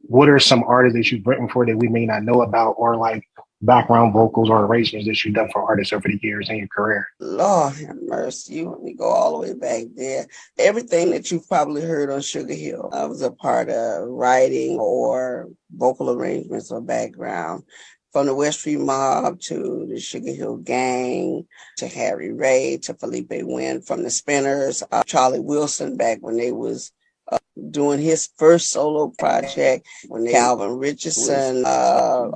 what are some artists that you've written for that we may not know about, or like background vocals or arrangements that you've done for artists over the years in your career? Lord have mercy. You want me to go all the way back there. Everything that you've probably heard on Sugar Hill, I was a part of writing or vocal arrangements or background. From the West Street Mob to the Sugar Hill Gang to Harry Ray to Felipe Wynn from the Spinners, Charlie Wilson back when they was doing his first solo project, when Calvin Richardson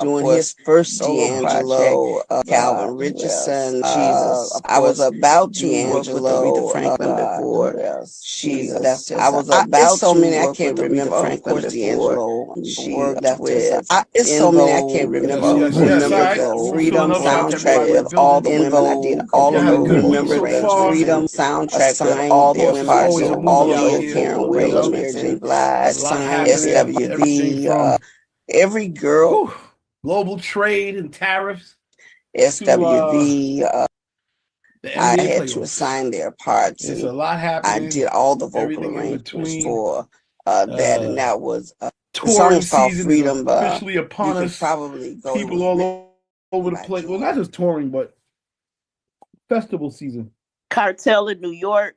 doing his first solo project, Calvin Richardson, Jesus. I was about to work with Aretha Franklin before she left us. I was about so many I can't remember. Franklin before she left us. It's so many I can't remember. Remember the Freedom soundtrack with all the women. I did all of those. Remember the Freedom soundtrack with all the women. All of those Karen Williams, Mary J. Blige, SWV, every girl. Whew. Global trade and tariffs. SWV. I had to assign their parts. There's a lot happening. I did all the vocal arrangements for that, and that was the song is called Freedom. Officially upon us. Probably go people all over the place. Well, not just touring, but festival season. Cartel in New York.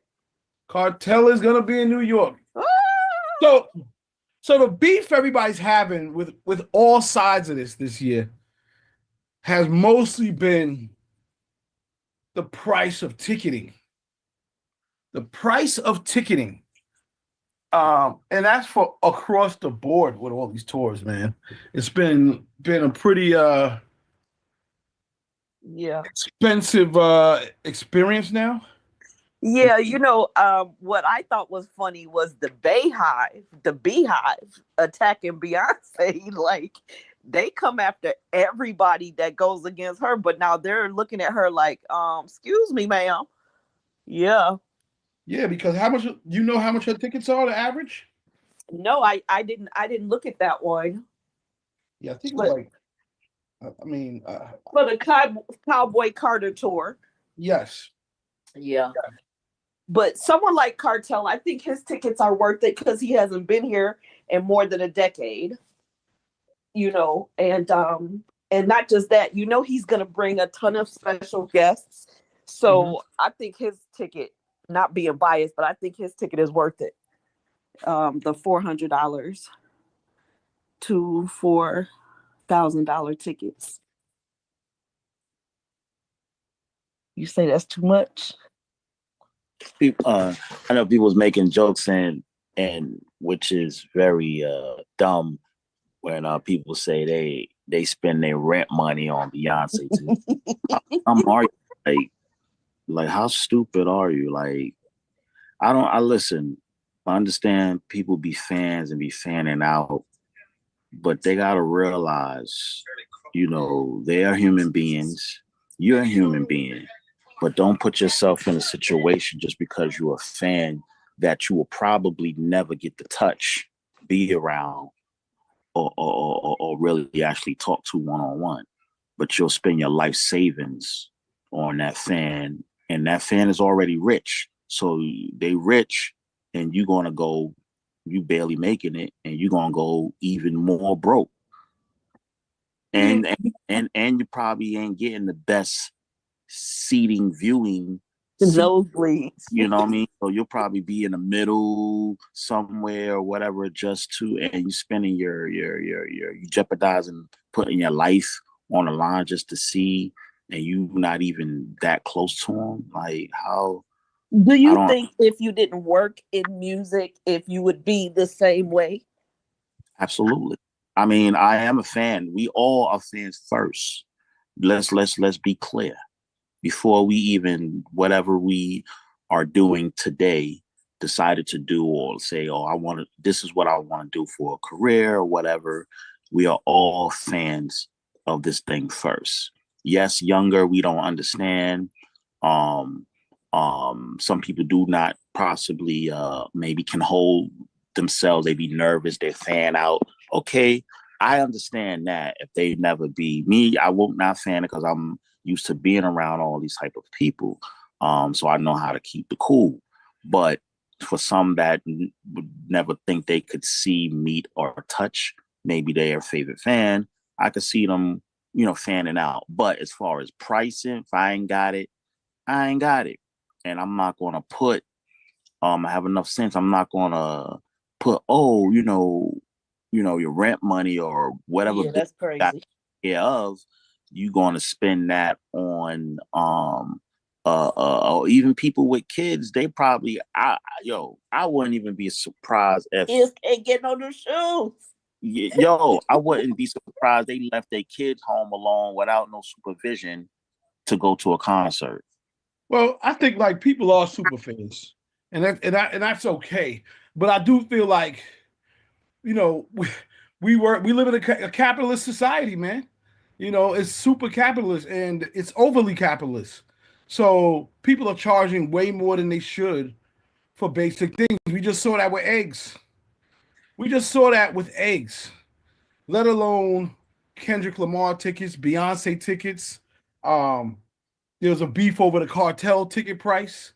Cartel is gonna be in New York. So the beef everybody's having with all sides of this year has mostly been the price of ticketing. The price of ticketing. And that's for across the board with all these tours, man. It's been a pretty expensive experience now. Yeah, what I thought was funny was the Beehive attacking Beyonce. Like, they come after everybody that goes against her, but now they're looking at her like, excuse me, ma'am. Yeah. Yeah, because how much her tickets are, the average? No, I didn't look at that one. Yeah, I think it was like, for the Cowboy Carter tour. Yes. Yeah. But someone like Cartel, I think his tickets are worth it because he hasn't been here in more than a decade. And not just that, he's gonna bring a ton of special guests. So I think his ticket, not being biased, but I think his ticket is worth it. The $400 to $4,000 tickets. You say that's too much? People, I know people was making jokes and which is very dumb when people say they spend their rent money on Beyonce too. Are you like how stupid are you? Like I listen. I understand people be fans and be fanning out, but they gotta realize, they are human beings. You're a human being. But don't put yourself in a situation just because you're a fan that you will probably never get to touch, be around, or really actually talk to one-on-one. But you'll spend your life savings on that fan, and that fan is already rich. So they rich, and you're gonna go, you barely making it, and you're gonna go even more broke. And you probably ain't getting the best seating viewing nosebleeds. You know what I mean? So you'll probably be in the middle somewhere or whatever, just to, and you spending you jeopardizing putting your life on the line just to see, and you not even that close to them. Like, how do you think if you didn't work in music, if you would be the same way? Absolutely. I mean, I am a fan. We all are fans first. Let's be clear. Before we even, whatever we are doing today, decided to do, or say, this is what I want to do for a career or whatever, we are all fans of this thing first. Yes, younger, we don't understand. Some people do not possibly maybe can hold themselves. They be nervous, they fan out. Okay, I understand that. If they never be me, I won't not fan it because I'm used to being around all these type of people. So I know how to keep the cool. But for some that would never think they could see, meet, or touch maybe their favorite fan. I could see them, fanning out. But as far as pricing, if I ain't got it, I ain't got it. And I'm not gonna put I have enough sense. I'm not gonna put, your rent money or whatever that's crazy. care of, you gonna spend that on even people with kids. They probably I wouldn't even be surprised if Kids can't get no new shoes. I wouldn't be surprised they left their kids home alone without no supervision to go to a concert. Well, I think like people are super fans, and that's okay. But I do feel like, we live in a capitalist society, man. It's super capitalist and it's overly capitalist. So people are charging way more than they should for basic things. We just saw that with eggs. Let alone Kendrick Lamar tickets, Beyonce tickets. There was a beef over the cartel ticket price.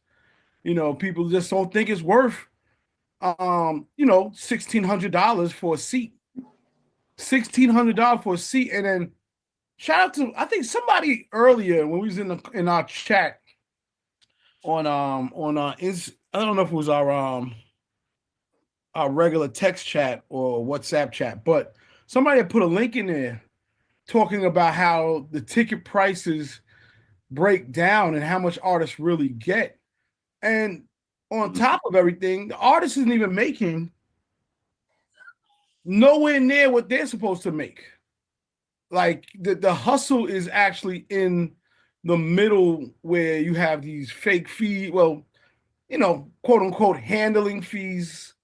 People just don't think it's worth, $1,600 for a seat. $1,600 for a seat, and then shout out to, I think, somebody earlier when we was in our chat on I don't know if it was our regular text chat or WhatsApp chat, but somebody had put a link in there talking about how the ticket prices break down and how much artists really get. And on top of everything, the artist isn't even making nowhere near what they're supposed to make. Like the hustle is actually in the middle where you have these fake fees, quote unquote handling fees,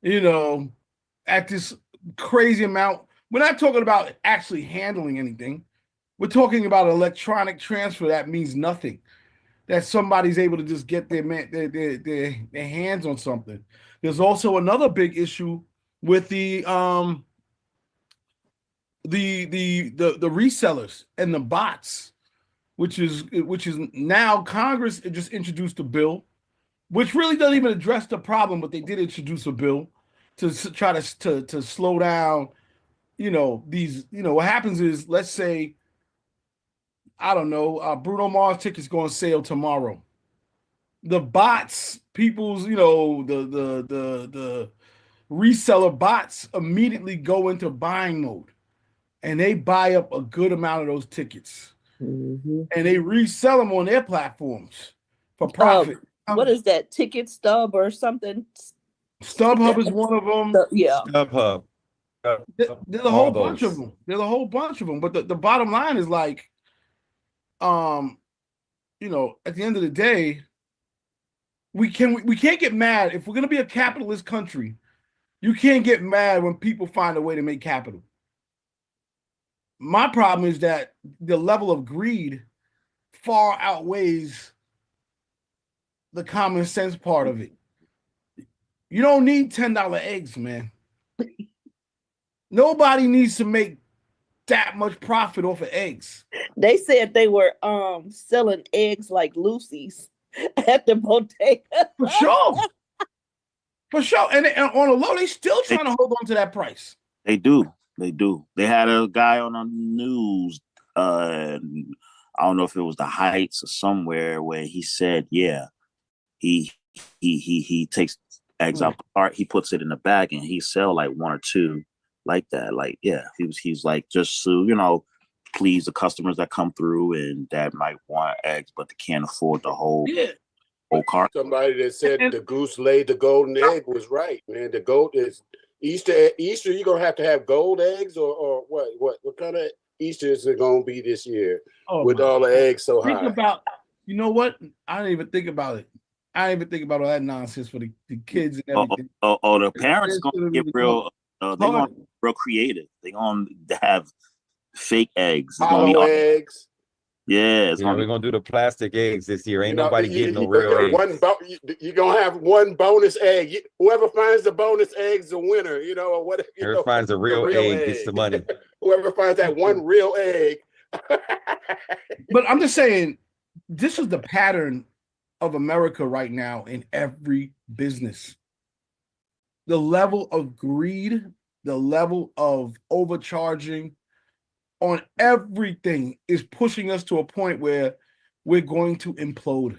at this crazy amount. We're not talking about actually handling anything. We're talking about an electronic transfer that means nothing. That somebody's able to just get their hands on something. There's also another big issue with the resellers and the bots, which is now Congress just introduced a bill, which really doesn't even address the problem, but they did introduce a bill to try to slow down. These. What happens is, let's say, I don't know, Bruno Mars tickets go on sale tomorrow. The bots, people's, the reseller bots immediately go into buying mode, and they buy up a good amount of those tickets, and they resell them on their platforms for profit. What is that, Ticket Stub or something? StubHub is one of them. Yeah, StubHub. There's a whole bunch of them. But the bottom line is like, at the end of the day, we can't get mad if we're gonna be a capitalist country. You can't get mad when people find a way to make capital. My problem is that the level of greed far outweighs the common sense part of it. You don't need $10 eggs, man. Nobody needs to make that much profit off of eggs. They said they were selling eggs like Lucy's at the bodega. For sure. And on the low, they still trying to hold on to that price. They do. They had a guy on the news, I don't know if it was the Heights or somewhere, where he said, he takes eggs out the cart, he puts it in the bag, and he sell like one or two like that. Like, he's like, just to, please the customers that come through and that might want eggs, but they can't afford the whole cart. Somebody that said the goose laid the golden egg was right, man. The gold is Easter, you're gonna have to have gold eggs, or what kind of Easter is it gonna be this year with all the eggs so high? Think about, you know what? I didn't even think about it. I didn't even think about all that nonsense for the kids and everything. The parents gonna get real. They're gonna be real creative. They're gonna have fake eggs. It's gonna be eggs. Yeah, we're gonna do the plastic eggs this year. Ain't nobody getting no real eggs. You're gonna have one bonus egg. Whoever finds the bonus egg is the winner. Or whatever. Whoever finds a real egg gets the money. Whoever finds that one real egg. But I'm just saying, this is the pattern of America right now in every business. The level of greed the level of overcharging on everything is pushing us to a point where we're going to implode.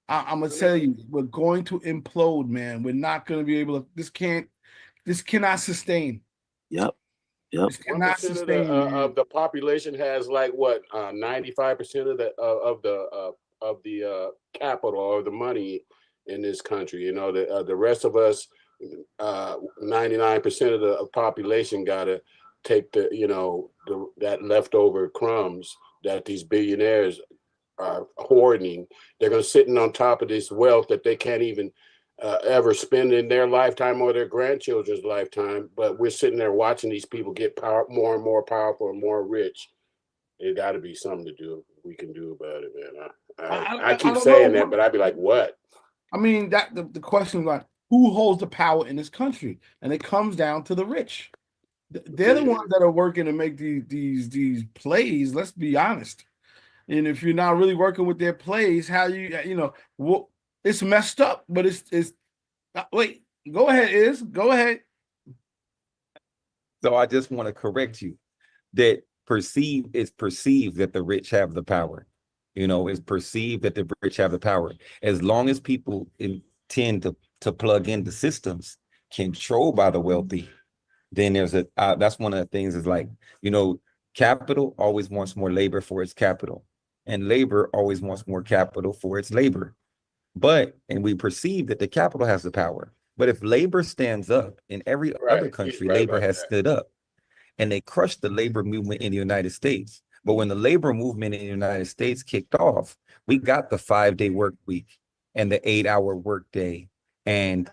I'm gonna tell you, we're going to implode, man. We're not gonna be able to. This cannot sustain. Yep. This cannot 1% sustain. of the population has like what 95% of the capital or the money in this country. You know, the rest of us, 99% of the population got to take that leftover crumbs that these billionaires are hoarding. They're going to sitting on top of this wealth that they can't even ever spend in their lifetime or their grandchildren's lifetime. But we're sitting there watching these people get more and more powerful and more rich. It got to be something we can do about it, man. I keep saying that, but I'd be like, what? I mean, that the question is like, who holds the power in this country? And it comes down to the rich. They're the ones that are working to make these plays. Let's be honest. And if you're not really working with their plays, how it's messed up. But it's wait. Go ahead, Go ahead. So I just want to correct you that it's perceived that the rich have the power. It's perceived that the rich have the power. As long as people intend to plug into systems controlled by the wealthy, then that's one of the things is like, capital always wants more labor for its capital, and labor always wants more capital for its labor. And we perceive that the capital has the power. But if labor stands up, in every other country, labor has stood up, and they crushed the labor movement in the United States. But when the labor movement in the United States kicked off, we got the 5-day work week and the 8-hour work day and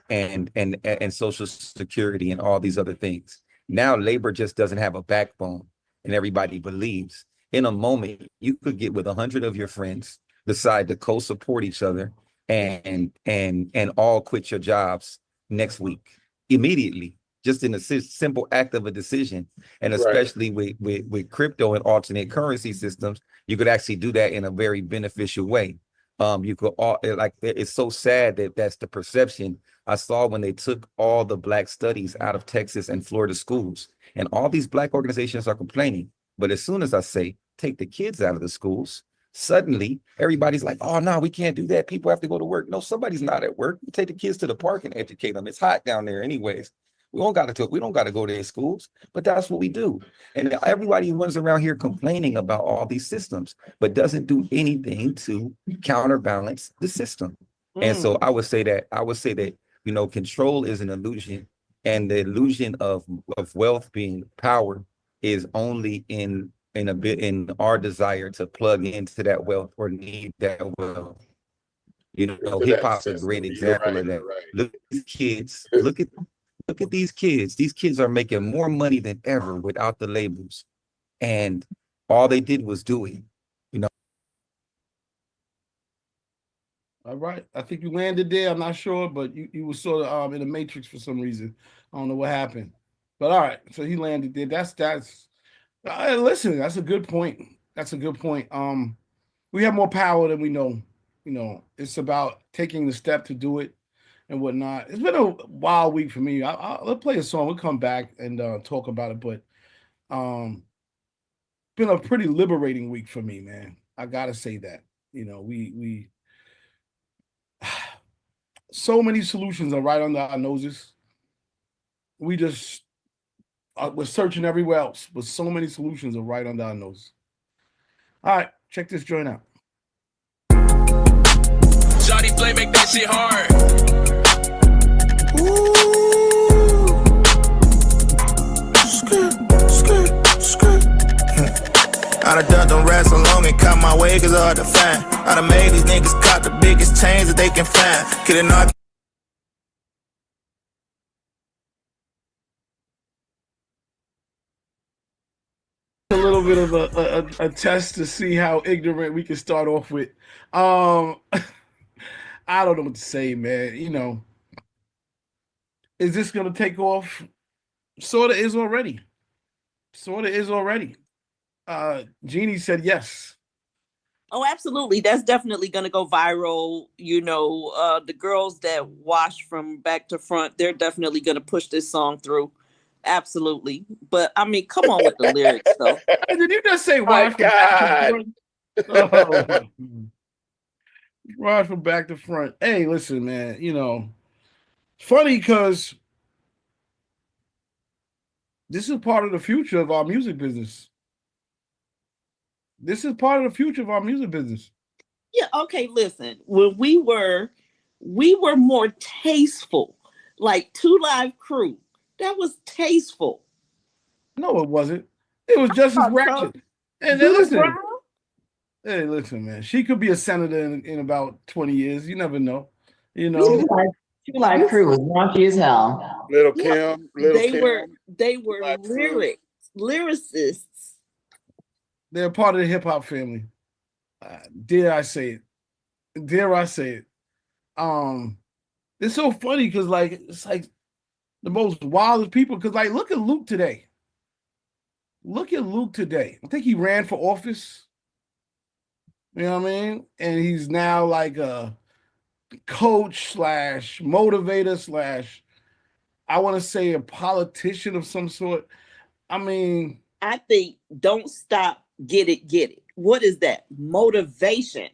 Social Security and all these other things. Now labor just doesn't have a backbone, and everybody believes. In a moment, you could get with 100 of your friends, decide to co-support each other, and all quit your jobs next week immediately, just in a simple act of a decision. And especially with crypto and alternate currency systems, you could actually do that in a very beneficial way. It's so sad that that's the perception. I saw when they took all the Black studies out of Texas and Florida schools, and all these Black organizations are complaining. But as soon as I say, take the kids out of the schools, suddenly everybody's like, oh no, we can't do that. People have to go to work. No, somebody's not at work. Take the kids to the park and educate them. It's hot down there anyways. We don't got to go to their schools, but that's what we do. And everybody runs around here complaining about all these systems, but doesn't do anything to counterbalance the system. And so I would say that control is an illusion, and the illusion of wealth being power is only in our desire to plug into that wealth or need that wealth. Hip hop is a great example of that. Right. Look at these kids. Look at these kids. These kids are making more money than ever without the labels. And all they did was do it, All right. I think you landed there. I'm not sure, but you were sort of in the matrix for some reason. I don't know what happened. But all right. So he landed there. Listen, that's a good point. That's a good point. We have more power than we know. It's about taking the step to do it and whatnot. It's been a wild week for me. I'll play a song. We'll come back and talk about it. But been a pretty liberating week for me, man. I gotta say that. We so many solutions are right under our noses. We just we're searching everywhere else, but so many solutions are right under our noses. All right, check this joint out. Shawty play, make that shit hard. I done ducked them rats so long and caught my way cause hard to find. I done made these niggas cop the biggest chains that they can find. Kidding not. A little bit of a test to see how ignorant we can start off with. I don't know what to say, man. Is this gonna take off? Sorta is already. Jeannie said yes. Oh, absolutely. That's definitely going to go viral. The girls that wash from back to front, they're definitely going to push this song through. Absolutely. But I mean, come on with the lyrics though. Did you just say My Raj from back to God. front? Oh. Raj from back to front. Hey, listen, man, you know, funny because this is part of the future of our music business. This is part of the future of our music business. Yeah, okay, listen. When we were more tasteful. Like 2 Live Crew. That was tasteful. No, it wasn't. It was just as ratchet. And then listen. Hey, listen, man. She could be a senator in about 20 years. You never know. You know. 2 Live Crew was raunchy as hell. Little Kim. They were lyricists. They're part of the hip hop family. Dare I say it? Dare I say it? It's so funny because like it's like the most wildest people. Because like look at Luke today. Look at Luke today. I think he ran for office. You know what I mean? And he's now like a coach / motivator / I want to say a politician of some sort. I mean, I think don't stop, get it. What is that? Motivation.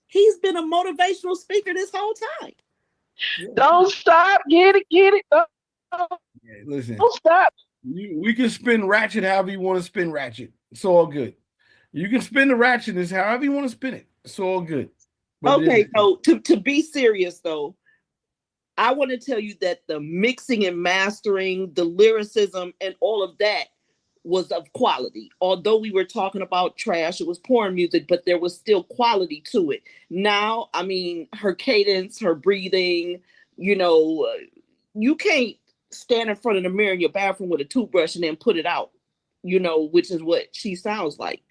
He's been a motivational speaker this whole time. Don't stop, get it. Listen, don't stop. We can spin ratchet however you want to spin ratchet. It's all good. You can spin the ratchetness however you want to spin it. It's all good. But okay, so to be serious though, I want to tell you that the mixing and mastering, the lyricism, and all of that was of quality. Although we were talking about trash, it was porn music, but there was still quality to it. Now, I mean, her cadence, her breathing, you know, you can't stand in front of the mirror in your bathroom with a toothbrush and then put it out, you know, which is what she sounds like.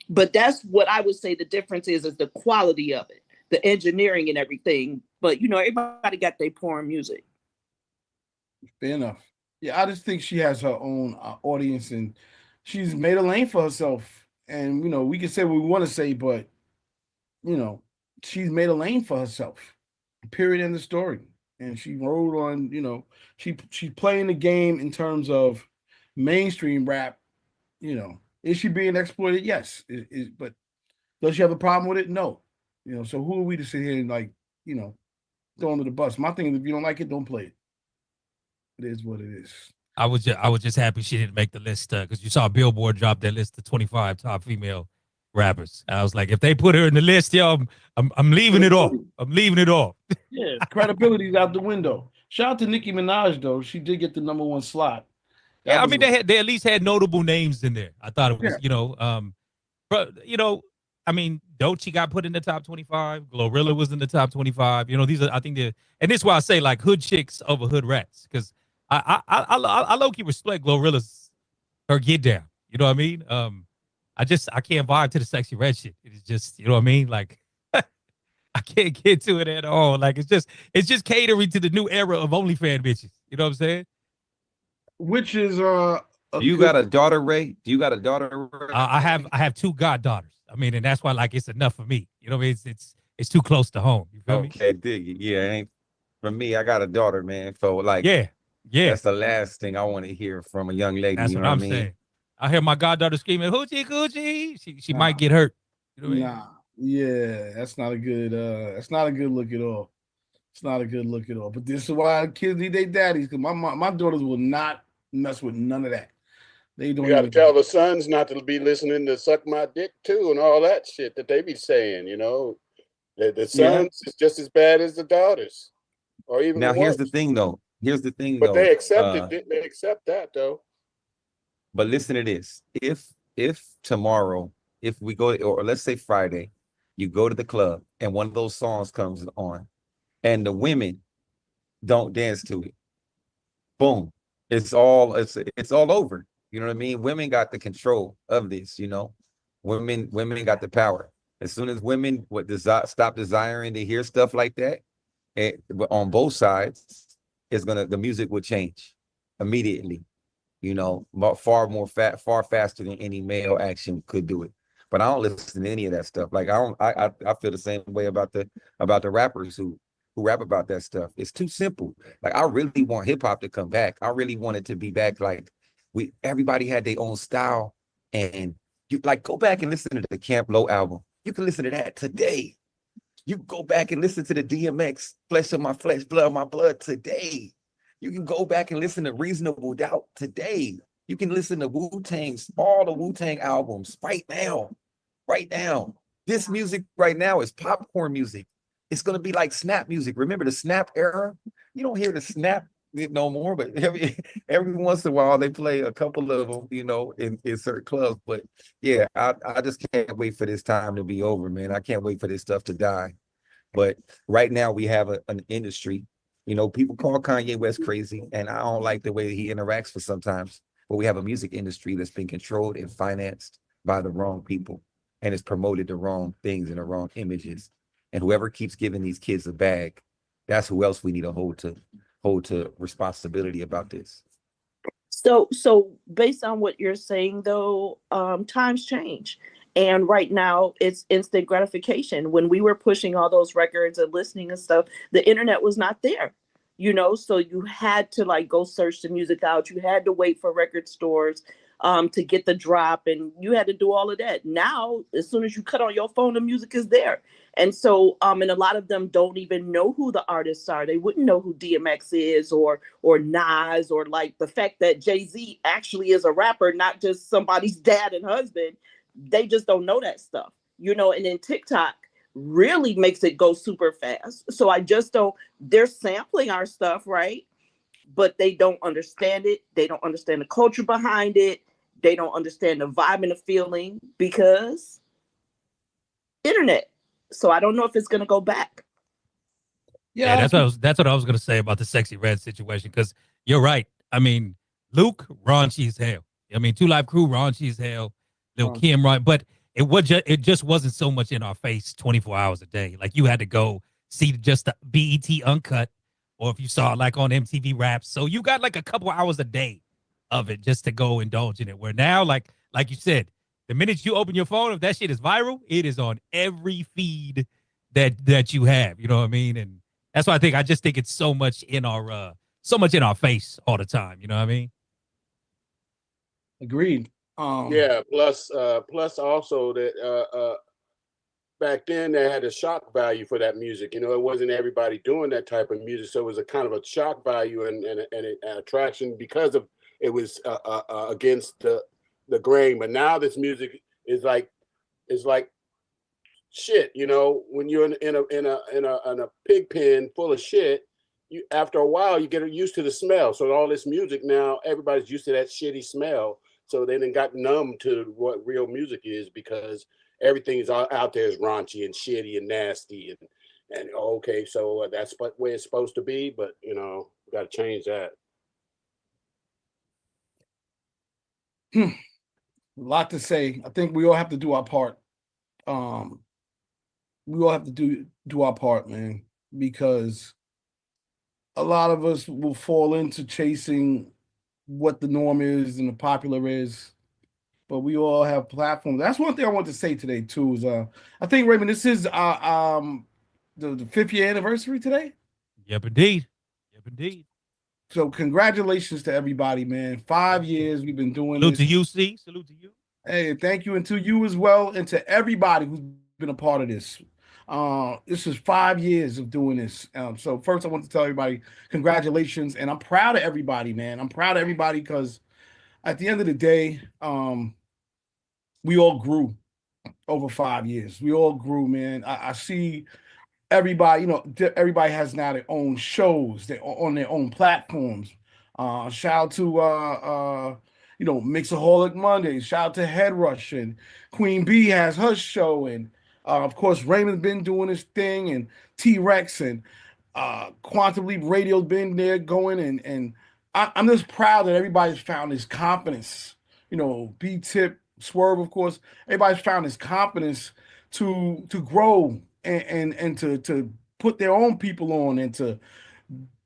But that's what I would say the difference is the quality of it, the engineering and everything. But, you know, everybody got their porn music. Fair enough. Yeah, I just think she has her own audience and she's made a lane for herself. And, you know, we can say what we want to say, but, you know, she's made a lane for herself. Period. End of story. And she rode on, you know, she's playing the game in terms of mainstream rap. You know, is she being exploited? Yes. But does she have a problem with it? No. You know, so who are we to sit here and like, you know, throw under the bus? My thing is, if you don't like it, don't play it. It is what it is. I was just happy she didn't make the list because you saw Billboard drop their list of 25 top female rappers. I was like, if they put her in the list, yo, I'm leaving it off. I'm leaving it off. Yeah, credibility's out the window. Shout out to Nicki Minaj though; she did get the #1 slot. Yeah, I mean they at least had notable names in there. I thought it was, you know, but you know, I mean, Doechii got put in the top 25. Glorilla was in the top 25. You know, these are, I think, and this is why I say like hood chicks over hood rats because I low key respect Glorilla's her get down. You know what I mean? I can't vibe to the sexy red shit. It's just, you know what I mean? Like I can't get to it at all. Like it's just catering to the new era of OnlyFans bitches. You know what I'm saying? Which is you got a daughter, Ray? Do you got a daughter? Ray? I have 2 goddaughters. I mean, and that's why like it's enough for me. You know what I mean? It's too close to home. You feel me? Okay, dig it. Yeah, ain't for me. I got a daughter, man. So like, yeah. That's the last thing I want to hear from a young lady. That's you know what I'm saying. Saying. I hear my goddaughter screaming, "Hoochie coochie!" She might get hurt. You know nah, yeah, that's not a good. That's not a good look at all. It's not a good look at all. But this is why kids need their daddies. Because my daughters will not mess with none of that. They don't. You got to tell the sons not to be listening to "Suck My Dick" too and all that shit that they be saying. You know, the sons is just as bad as the daughters, or even now. worse. Here's the thing, though. But they accept it. They accept that though. But listen to this. If tomorrow, if we go, or let's say Friday, you go to the club and one of those songs comes on and the women don't dance to it, boom. It's all over. You know what I mean? Women got the control of this, you know. Women got the power. As soon as women stop desiring to hear stuff like that, on both sides, the music will change immediately, you know, far faster than any male action could do it. But I don't listen to any of that stuff. Like I feel the same way about the rappers who who rap about that stuff. It's too simple. Like I really want hip hop to come back. I really want it to be back. Like everybody had their own style, and you like go back and listen to the Camp Low album. You can listen to that today. You go back and listen to the DMX, Flesh of My Flesh, Blood of My Blood today. You can go back and listen to Reasonable Doubt today. You can listen to Wu-Tang's, all the Wu-Tang albums right now. Right now. This music right now is popcorn music. It's going to be like snap music. Remember the snap era? You don't hear the snap no more, but every once in a while they play a couple of them, you know, in certain clubs. But yeah, I just can't wait for this time to be over, man. I can't wait for this stuff to die. But right now we have an industry, you know, people call Kanye West crazy, and I don't like the way he interacts for sometimes, but we have a music industry that's been controlled and financed by the wrong people, and it's promoted the wrong things and the wrong images. And whoever keeps giving these kids a bag, that's who else we need to hold to responsibility about this. So based on what you're saying though, times change. And right now it's instant gratification. When we were pushing all those records and listening and stuff, the internet was not there, you know, so you had to like go search the music out. You had to wait for record stores to get the drop, and you had to do all of that. Now, as soon as you cut on your phone, the music is there. And so, and a lot of them don't even know who the artists are. They wouldn't know who DMX is or Nas, or like the fact that Jay-Z actually is a rapper, not just somebody's dad and husband. They just don't know that stuff, you know. And then TikTok really makes it go super fast. So I just don't, they're sampling our stuff, right? But they don't understand it. They don't understand the culture behind it. They don't understand the vibe and the feeling because internet. So I don't know if it's going to go back. Yeah, that's what I was going to say about the Sexy Red situation, because you're right. I mean, Luke, raunchy as hell. I mean, Two Live Crew, raunchy as hell. Lil Kim, right? But it just wasn't so much in our face 24 hours a day. Like you had to go see just the BET Uncut, or if you saw it like on MTV Raps. So you got like a couple hours a day of it just to go indulge in it. Where now, like you said, the minute you open your phone, if that shit is viral, it is on every feed that you have. You know what I mean? And that's why I just think it's so much in our face all the time. You know what I mean? Agreed. Yeah. Plus also that back then they had a shock value for that music. You know, it wasn't everybody doing that type of music, so it was a kind of a shock value and an attraction because of it was against the grain. But now this music is like shit. You know, when you're in a pig pen full of shit, you after a while you get used to the smell. So all this music now, everybody's used to that shitty smell. So they then got numb to what real music is because everything is out there is raunchy and shitty and nasty and okay, so that's what way it's supposed to be. But you know, we got to change that. A lot to say. I think we all have to do our part. We all have to do our part, man, because a lot of us will fall into chasing what the norm is and the popular is, but we all have platforms. That's one thing I want to say today too. Is I think, Raymond, this is the 5th year anniversary today. Yep, indeed. So congratulations to everybody, man. 5 years we've been doing this. Salute to you, C. Salute to you. Hey, thank you, and to you as well, and to everybody who's been a part of this. This is 5 years of doing this. So first I want to tell everybody congratulations, and I'm proud of everybody, man. I'm proud of everybody because at the end of the day, we all grew over 5 years. We all grew, man. I see everybody, you know, everybody has now their own shows, they're on their own platforms. Shout out to Mixaholic Mondays. Shout out to Head Rush, and Queen B has her show, and of course Raymond's been doing his thing, and T-Rex and Quantum Leap Radio's been there going, and I'm just proud that everybody's found this confidence. You know, B-Tip, Swerve, of course, everybody's found this confidence to grow and to put their own people on and to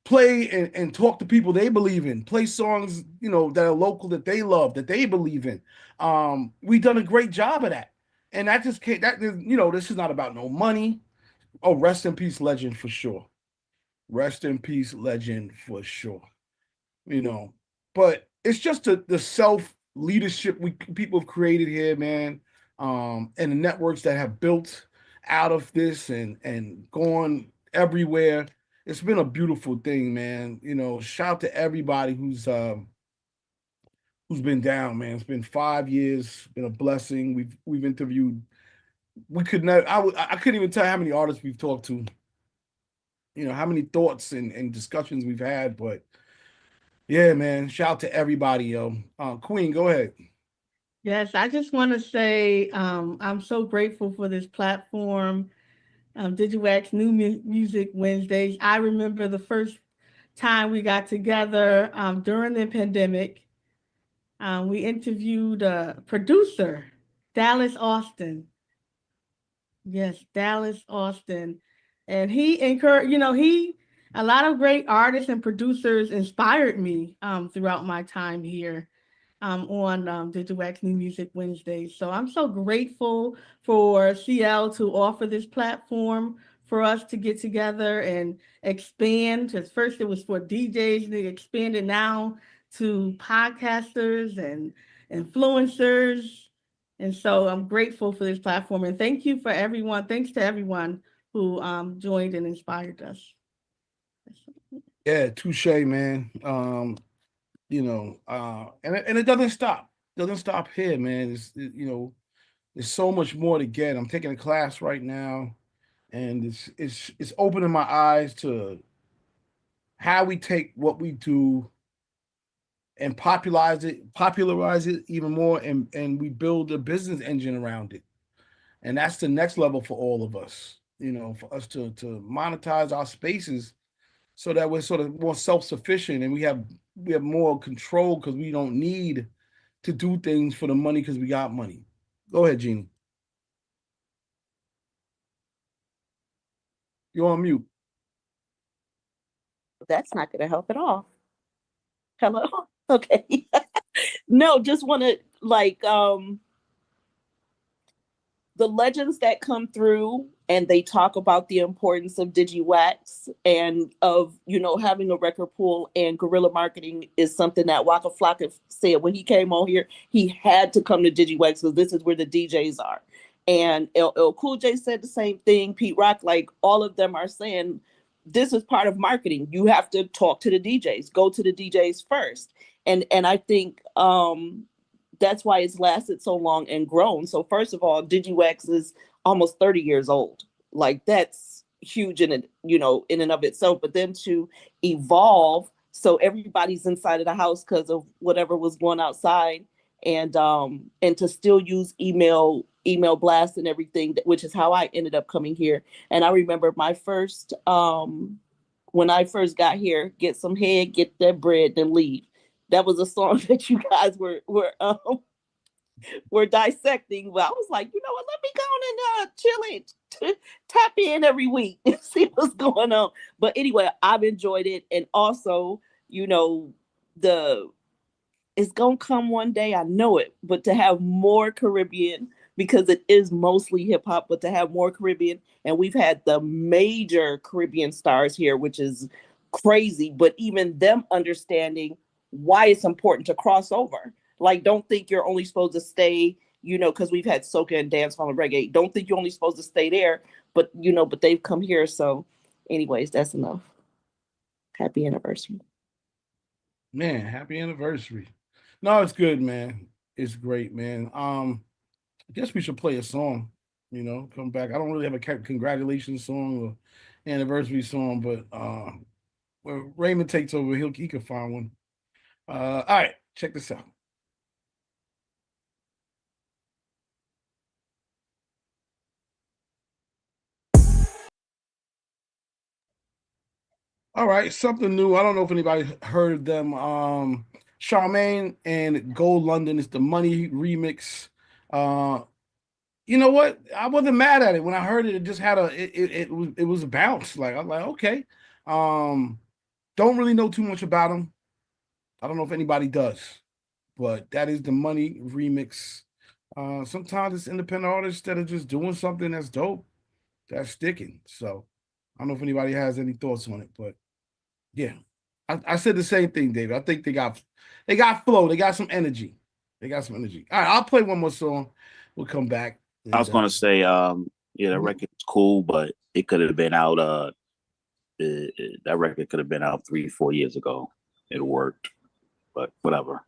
play and talk to people they believe in, play songs, you know, that are local, that they love, that they believe in. We've done a great job of that. And that just can't, this is not about no money. Oh, rest in peace, legend, for sure. Rest in peace, legend for sure. You know, but it's just the self leadership people have created here, man, and the networks that have built out of this and gone everywhere. It's been a beautiful thing, man. You know, shout out to everybody who's been down, man. It's been 5 years, been a blessing. We've interviewed. We could never. I couldn't even tell you how many artists we've talked to. You know how many thoughts and discussions we've had, but yeah, man. Shout out to everybody, yo. Queen, go ahead. Yes, I just want to say I'm so grateful for this platform, Digiwaxx New Music Wednesdays. I remember the first time we got together during the pandemic. We interviewed a producer, Dallas Austin. Yes, Dallas Austin. And he encouraged, a lot of great artists and producers inspired me throughout my time here on Digiwaxx New Music Wednesdays. So I'm so grateful for CL to offer this platform for us to get together and expand. Because first it was for DJs, and they expanded now to podcasters and influencers. And so I'm grateful for this platform. And thank you for everyone. Thanks to everyone who joined and inspired us. Yeah, touche, man. And it doesn't stop. Doesn't stop here, man. There's so much more to get. I'm taking a class right now, and it's opening my eyes to how we take what we do and popularize it even more, and we build a business engine around it. And that's the next level for all of us, for us to monetize our spaces so that we're sort of more self-sufficient and we have more control because we don't need to do things for the money because we got money. Go ahead, Jeannie. You're on mute. That's not going to help at all. Hello? Okay. No, just want to the legends that come through and they talk about the importance of Digiwaxx and of, having a record pool and guerrilla marketing is something that Waka Flocka said when he came on here. He had to come to Digiwaxx because this is where the DJs are. And LL Cool J said the same thing. Pete Rock, all of them are saying this is part of marketing. You have to talk to the DJs, go to the DJs first. And I think that's why it's lasted so long and grown. So first of all, Digiwaxx is almost 30 years old. That's huge in it, in and of itself. But then to evolve, so everybody's inside of the house because of whatever was going outside, and to still use email blast and everything, which is how I ended up coming here. And I remember my first, when I first got here, get some head, get that bread, then leave. That was a song that you guys were dissecting. Well, I was like, you know what? Let me go on and chill it, tap in every week and see what's going on. But anyway, I've enjoyed it, and also, it's gonna come one day. I know it. But to have more Caribbean, because it is mostly hip hop, but to have more Caribbean, and we've had the major Caribbean stars here, which is crazy. But even them understanding why it's important to cross over. Don't think you're only supposed to stay, because we've had soca and dancehall and reggae. Don't think you're only supposed to stay there, but they've come here. So anyways, that's enough. Happy anniversary. Man, happy anniversary. No, it's good, man. It's great, man. I guess we should play a song, come back. I don't really have a congratulations song or anniversary song, but when Raymond takes over, he can find one. All right, check this out. All right, something new. I don't know if anybody heard of them. Charmaine and Gold London is the Money remix. You know what? I wasn't mad at it when I heard it. It just had it was a bounce. I was like, okay. Don't really know too much about them. I don't know if anybody does, but that is the Money remix. Sometimes it's independent artists that are just doing something that's dope, that's sticking. So I don't know if anybody has any thoughts on it, but Yeah. I said the same thing, David. I think they got flow. They got some energy. All right, I'll play one more song. We'll come back. I was gonna say, yeah, that record's cool, but it could have been out. That record could have been out 3-4 years ago. It worked, but whatever.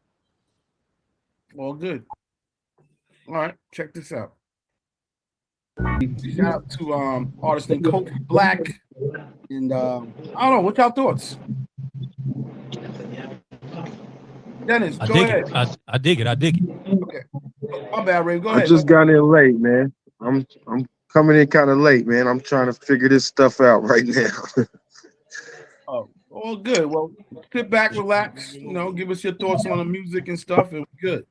All good. All right, check this out. Shout out to artist named Kofi Black, and I don't know, what y'all thoughts? Dennis, go ahead. I dig it. Okay, my bad, Ray. Go ahead. I just got in late, man. I'm coming in kind of late, man. I'm trying to figure this stuff out right now. Oh, all good. Well, sit back, relax. Give us your thoughts on the music and stuff, and we're good.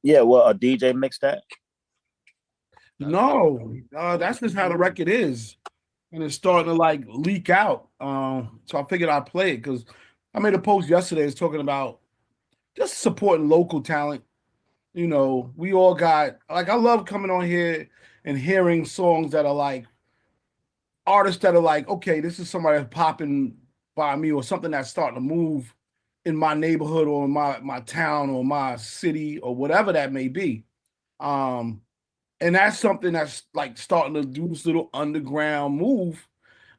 Yeah, well, a DJ mixed that. No, that's just how the record is, and it's starting to like leak out. So I figured I'd play it because I made a post yesterday. It's talking about just supporting local talent. We all got I love coming on here and hearing songs that are like artists that are like, okay, this is somebody that's popping by me or something that's starting to move in my neighborhood or in my town or my city or whatever that may be. And that's something that's like starting to do this little underground move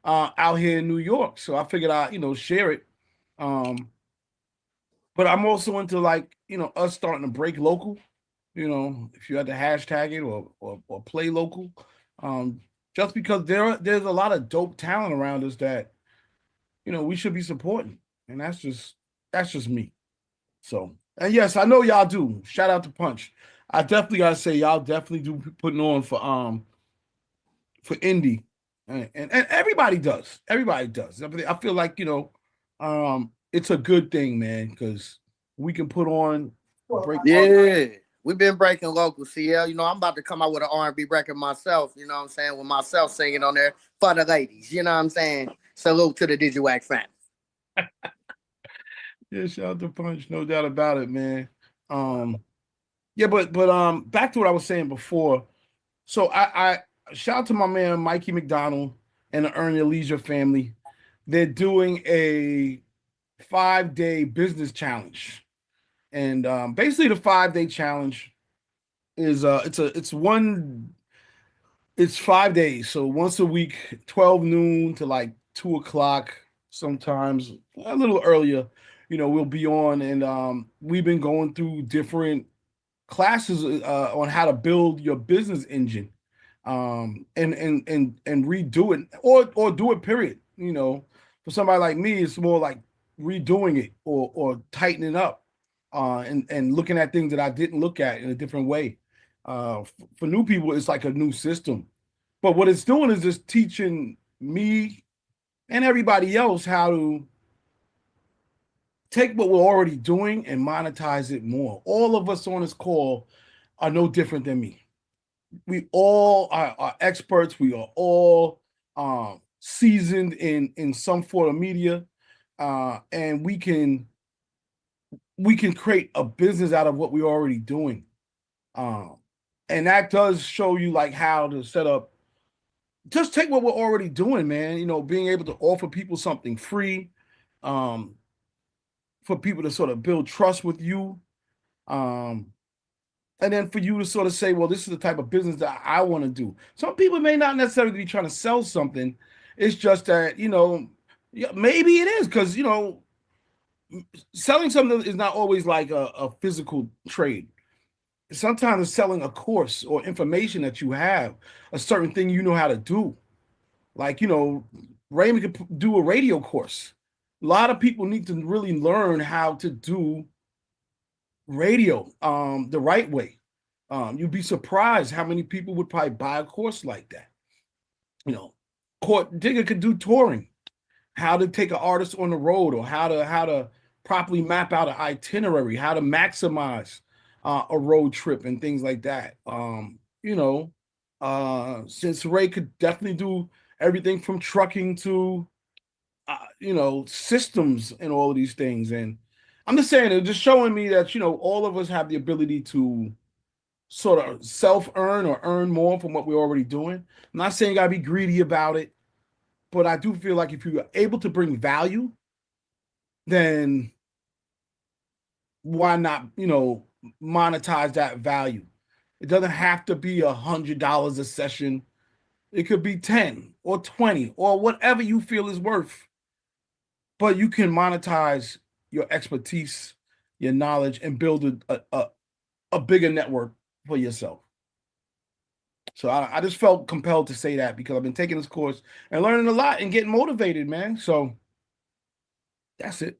out here in New York. So I figured I'd, share it. But I'm also into like, us starting to break local, if you had to hashtag it or play local. Just because there's a lot of dope talent around us that, we should be supporting. And that's just me. So, and yes, I know y'all do. Shout out to Punch. I definitely gotta say y'all definitely do putting on for indie, and everybody does. Everybody does. I feel like it's a good thing, man, because we can put on. We've been breaking local, CL. I'm about to come out with an R&B record myself. You know what I'm saying? With myself singing on there for the ladies. You know what I'm saying? Salute to the Digiwaxx fans. Yeah, shout out to Punch, no doubt about it, man. Yeah, but back to what I was saying before. So I shout out to my man Mikey McDonald and the Earn Your Leisure family. They're doing a 5-day business challenge, and basically the 5-day challenge is it's 5 days. So once a week, 12 noon to like 2 o'clock, sometimes a little earlier. We'll be on, and we've been going through different classes on how to build your business engine, and redo it or do it, period. For somebody like me, it's more like redoing it or tightening up, and looking at things that I didn't look at in a different way. For new people, it's like a new system, but what it's doing is just teaching me and everybody else how to take what we're already doing and monetize it more. All of us on this call are no different than me. We all are experts. We are all seasoned in some form of media, and we can create a business out of what we're already doing. And that does show you like how to set up. Just take what we're already doing, man. Being able to offer people something free. For people to sort of build trust with you. And then for you to sort of say, well, this is the type of business that I want to do. Some people may not necessarily be trying to sell something. It's just that, maybe it is because, selling something is not always like a physical trade. Sometimes it's selling a course or information that you have, a certain thing you know how to do. Like, Raymond could do a radio course. A lot of people need to really learn how to do radio the right way. You'd be surprised how many people would probably buy a course like that. Digger could do touring, how to take an artist on the road, or how to properly map out an itinerary, how to maximize a road trip and things like that. Since Ray could definitely do everything from trucking to systems and all of these things. And I'm just saying, it's just showing me that, all of us have the ability to sort of self-earn or earn more from what we're already doing. I'm not saying you gotta be greedy about it, but I do feel like if you're able to bring value, then why not, monetize that value? It doesn't have to be $100 a session. It could be 10 or 20 or whatever you feel is worth. But you can monetize your expertise, your knowledge, and build a bigger network for yourself. So I just felt compelled to say that because I've been taking this course and learning a lot and getting motivated, man. So that's it.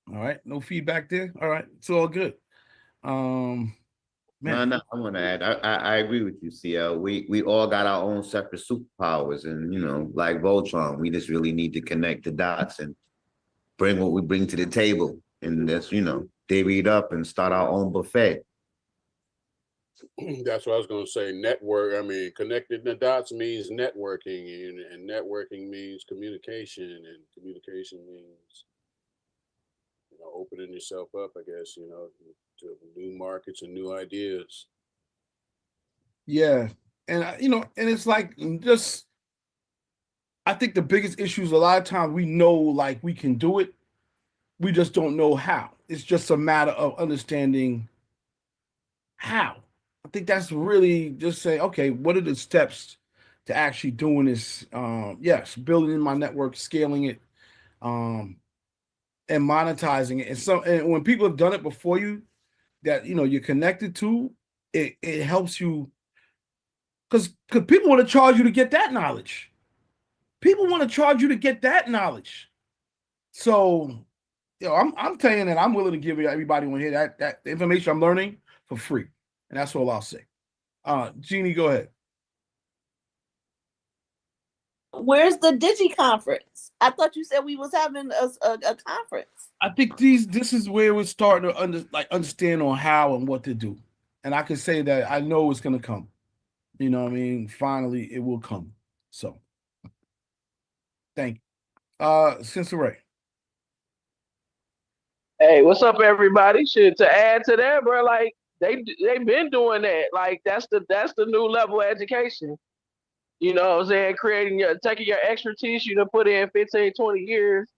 All right. No feedback there. All right. It's all good. Man. No, I want to add. I agree with you, CL. We all got our own separate superpowers, and like Voltron, we just really need to connect the dots and bring what we bring to the table, and that's divvy it up and start our own buffet. That's what I was going to say. Network. I mean, connecting the dots means networking, and networking means communication, and communication means opening yourself up, I guess, to new markets and new ideas. Yeah. And, and it's like I think the biggest issue is a lot of times we know like we can do it. We just don't know how. It's just a matter of understanding how. I think that's really just saying, okay, what are the steps to actually doing this? Yes, building in my network, scaling it, and monetizing it. And when people have done it before you, that you're connected to, it helps you because people want to charge you to get that knowledge. People want to charge you to get that knowledge. So, I'm telling you that I'm willing to give everybody one here that information I'm learning for free. And that's all I'll say. Jeannie, go ahead. Where's the Digi conference? I thought you said we was having a conference. I think this is where we're starting to understand on how and what to do. And I can say that I know it's going to come. You know what I mean? Finally, it will come. So, thank you. Sister Ray. Hey, what's up, everybody? Shit, to add to that, bro, like they've been doing that. Like that's the new level of education. You know what I'm saying? Taking your expertise you put in 15, 20 years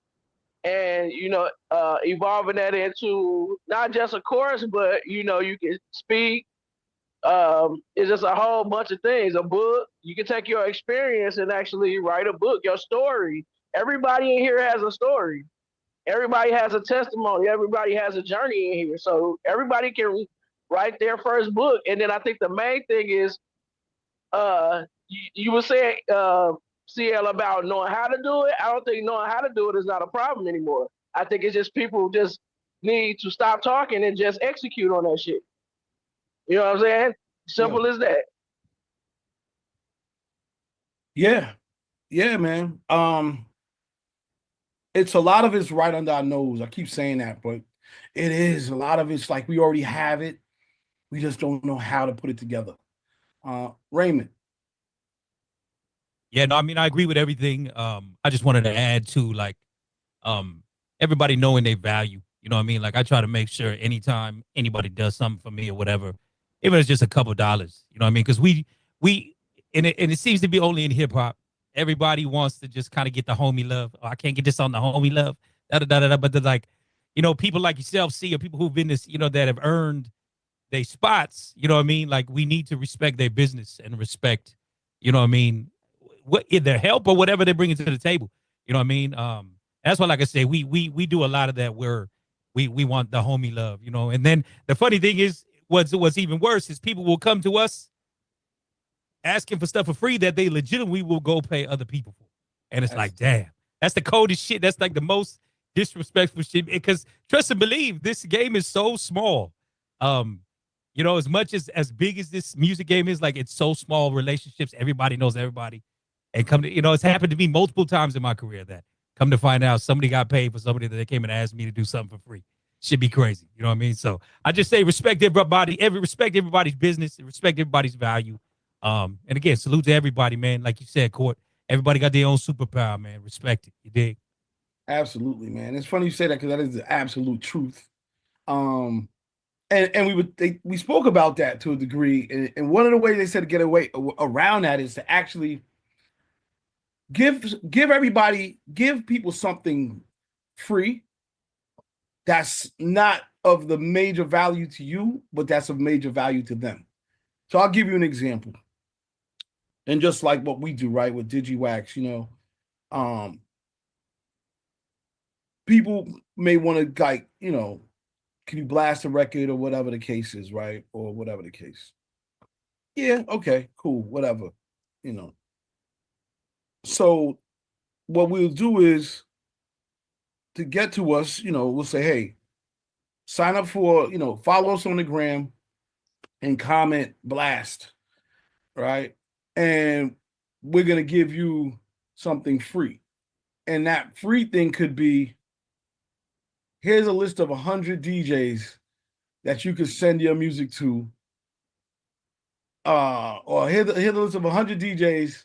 and, evolving that into not just a course, but, you can speak. It's just a whole bunch of things. A book, you can take your experience and actually write a book, your story. Everybody in here has a story. Everybody has a testimony. Everybody has a journey in here. So everybody can write their first book. And then I think the main thing is, you were saying, CL, about knowing how to do it. I don't think knowing how to do it is not a problem anymore. I think it's just people just need to stop talking and just execute on that shit. You know what I'm saying? Simple as that. Yeah. Yeah, man. It's a lot of it's right under our nose. I keep saying that, but it is a lot of it's like we already have it. We just don't know how to put it together. Raymond. Yeah, no, I mean, I agree with everything. I just wanted to add to everybody knowing their value. You know what I mean? Like I try to make sure anytime anybody does something for me or whatever, even if it's just a couple dollars, you know what I mean? Because and it seems to be only in hip hop. Everybody wants to just kind of get the homie love. Oh, I can't get this on the homie love. But they're like, people like yourself, see, or people who've been this, that have earned their spots, you know what I mean? Like we need to respect their business and respect, you know what I mean? What their help or whatever they bring to the table. You know what I mean? That's why, like I say, we do a lot of that where we want the homie love, and then the funny thing is what's even worse is people will come to us asking for stuff for free that they legitimately will go pay other people for. And it's like, damn, that's the coldest shit. That's like the most disrespectful shit because trust and believe this game is so small. As much as big as this music game is, like it's so small relationships, everybody knows everybody. And it's happened to me multiple times in my career that come to find out somebody got paid for somebody that they came and asked me to do something for free. Should be crazy. You know what I mean? So I just say respect everybody, respect everybody's business, respect everybody's value. And again, salute to everybody, man. Like you said, Court, everybody got their own superpower, man. Respect it. You dig? Absolutely, man. It's funny you say that because that is the absolute truth. And we spoke about that to a degree. And one of the ways they said to get away around that is to actually give people something free that's not of the major value to you, but that's of major value to them. So I'll give you an example. And just like what we do, right, with Digiwaxx, people may want to, like, can you blast a record or whatever the case is, right? Or whatever the case. Yeah, okay, cool, whatever, So what we'll do is, to get to us, we'll say, hey, sign up for, follow us on the gram and comment blast, right? And we're going to give you something free. And that free thing could be, here's a list of 100 DJs that you could send your music to. Or here's a list of 100 DJs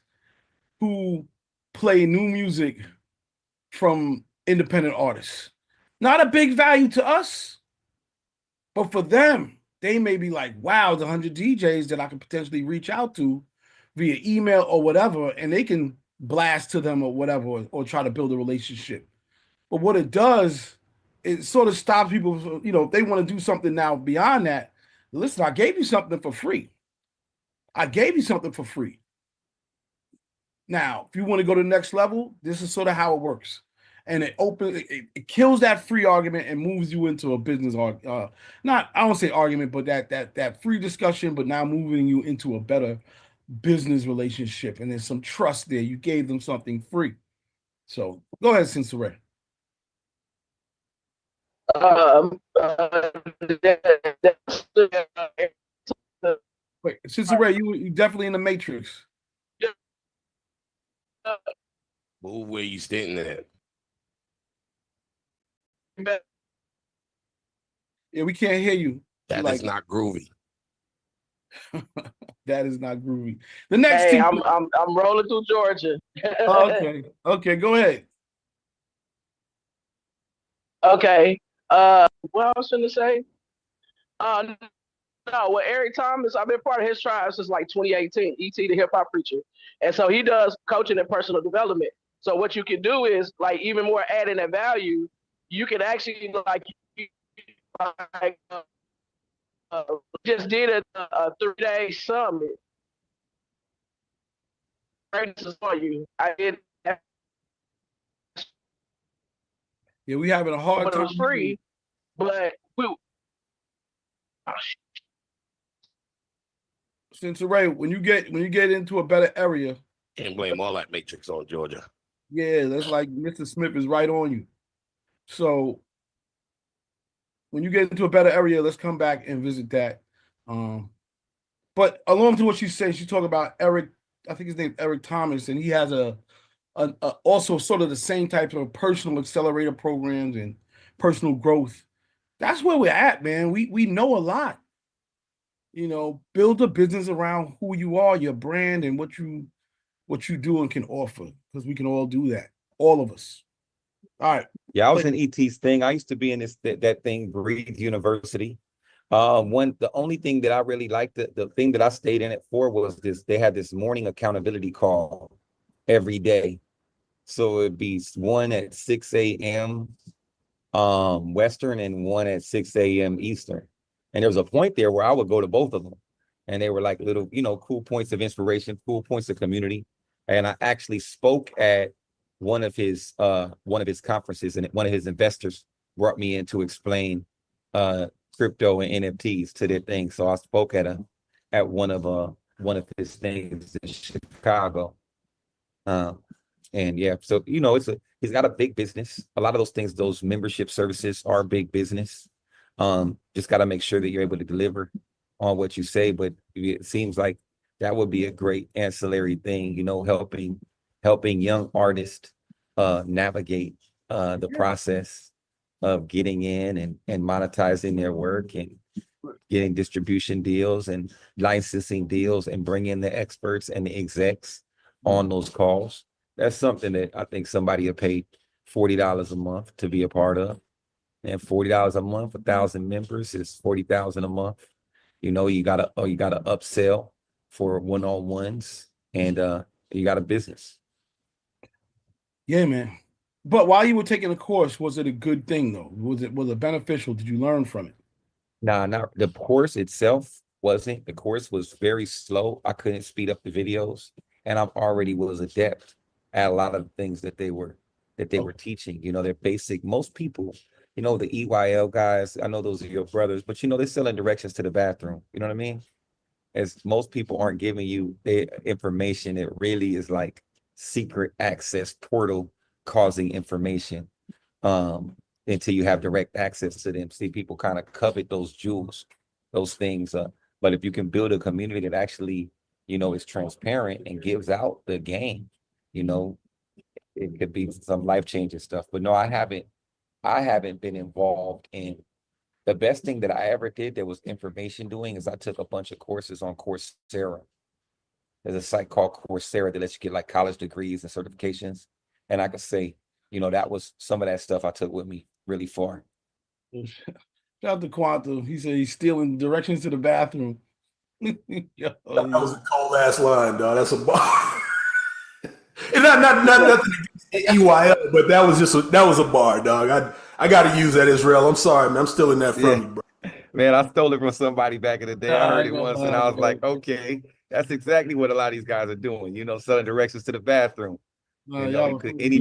who play new music from independent artists. Not a big value to us, but for them, they may be like, wow, the 100 DJs that I can potentially reach out to via email or whatever, and they can blast to them or whatever, or try to build a relationship. But what it does, it sort of stops people, if they want to do something now beyond that. Listen, I gave you something for free. Now, if you want to go to the next level, this is sort of how it works. And it kills that free argument and moves you into a business I don't say argument, but that free discussion, but now moving you into a better business relationship. And there's some trust there. You gave them something free. So go ahead, Sensei. Wait, Sensei, you definitely in the matrix. Move where you standing at. Yeah, we can't hear you. That is not groovy. That is not groovy. The next team. I'm rolling through Georgia. Okay, go ahead. Okay. What I was going to say? No, well, Eric Thomas, I've been part of his tribe since like 2018, ET the hip hop preacher. And so he does coaching and personal development. So what you can do is, like, even more adding that value, you can actually just did a 3-day summit. This is for you. I did. Yeah, we having a hard time. It was free, but Sensei, when you get into a better area, can't blame all that matrix on Georgia. Yeah, that's like Mr. Smith is right on you. So when you get into a better area, let's come back and visit that. But along to what she said, she talked about Eric, I think his name is Eric Thomas, and he has a also sort of the same type of personal accelerator programs and personal growth. That's where we're at, man. We know a lot. Build a business around who you are, your brand, and what you do and can offer, because we can all do that, all of us. All right. Yeah, I was in ET's thing. I used to be in that thing, Breathe University. The only thing that I really liked, the thing that I stayed in it for was this. They had this morning accountability call every day. So it'd be one at 6 a.m. Western and one at 6 a.m. Eastern. And there was a point there where I would go to both of them. And they were like little, cool points of inspiration, cool points of community. And I actually spoke at one of his conferences, and one of his investors brought me in to explain crypto and NFTs to their thing. So I spoke at one of his things in Chicago. And yeah, so he's got a big business. A lot of those things, those membership services are big business. Just got to make sure that you're able to deliver on what you say. But it seems like that would be a great ancillary thing, helping young artists navigate the process of getting in and monetizing their work and getting distribution deals and licensing deals and bringing the experts and the execs on those calls. That's something that I think somebody will pay $40 a month to be a part of. And $40 a month, 1,000 members is $40,000 a month. You gotta upsell for one-on-ones, and you got a business. Yeah, man. But while you were taking the course, was it a good thing though? Was it beneficial? Did you learn from it? Nah, not the course itself wasn't. The course was very slow. I couldn't speed up the videos, and I already was adept at a lot of the things that they were teaching. You know, they're basic. Most people, you know, the EYL guys, I know those are your brothers, but you know, they're selling directions to the bathroom. You know what I mean? As most people aren't giving you the information, it really is like secret access portal causing information. Until you have direct access to them. See, people kind of covet those jewels, those things. But if you can build a community that actually, you know, is transparent and gives out the game, you know, it could be some life-changing stuff. But no, I haven't been involved in the best thing that I ever did that was information doing is I took a bunch of courses on Coursera. There's a site called Coursera that lets you get like college degrees and certifications. And I could say, you know, that was some of that stuff I took with me really far. Shout out to Quantum. He said he's stealing directions to the bathroom. Yo, that was a cold ass line, dog. That's a bar. And not nothing against EYL, but that was a bar, dog. I got to use that, Israel. I'm sorry, man. I'm stealing that from you, bro. Man, I stole it from somebody back in the day. I heard it once, and I was like, okay, that's exactly what a lot of these guys are doing. You know, selling directions to the bathroom. You know, we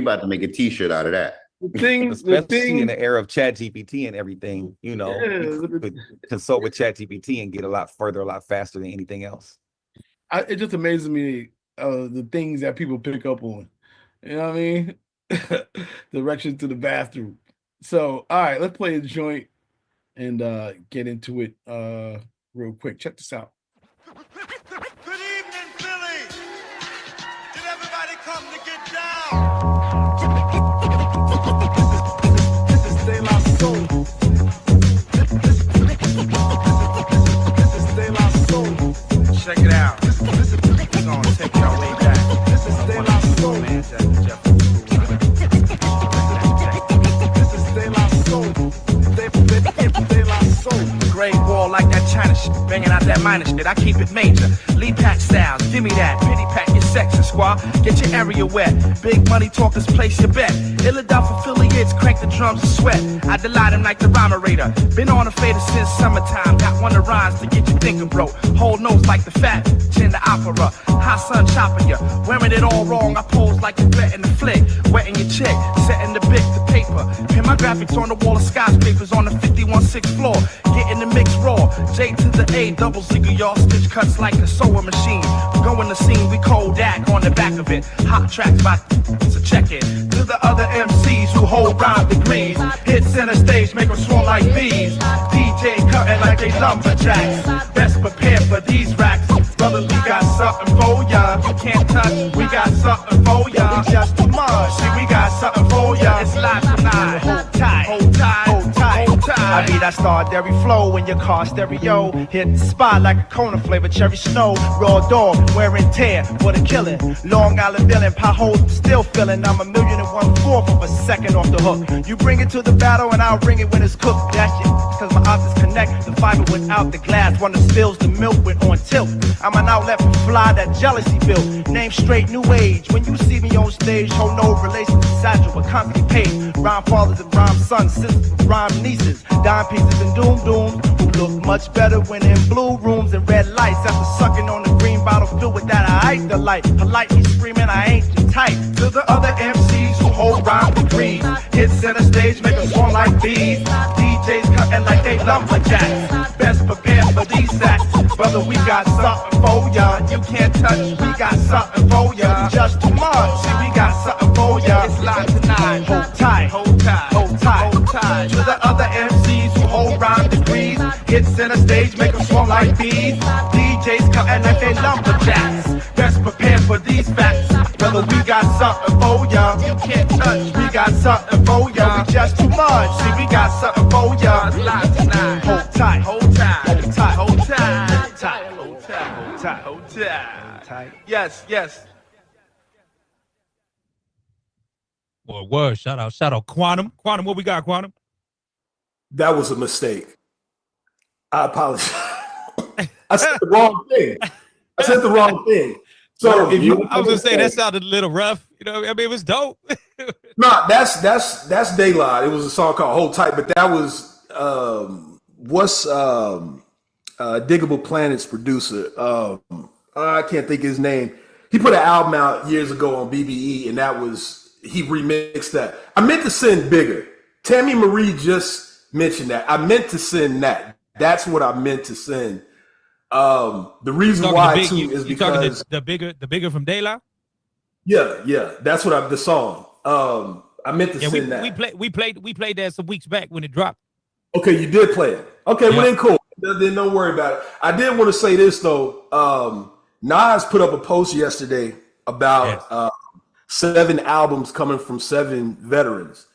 about to make a T-shirt out of that. Especially in the era of Chat GPT and everything, you know, you could consult with Chat GPT and get a lot further, a lot faster than anything else. It just amazes me the things that people pick up on. You know what I mean? Directions to the bathroom. So, all right, let's play a joint and get into it real quick. Check this out. Good evening, Philly. Did everybody come to get down? This is De La Soul. This is De La Soul. Check it out. This is gonna take y'all way back. This is De La Soul. Man, Jeff. This is De La Soul. De La Soul. Great wall like that China shit, banging out that minor shit. I keep it major. Lead pack styles, give me that. Pity pack your section squad. Get your area wet. Big money talkers, place your bet. Philadelphia affiliates, crank the drums and sweat. I delight him like the rhymer. Been on a fader since summertime. Got one of rhymes to get you thinking, bro. Whole nose like the fat chin the opera. Hot sun chopping ya. Wearing it all wrong. I pose like a threat in the flick. Wetting your chick, setting the big to paper. Pin my graphics on the wall of skyscrapers on the 51-6th floor. Getting the mix raw. J to the A, double zigger, y'all stitch cuts like a sewing machine. Going the scene, we Kodak on the back of it. Hot tracks by so check it. To the other MCs who hold rhyme degrees. Hit center stage, make them swarm like bees. DJ cutting like they lumberjacks. Best prepared for these racks. Brother, we got something for ya. You can't touch, we got something for ya. We just too much, see, we got something for ya. It's live tonight. Hold tight, hold tight, hold tight, hold tight. I be that starberry flow in your car stereo. Hit the spot like a Kona flavor cherry snow. Raw dog, wear and tear for the killing. Long Island villain, potholes still filling. I'm 1,000,001/4 of a second off the hook. You bring it to the battle and I'll bring it when it's cooked. That's it, cause my optics connect the fiber without the glass. One that spills the milk with on tilt. I'm an outlet for fly that jealousy built. Name straight new age. When you see me on stage, hold no relation to Satchel, but constantly paid. Rhyme fathers and rhyme sons, sisters with rhyme nieces. Dime pieces and doom dooms who look much better when in blue rooms and red lights. After sucking on the green bottle filled with that I hate the light. Politely screaming I ain't your type. To the other MCs who hold rhyme degrees. Hit center stage, make them swarm like bees. DJs cutting like they lumberjacks. Best prepared for these sacks. Brother, we got something for ya. You can't touch, we got something for ya. Just too much, see, we got something for ya. It's live tonight. Hold tight, hold tight, hold tight, hold tight. To the other MCs who hold rhyme degrees. Hit center stage, make them swarm like bees. DJs cutting like they lumberjacks. Best prepared for these facts. Brother, we got something for ya. You can't touch, we got something for ya. We just too much, see, we got something for ya. It's live tonight. Hold tight, hold tight, hold tight, hold tight, hold tight, hold tight, hold tight. Yes, yes. Boy, word. Shout out Quantum. Quantum, what we got, Quantum? That was a mistake. I apologize. I said the wrong thing. So I was gonna say that sounded a little rough. You know, I mean, it was dope. No, that's Daylight. It was a song called Hold Tight, but that was Diggable Planet's producer. I can't think of his name. He put an album out years ago on BBE, and he remixed that. I meant to send Bigger. Tammy Marie just mentioned that. I meant to send that. That's what I meant to send. The reason why is because the bigger from De La. Yeah, that's what the song. I meant to send that. We played that some weeks back when it dropped. Okay, you did play it. Okay, well then cool. Then don't worry about it. I did want to say this though. Nas put up a post yesterday about 7 albums coming from 7 veterans.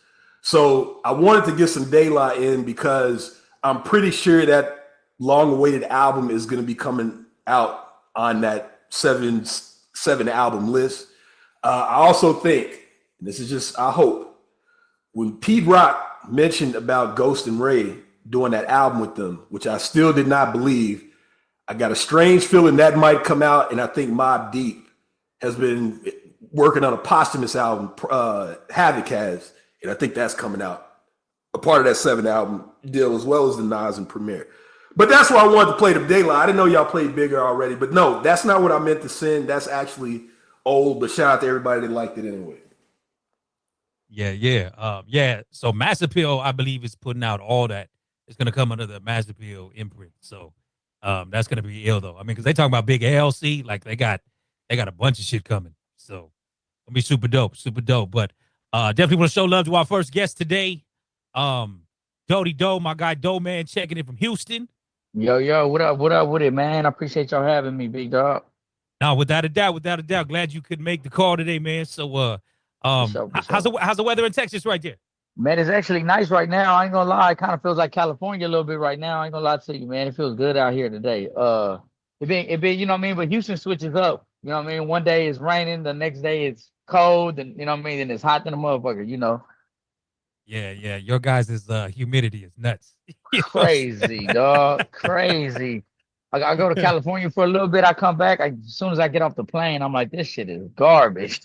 So I wanted to get some daylight in because I'm pretty sure that long-awaited album is going to be coming out on that seven album list. I also think, and this is just I hope, when Pete Rock mentioned about Ghost and Ray doing that album with them, which I still did not believe, I got a strange feeling that might come out, and I think Mobb Deep has been working on a posthumous album, Havoc has, and I think that's coming out. A part of that 7 album deal, as well as the Nas and Premier. But that's why I wanted to play the Daylight. I didn't know y'all played Bigger already, but no, that's not what I meant to send. That's actually old, but shout out to everybody that liked it anyway. Yeah. So Mass Appeal, I believe, is putting out all that. It's going to come under the Mass Appeal imprint. So that's going to be ill, though. I mean, because they talking about big ALC, like they got a bunch of shit coming. So it'll be super dope. But definitely want to show love to our first guest today. Dodie Doe, my guy Doe Man, checking in from Houston. Yo, what up with it, man? I appreciate y'all having me, big dog. No, without a doubt. Glad you could make the call today, man. So how's the weather in Texas right there? Man, it's actually nice right now. I ain't gonna lie, it kind of feels like California a little bit right now. I ain't gonna lie to you, man. It feels good out here today. It been, you know what I mean? But Houston switches up. You know what I mean? One day it's raining, the next day it's cold, and you know what I mean, and it's hot than a motherfucker, you know. Yeah. Your guys' humidity is nuts. Crazy, dog. Crazy. I go to California for a little bit. I come back. As soon as I get off the plane, I'm like, this shit is garbage.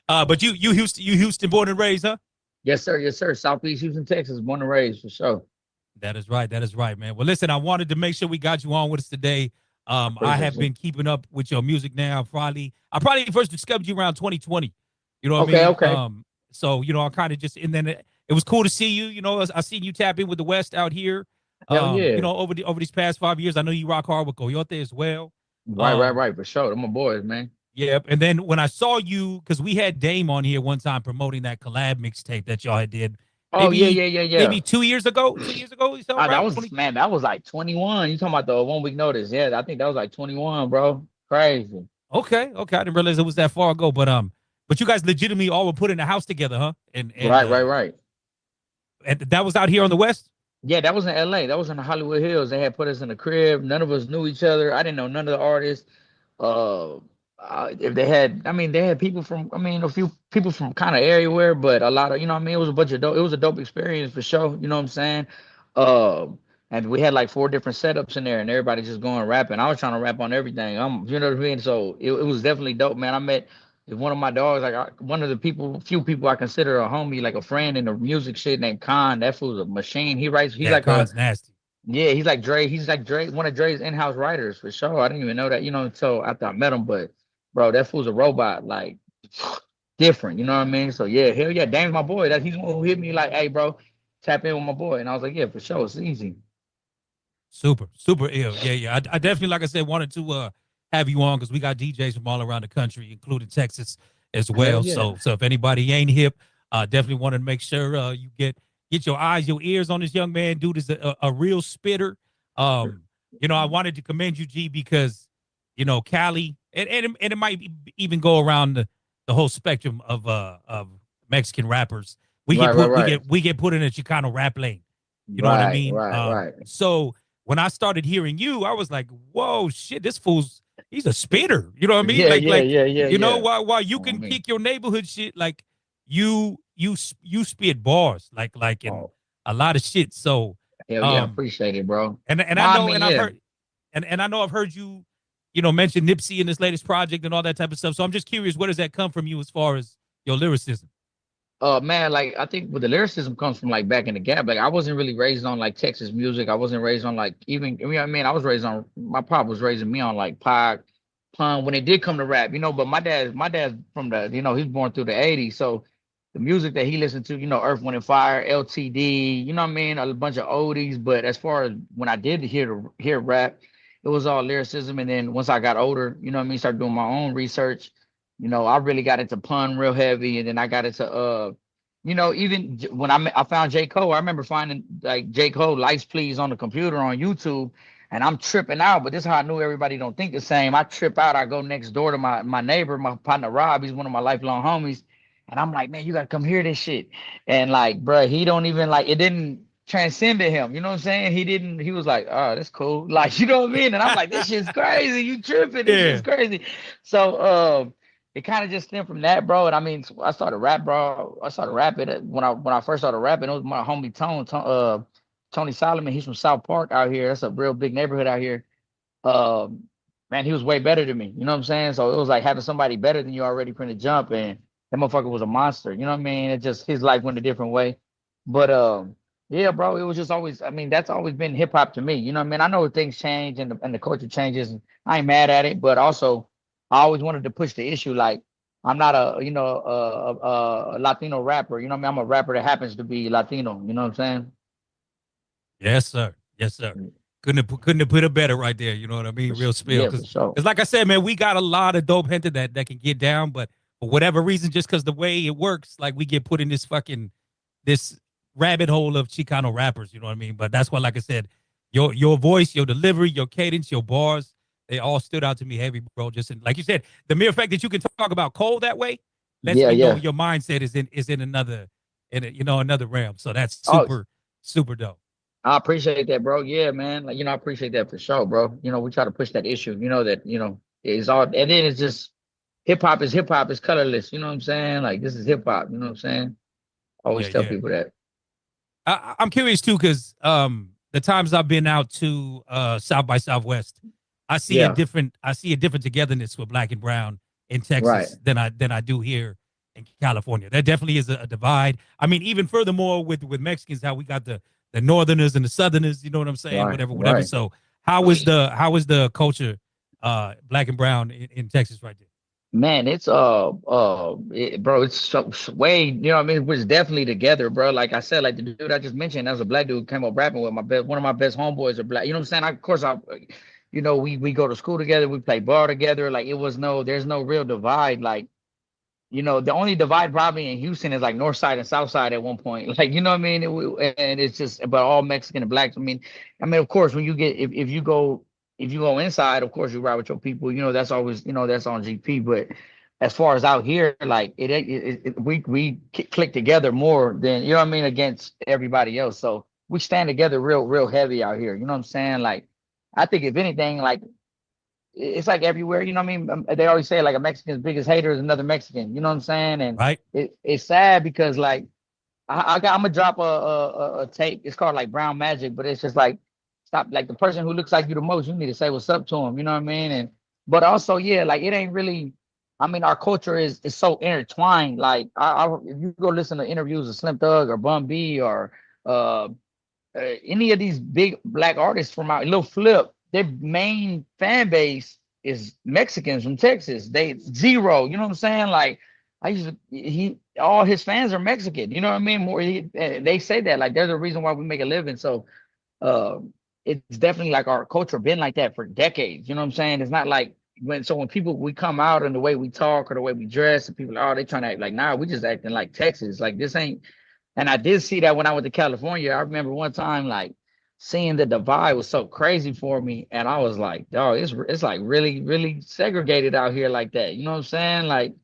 But you Houston born and raised, huh? Yes, sir. Southeast Houston, Texas, born and raised for sure. That is right, man. Well, listen, I wanted to make sure we got you on with us today. I have been keeping up with your music now. I probably first discovered you around 2020. You know what I mean? Okay. So, you know, I kind of just, and then it was cool to see you. You know, I seen you tap in with the West out here. Yeah. You know, over these past 5 years, I know you rock hard with Coyote as well. Right, for sure. They're my boys, man. Yeah, and then when I saw you, because we had Dame on here one time promoting that collab mixtape that y'all had did. Yeah. Maybe 2 years ago. 2 years ago. That was like 21. You talking about the 1 week notice? Yeah, I think that was like 21, bro. Crazy. Okay. I didn't realize it was that far ago, but you guys legitimately all were put in a house together, huh? And right. And that was out here on the West? Yeah, that was in LA. That was in the Hollywood Hills. They had put us in a crib. None of us knew each other. I didn't know none of the artists. If they had people from, a few people from kind of everywhere, but a lot of, you know what I mean? It was a bunch of dope. It was a dope experience for sure. You know what I'm saying? And we had like 4 different setups in there and everybody just going rapping. I was trying to rap on everything. You know what I mean? So it was definitely dope, man. I met one of my dogs, one of the few people I consider a homie, like a friend in the music shit named Khan. That fool's a machine. He's like nasty. Yeah, he's like Dre, one of Dre's in-house writers for sure. I didn't even know that, you know, until after I met him. But bro, that fool's a robot, like different, you know what I mean? So yeah, hell yeah, Dame's my boy. He's the one who hit me like, hey bro, tap in with my boy. And I was like, yeah, for sure, it's easy. Super ill. Yeah. I definitely, like I said, wanted to have you on because we got DJs from all around the country, including Texas as well. Yeah. So if anybody ain't hip, definitely wanted to make sure you get your eyes, your ears on this young man. Dude is a real spitter. You know, I wanted to commend you, G, because, you know, Cali, and it might even go around the whole spectrum of Mexican rappers. We get put in a Chicano rap lane. You know what I mean? Right. So when I started hearing you, I was like, whoa, shit, he's a spitter. You know what I mean? Yeah. You know, while you can kick your neighborhood shit, like you spit bars, like in a lot of shit. So hell yeah, appreciate it, bro. And I know I've heard you mentioned Nipsey in this latest project and all that type of stuff. So I'm just curious, where does that come from you as far as your lyricism? Man, like I think with the lyricism comes from like back in the gap. Like I wasn't really raised on like Texas music. I wasn't raised on like even I was raised on my pop was raising me on like Pac, Pun when it did come to rap, but my dad's from the, he's born through the 80s. So the music that he listened to, Earth, Wind and Fire, LTD, a bunch of oldies. But as far as when I did hear rap, it was all lyricism. And then once I got older, started doing my own research. I really got into Pun real heavy, and then I got into even when I found J. Cole, I remember finding like J. Cole Lights Please on the computer on YouTube, and I'm tripping out. But this is how I knew everybody don't think the same. I trip out. I go next door to my neighbor, my partner Rob. He's one of my lifelong homies, and I'm like, man, you gotta come hear this shit. And like, bro, he don't even like it. Didn't transcend to him. You know what I'm saying? He was like, oh, that's cool. Like, you know what I mean? And I'm like, this shit's crazy. You tripping? This shit's crazy. So it kind of just stemmed from that, bro. And I mean, I started rap, bro. I started rapping when I first started rapping. It was my homie Tony Solomon. He's from South Park out here. That's a real big neighborhood out here. Man, he was way better than me. You know what I'm saying? So it was like having somebody better than you already from the jump, and that motherfucker was a monster. You know what I mean? It just his life went a different way. But yeah, bro, it was just always. I mean, that's always been hip hop to me. You know what I mean? I know things change and the culture changes, and I ain't mad at it. But also, I always wanted to push the issue. Like, I'm not a Latino rapper. You know what I mean? I'm a rapper that happens to be Latino. You know what I'm saying? Yes, sir. Yes, sir. Couldn't have put it better right there. You know what I mean? Real spill. Yeah, for sure. Because like I said, man, we got a lot of dope gente that can get down, but for whatever reason, just because the way it works, like we get put in this rabbit hole of Chicano rappers. You know what I mean? But that's why, like I said, your voice, your delivery, your cadence, your bars, they all stood out to me heavy, bro. Just like you said, the mere fact that you can talk about Cole that way lets me know your mindset is in another realm. So that's super dope. I appreciate that, bro. Yeah, man. Like, I appreciate that for sure, bro. We try to push that issue, that, it's all, and then it's just hip hop is colorless. You know what I'm saying? Like, this is hip hop. You know what I'm saying? I always tell people that. I'm curious too, because the times I've been out to South by Southwest, I see a different togetherness with Black and Brown in Texas than I do here in California. There definitely is a divide. I mean, even furthermore with Mexicans, how we got the Northerners and the Southerners. You know what I'm saying? Whatever. Right. So how is the culture, Black and Brown in Texas right there? Man, it's bro, it's way, you know what I mean? We're definitely together, bro. Like I said, like the dude I just mentioned, that was a black dude came up rapping with one of my best homeboys are black. You know what I'm saying? We go to school together, we play ball together. Like there's no real divide. Like, the only divide probably in Houston is like North Side and South Side at one point. Like, you know what I mean? And it's just, but all Mexican and blacks. I mean, of course, when you get, if you go inside, of course you ride with your people. That's always, that's on GP. But as far as out here, like we click together more than, you know what I mean, against everybody else. So we stand together real heavy out here. You know what I'm saying? Like, I think if anything, like, it's like everywhere, you know what I mean? They always say like a Mexican's biggest hater is another Mexican. You know what I'm saying? And it's sad because like I'm gonna drop a tape. It's called like Brown Magic, but it's just like stop. Like the person who looks like you the most, you need to say what's up to him. You know what I mean? But also, yeah, like it ain't really. I mean, our culture is so intertwined. Like if you go listen to interviews of Slim Thug or Bun B or any of these big black artists from our Lil Flip. Their main fan base is Mexicans from Texas. They zero, you know what I'm saying? Like all his fans are Mexican. You know what I mean? They say that like there's a reason why we make a living. So it's definitely like our culture been like that for decades. You know what I'm saying? It's not like when we come out and the way we talk or the way we dress, and people they trying to act like, nah, we just acting like Texas. Like this ain't. And I did see that when I went to California. I remember one time like seeing the divide was so crazy for me, and I was like, dog, it's like really, really segregated out here like that. You know what I'm saying? Like,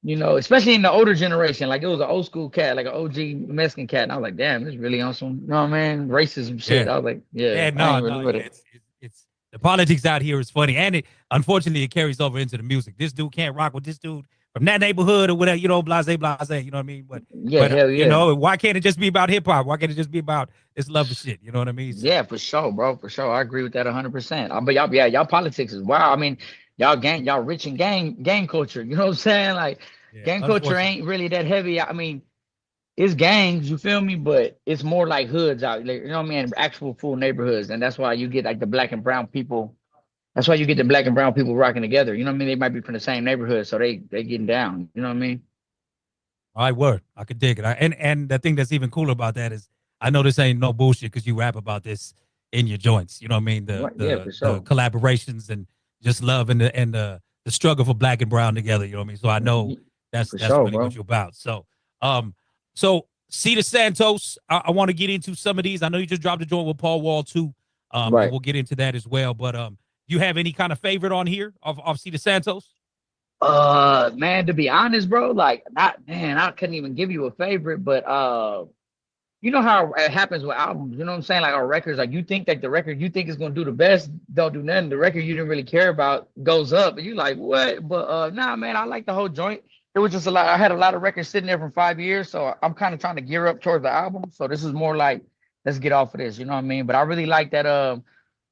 especially in the older generation, like it was an old school cat, like an OG Mexican cat, and I was like, damn, this is really on some, you know what I mean, racism shit. I was like, It's the politics out here is funny, and unfortunately it carries over into the music. This dude can't rock with this dude from that neighborhood or whatever, you know, blase, you know what I mean? But Yeah, hell yeah. you know, why can't it just be about hip hop? Why can't it just be about this love of shit? You know what I mean? So, yeah, for sure, bro. For sure. I agree with that 100%. But y'all politics is wild. I mean, y'all rich in gang culture. You know what I'm saying? Like gang culture ain't really that heavy. I mean, it's gangs, you feel me? But it's more like hoods out, like, you know what I mean? Actual full neighborhoods. And that's why you get like the black and brown people. That's why you get the black and brown people rocking together. You know what I mean? They might be from the same neighborhood, so they getting down. You know what I mean? All right, word. I could dig it. And the thing that's even cooler about that is I know this ain't no bullshit because you rap about this in your joints. You know what I mean? For sure. The collaborations and just love and the struggle for black and brown together. You know what I mean? So I know that's sure, really bro. what you're about. So Cedar Santos, I want to get into some of these. I know you just dropped a joint with Paul Wall too. And we'll get into that as well. But you have any kind of favorite on here of Cedar Santos? Man, to be honest, bro, like I couldn't even give you a favorite, but you know how it happens with albums, you know what I'm saying? Like our records, like you think that the record you think is gonna do the best, don't do nothing. The record you didn't really care about goes up, and you like, what? But nah, man, I like the whole joint. It was just a lot. I had a lot of records sitting there from 5 years, so I'm kind of trying to gear up towards the album. So this is more like, let's get off of this, you know what I mean? But I really like that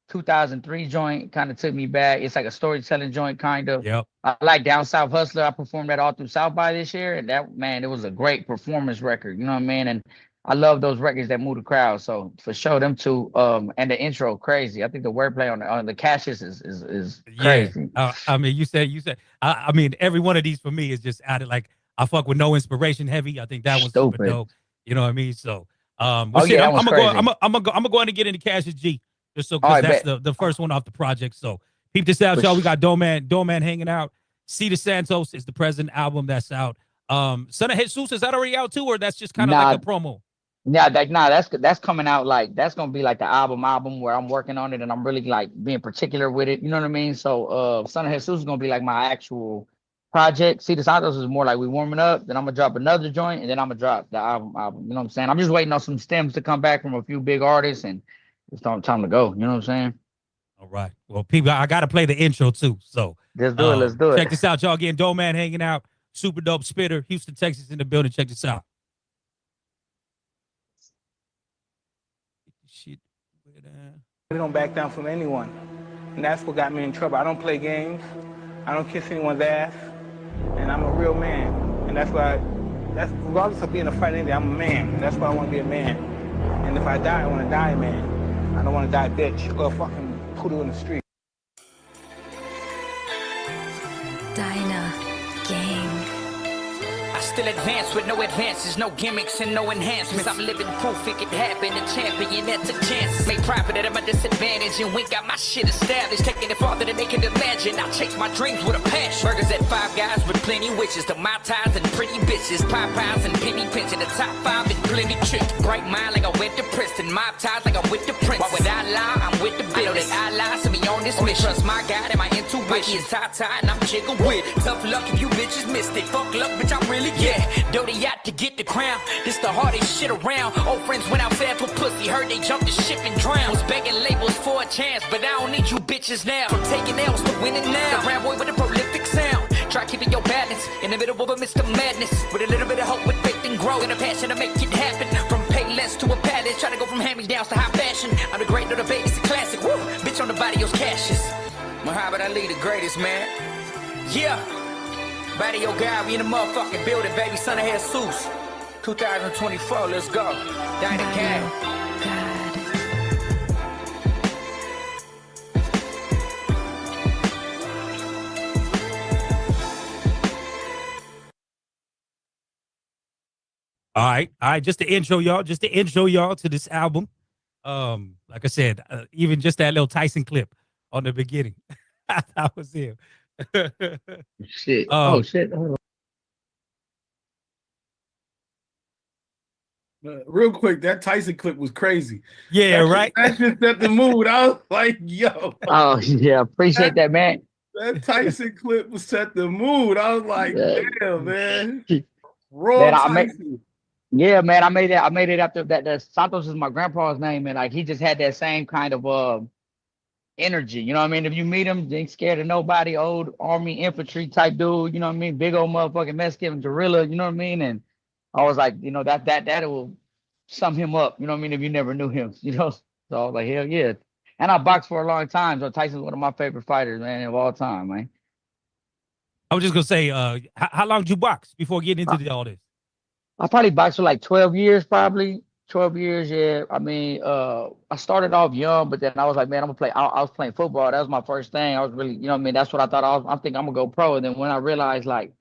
2003 joint, kind of took me back. It's like a storytelling joint, kind of. Yep. I like Down South Hustler. I performed that all through South by this year, and that, man, it was a great performance record. You know what I mean? And I love those records that move the crowd. So for sure, them two. And the intro, crazy. I think the wordplay on the Cassius is crazy. Yeah. I mean, you said. I mean, every one of these for me is just added. Like I fuck with No Inspiration heavy. I think that one's super dope. You know what I mean? So, I'm gonna go ahead and get into Cassius G. Just so because that's the first one off the project. So peep this out, y'all. We got Doman hanging out. Cedar Santos is the present album that's out. Son of Jesus, is that already out too, or that's just kind of like a promo? Yeah, that's coming out, like that's gonna be like the album where I'm working on it and I'm really like being particular with it. You know what I mean? So Son of Jesus is gonna be like my actual project. Cedar Santos is more like we warming up, then I'm gonna drop another joint, and then I'm gonna drop the album. You know what I'm saying? I'm just waiting on some stems to come back from a few big artists, and it's time to go. You know what I'm saying? All right. Well, people, I got to play the intro too. So let's do it. Let's do it. Check this out, y'all. Again, Doman hanging out. Super dope spitter. Houston, Texas in the building. Check this out. Shit. We don't back down from anyone. And that's what got me in trouble. I don't play games. I don't kiss anyone's ass. And I'm a real man. And that's regardless of being a fighter, I'm a man. That's why I want to be a man. And if I die, I want to die, man. I don't want to die bitch or fucking poodle in the street. Dinah Gang. I still advance with no advances, no gimmicks and no enhancements. I'm living proof it could happen. A champion that took chances, made profit at my disadvantage, and we got my shit established. Taking it farther than they can imagine. I chase my dreams with a passion. Burgers at Five Guys with plenty wishes, to my ties and pretty bitches, Popeyes and penny pinching. The top 5 and plenty tricks. Bright mind like I went to Princeton, mob ties like I'm with the Prince. Why would I lie? I'm with the bill. I know that I lie, so me on this mission. Trust my God and my intuition. Mikey is tie and I'm jiggle with it. Tough luck if you bitches missed it. Fuck luck, bitch, I'm really dirty out to get the crown. This the hardest shit around. Old friends went out fast with pussy. Heard they jumped the ship and drowned. Was begging labels for a chance, but I don't need you bitches now. From taking L's to winning now. The round boy with a prolific sound. Try keeping your balance in the middle of a Mr. Madness. With a little bit of hope with faith and growth and a passion to make it happen. From Payless to a palace. Try to go from hand-me-downs to high fashion. I'm the great, the baby's a classic. Woo! Bitch on the body, yours cashes. Muhammad Ali, the greatest, man. Yeah. Body your guy, we in the motherfucking building, baby. Son of Jesus. 2024, let's go. Dinah Gang. All right. Just to intro y'all to this album. Like I said, even just that little Tyson clip on the beginning, that was him. Shit. Shit. Real quick, that Tyson clip was crazy. Yeah, right. That just set the mood. I was like, yo. Oh yeah, appreciate that, man. That Tyson clip was set the mood. I was like, damn, man. Raw Tyson. Yeah, man, I made it after that. Santos is my grandpa's name, and like he just had that same kind of energy. You know what I mean? If you meet him, they ain't scared of nobody. Old army infantry type dude. You know what I mean? Big old motherfucking Mexican gorilla. You know what I mean? And I was like, you know, that will sum him up. You know what I mean? If you never knew him, you know. So I was like, hell yeah. And I boxed for a long time. So Tyson's one of my favorite fighters, man, of all time, man. I was just gonna say, how long did you box before getting into all this? I probably boxed for like 12 years, probably 12 years. Yeah. I mean, I started off young, but then I was like, man, I'm gonna play. I was playing football. That was my first thing. I was really, you know what I mean? That's what I thought. I think I'm gonna go pro. And then when I realized, like,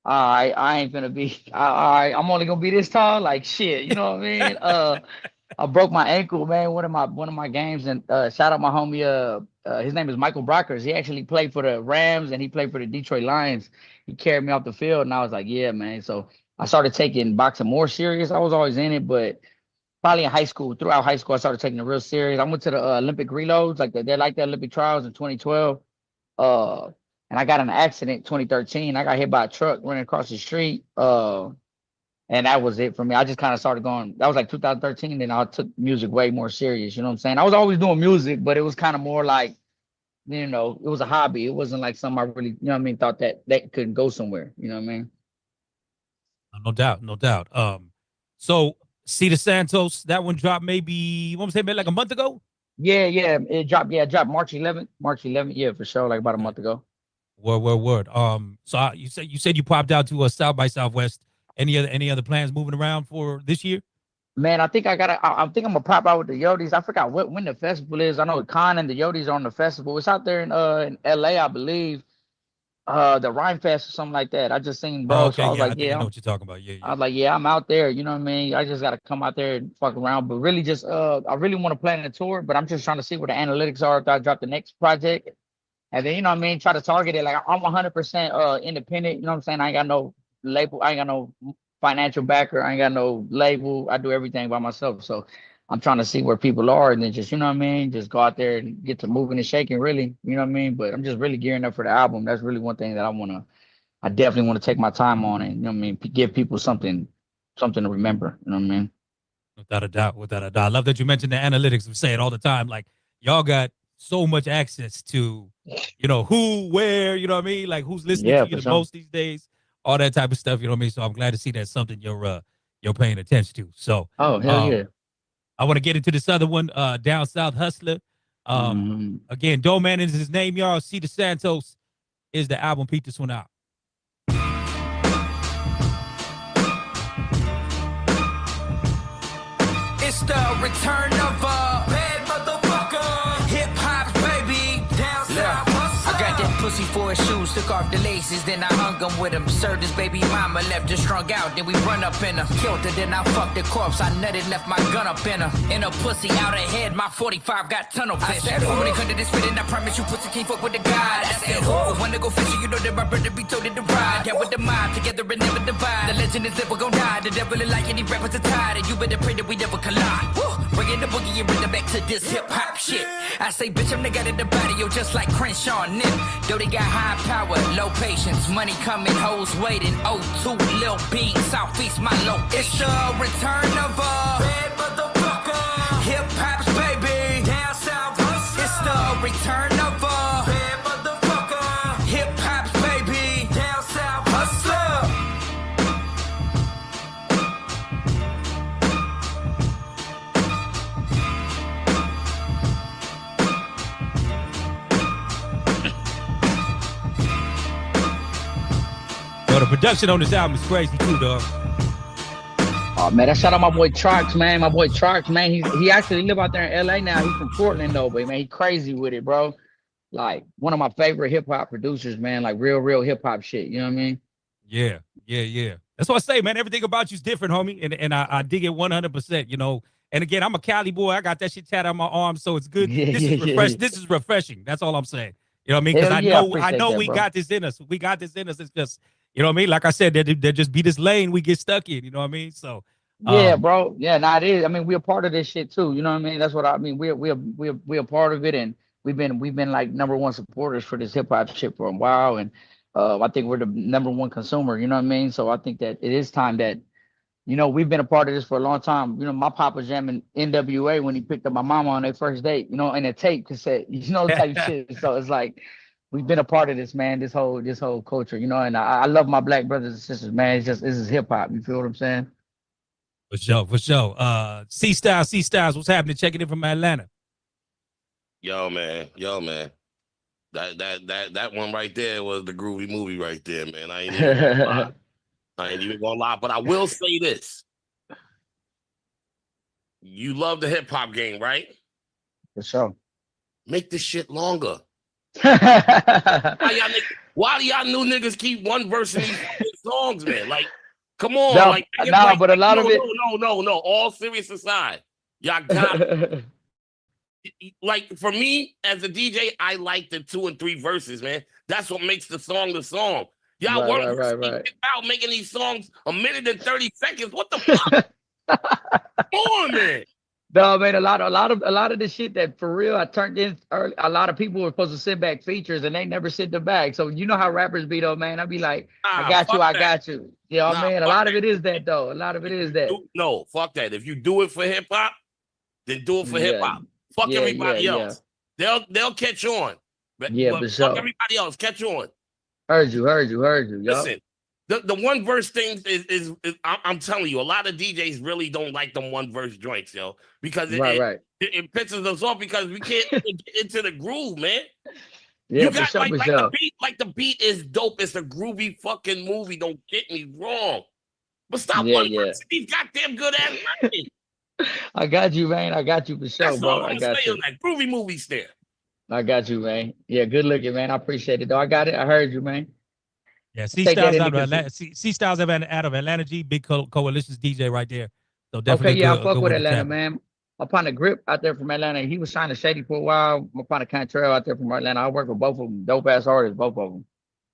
I ain't gonna be, I'm only gonna be this tall. Like shit, you know what I mean? I broke my ankle, man. One of my games, and shout out my homie. His name is Michael Brockers. He actually played for the Rams and he played for the Detroit Lions. He carried me off the field, and I was like, yeah, man. So I started taking boxing more serious. I was always in it, but probably in high school, throughout high school, I started taking it real serious. I went to the Olympic reloads, like they're like the Olympic trials in 2012. And I got in an accident in 2013. I got hit by a truck running across the street. And that was it for me. I just kind of started going. That was like 2013. Then I took music way more serious. You know what I'm saying? I was always doing music, but it was kind of more like, you know, it was a hobby. It wasn't like something I really, you know what I mean, thought that could go somewhere. You know what I mean? No doubt, no doubt. So Cedar Santos, that one dropped maybe, what was it, maybe like a month ago? Yeah, it dropped. Yeah, it dropped March 11th. March 11th. Yeah, for sure. Like about a month ago. Word. So you said you popped out to South by Southwest. Any other plans moving around for this year? Man, I think I think I'm gonna pop out with the Yodis. I forgot when the festival is. I know Khan and the Yodis are on the festival. It's out there in LA, I believe. The Rhyme Fest or something like that. I just seen, bro. Oh, okay, so I was yeah, like, I think yeah, I know what you're talking about. Yeah. I was like, yeah, I'm out there. You know what I mean? I just gotta come out there and fuck around. But really, just I really want to plan a tour, but I'm just trying to see where the analytics are after I drop the next project. And then, you know what I mean, try to target it. Like I'm 100% independent. You know what I'm saying? I ain't got no label. I ain't got no financial backer. I ain't got no label. I do everything by myself. So I'm trying to see where people are and then just, you know what I mean, just go out there and get to moving and shaking, really. You know what I mean? But I'm just really gearing up for the album. That's really one thing that I definitely want to take my time on it. You know what I mean? Give people something to remember. You know what I mean? Without a doubt. I love that you mentioned the analytics. We say it all the time. Like y'all got so much access to, you know, who, where, you know what I mean? Like who's listening to you the most these days, all that type of stuff. You know what I mean? So I'm glad to see that's something you're paying attention to. So hell yeah. I want to get into this other one, Down South Hustler. Again, Doe Man is his name, y'all. Cedar Santos is the album. Peep this one out. It's the return of a bad motherfucker. Hip hop, baby. Down south. I got that pussy for his shoes, took off the laces, then I hung him with him. Served his baby mama, left her strung out, then we run up in her. Killed her, then I fucked the corpse, I nutted, left my gun up in her. In her pussy, out ahead, my 45 got tunnel vision. I said, when it come to this spitting, I promise you pussy can't fuck with the God. I said, who? Wanna go fishing, you know that my brother be told to ride. Yeah, with the mob, together and never divide. The legend is never gonna die, the devil is like any rappers are tired, and you better pray that we never collide. Woo! Bringing the boogie and bring it back to this hip hop shit. I say, bitch, I'm the guy in the body, yo, just like Crenshaw and Nip. Though they got high power, low patience, money coming, hoes waiting. O2, Lil B, Southeast, my location. It's the return of a bad motherfucker. Hip hop's baby. Down south hustler. It's the return of a bad motherfucker. Hip hop's baby. Down south hustler. Yo, the production on this album is crazy too, dog. Oh man, that shout out my boy Trox, man. My boy Trox, man. He actually live out there in LA now. He's from Portland though, but man, he crazy with it, bro. Like one of my favorite hip hop producers, man. Like real hip hop shit. You know what I mean? Yeah. That's what I say, man. Everything about you's different, homie, and I dig it 100%. You know, and again, I'm a Cali boy. I got that shit tatted on my arm, so it's good. This is refreshing. This is refreshing. That's all I'm saying. You know what I mean? Because I know we got this in us. We got this in us. It's just, you know what I mean? Like I said, there just be this lane we get stuck in. You know what I mean? So yeah, bro. Yeah, it is. I mean, we're a part of this shit too. You know what I mean? That's what I mean. We're a part of it, and we've been like #1 supporters for this hip hop shit for a while, and I think we're the #1 consumer. You know what I mean? So I think that it is time that you know, we've been a part of this for a long time. You know, my pop was jamming NWA when he picked up my mama on their first date, you know, in a tape cassette, you know, type shit. So it's like we've been a part of this, man, this whole culture, you know, and I love my black brothers and sisters, man. It's just, this is hip hop. You feel what I'm saying? For sure, for sure. C Styles, what's happening? Checking in from Atlanta. Yo, man. That one right there was the groovy movie right there, man. I ain't even gonna lie. But I will say this. You love the hip hop game, right? For sure. Make this shit longer. Why do y'all new niggas keep one verse in these songs, man? Like, come on. No, but a lot of it. No. All serious aside, y'all got like, for me as a DJ, I like the 2 and 3 verses, man. That's what makes the song the song. Y'all right. out making these songs 1 minute and 30 seconds. What the fuck? Come on, man. No, man, a lot of the shit that for real I turned in early. A lot of people were supposed to sit back features and they never sit the back. So you know how rappers be though, man. I'd be like, I got you. You know what I mean? A lot of it is that though. A lot of it is that. No, fuck that. If you do it for hip hop, then do it for hip hop. Fuck everybody else. They'll catch on. But for sure. Fuck everybody else. Catch on. Heard you. Listen, the one verse thing is I'm telling you, a lot of DJs really don't like them one verse joints, yo, because it pisses us off because we can't get into the groove, man. Yeah, you got for sure. the beat is dope. It's a groovy fucking movie. Don't get me wrong, but stop one verse. These goddamn good ass writing. I got you, man. I got you for sure, That's bro. all I'm I got saying, you. like groovy movies there. I got you, man. Yeah, good looking, man. I appreciate it, though. I got it. I heard you, man. Yeah, C Styles out of Atlanta. C Styles out of Atlanta. G, big coalitions DJ right there. So definitely. Okay, yeah, I fuck with Atlanta, man. My partner Grip out there from Atlanta. He was signing Shady for a while. My partner Cantrell out there from Atlanta. I work with both of them. Dope ass artists, both of them.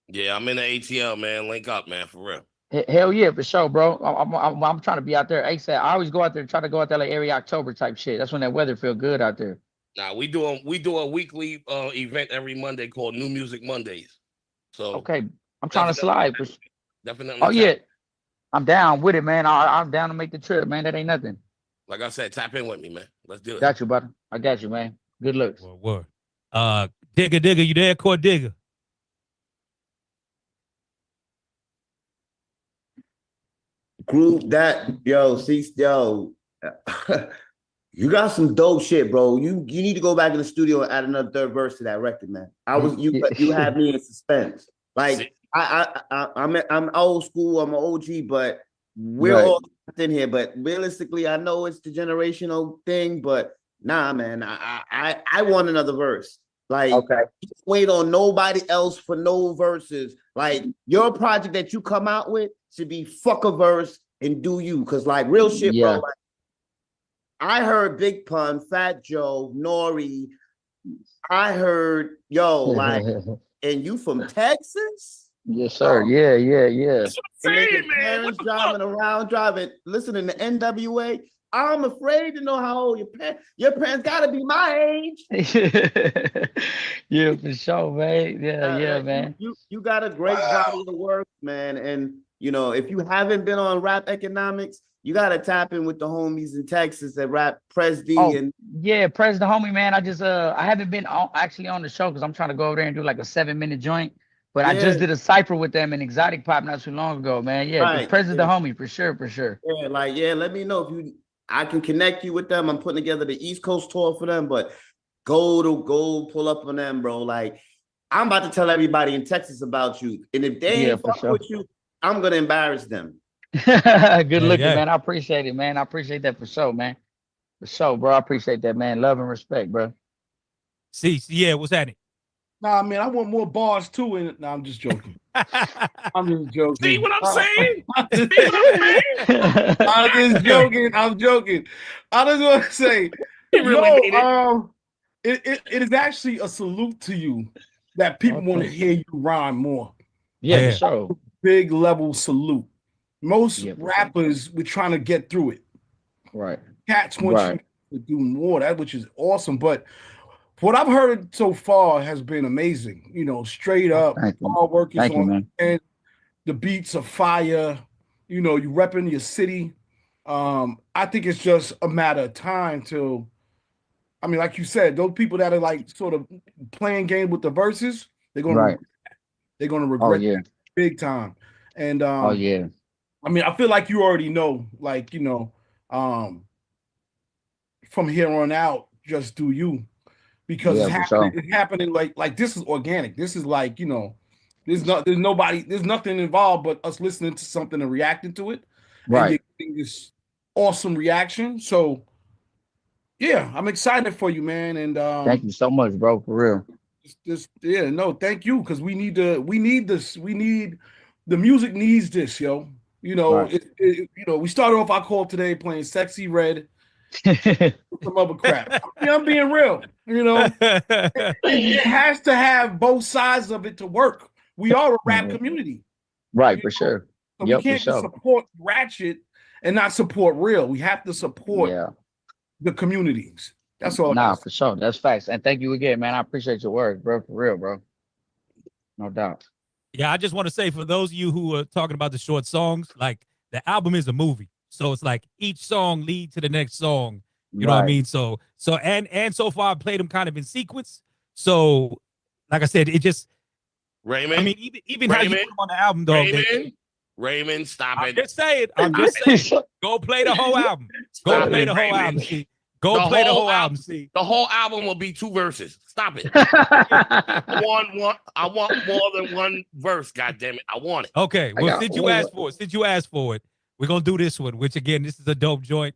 Yeah, I'm in the ATL, man. Link up, man, for real. Hell yeah, for sure, bro. I'm trying to be out there ASAP. I always go out there, try to go out there like every October type shit. That's when that weather feel good out there. Nah, we do a weekly event every Monday called New Music Mondays. So okay, I'm trying to slide. Definitely. Oh yeah, I'm down with it, man. I'm down to make the trip, man. That ain't nothing. Like I said, tap in with me, man. Let's do it. Got you, brother. I got you, man. Good looks. Word. Digger, you there, Core Digger? Group that, yo, you got some dope shit, bro. You need to go back in the studio and add another third verse to that record, man. You had me in suspense. Like I'm old school, I'm an OG, but we're all in here. But realistically, I know it's the generational thing, but nah, man, I want another verse. Like, just wait on nobody else for no verses. Like, your project that you come out with should be fuck a verse and do you. Cause like real shit, bro. Like, I heard Big Pun, Fat Joe, Nori. I heard, like, and you from Texas? Yes, sir. Yeah. That's what I'm saying, man. Parents driving around, listening to NWA. I'm afraid to know how old your parents gotta be my age. Yeah, for sure, man. Yeah, man. You got a great body of work, man. And you know, if you haven't been on Rap Economics, you gotta tap in with the homies in Texas that rap Pres D and Pres the homie, man. I just I haven't been actually on the show because I'm trying to go over there and do like a 7-minute joint. But I just did a cypher with them in Exotic Pop not too long ago, man. Yeah, Pres the homie for sure. Yeah, let me know if I can connect you with them. I'm putting together the East Coast tour for them, but go pull up on them, bro. Like, I'm about to tell everybody in Texas about you. And if they ain't fuck with you, I'm gonna embarrass them. Good looking, man. I appreciate it, man. I appreciate that for sure, man. For sure, bro. I appreciate that, man. Love and respect, bro. Yeah, what's happening? Nah, man, I want more bars too. And nah, I'm just joking. I'm just joking. See what I'm saying? I'm just joking. I'm joking. I just want to say, it is actually a salute to you that people want to hear you rhyme more. Yeah, for sure. Big level salute. Most rappers, we're trying to get through it. Right. Cats want you to do more, which is awesome. But what I've heard so far has been amazing. You know, straight up, hard work is on, and the beats are fire. You know, you repping your city. I think it's just a matter of time till, I mean, like you said, those people that are like sort of playing game with the verses, they're gonna regret that big time. And I mean, I feel like you already know, like, you know, from here on out, just do you, because it's happening like this is organic. This is like, you know, there's nothing involved but us listening to something and reacting to it. Right. And you're getting this awesome reaction. So yeah, I'm excited for you, man. And thank you so much, bro, for real. Thank you, because we need this. The music needs this, yo. You know, you know, we started off our call today playing Sexy Red, some other crap. I'm being real, you know. It has to have both sides of it to work. We are a rap community. Right, for sure. So we can't just support ratchet and not support real. We have to support the communities. That's all. Nah, for sure. That's facts. And thank you again, man. I appreciate your work, bro. For real, bro. No doubt. Yeah, I just want to say, for those of you who are talking about the short songs, like, the album is a movie. So it's like each song lead to the next song. You know what I mean? So and so far I played them kind of in sequence. So like I said, it just, Raymond. I mean, even how you put them on the album, dog. Raymond, stop it. I'm just saying. Go play the whole album. Go play the whole album. See. Go play the whole album. See. The whole album will be 2 verses. Stop it. I want more than one verse. God damn it. I want it. Okay. Well, since you asked for it, we're gonna do this one, which again, this is a dope joint,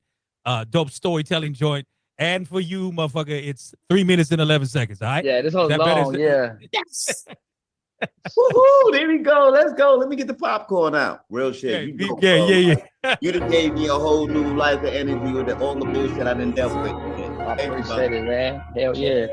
dope storytelling joint. And for you, motherfucker, it's 3 minutes and 11 seconds. All right. Yeah, this whole long. Yeah. Yes. Woohoo! There we go. Let's go. Let me get the popcorn out. Real shit. Yeah. You done gave me a whole new life of energy with all the bullshit I done dealt with. I appreciate it, man. Hell yeah.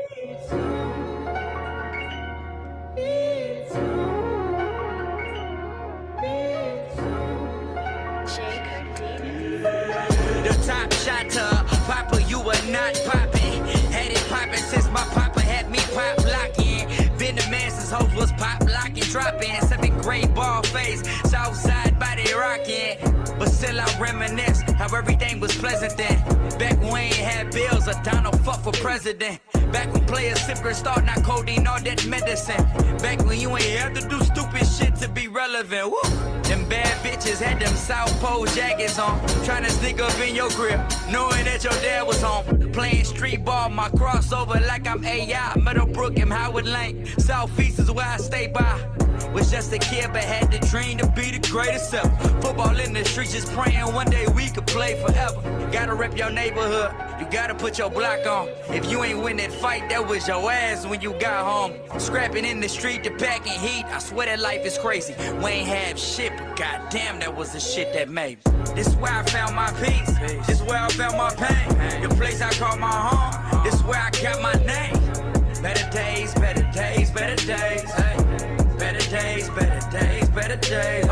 The top shot to Papa, you are not popping. Had it popping since my Papa had me pop locking. Been the man since hoes was pop locking, dropping. 7th grade ball face, Southside body rocking. But still I reminisce how everything was pleasant then. Back when we ain't had bills, a Donald fuck for president. Back when players sippers start not codeine all that medicine. Back when you ain't had to do stupid shit to be relevant. Woo! Them bad bitches had them South Pole jackets on, trying to sneak up in your crib, knowing that your dad was home. Playing street ball, my crossover like I'm AI. Meadowbrook and Howard Lane, Southeast is where I stay by. Was just a kid but had the dream to be the greatest ever. Football in the streets, just praying one day we could play forever. Gotta rep your neighborhood, you gotta put your block on. If you ain't win that fight, that was your ass when you got home. Scrapping in the street to packing heat, I swear that life is crazy. We ain't have shit, but goddamn, that was the shit that made me. This is where I found my peace, this is where I found my pain. The place I call my home, this is where I got my name. Better days, better days, better days, hey. Better days, better days, better days.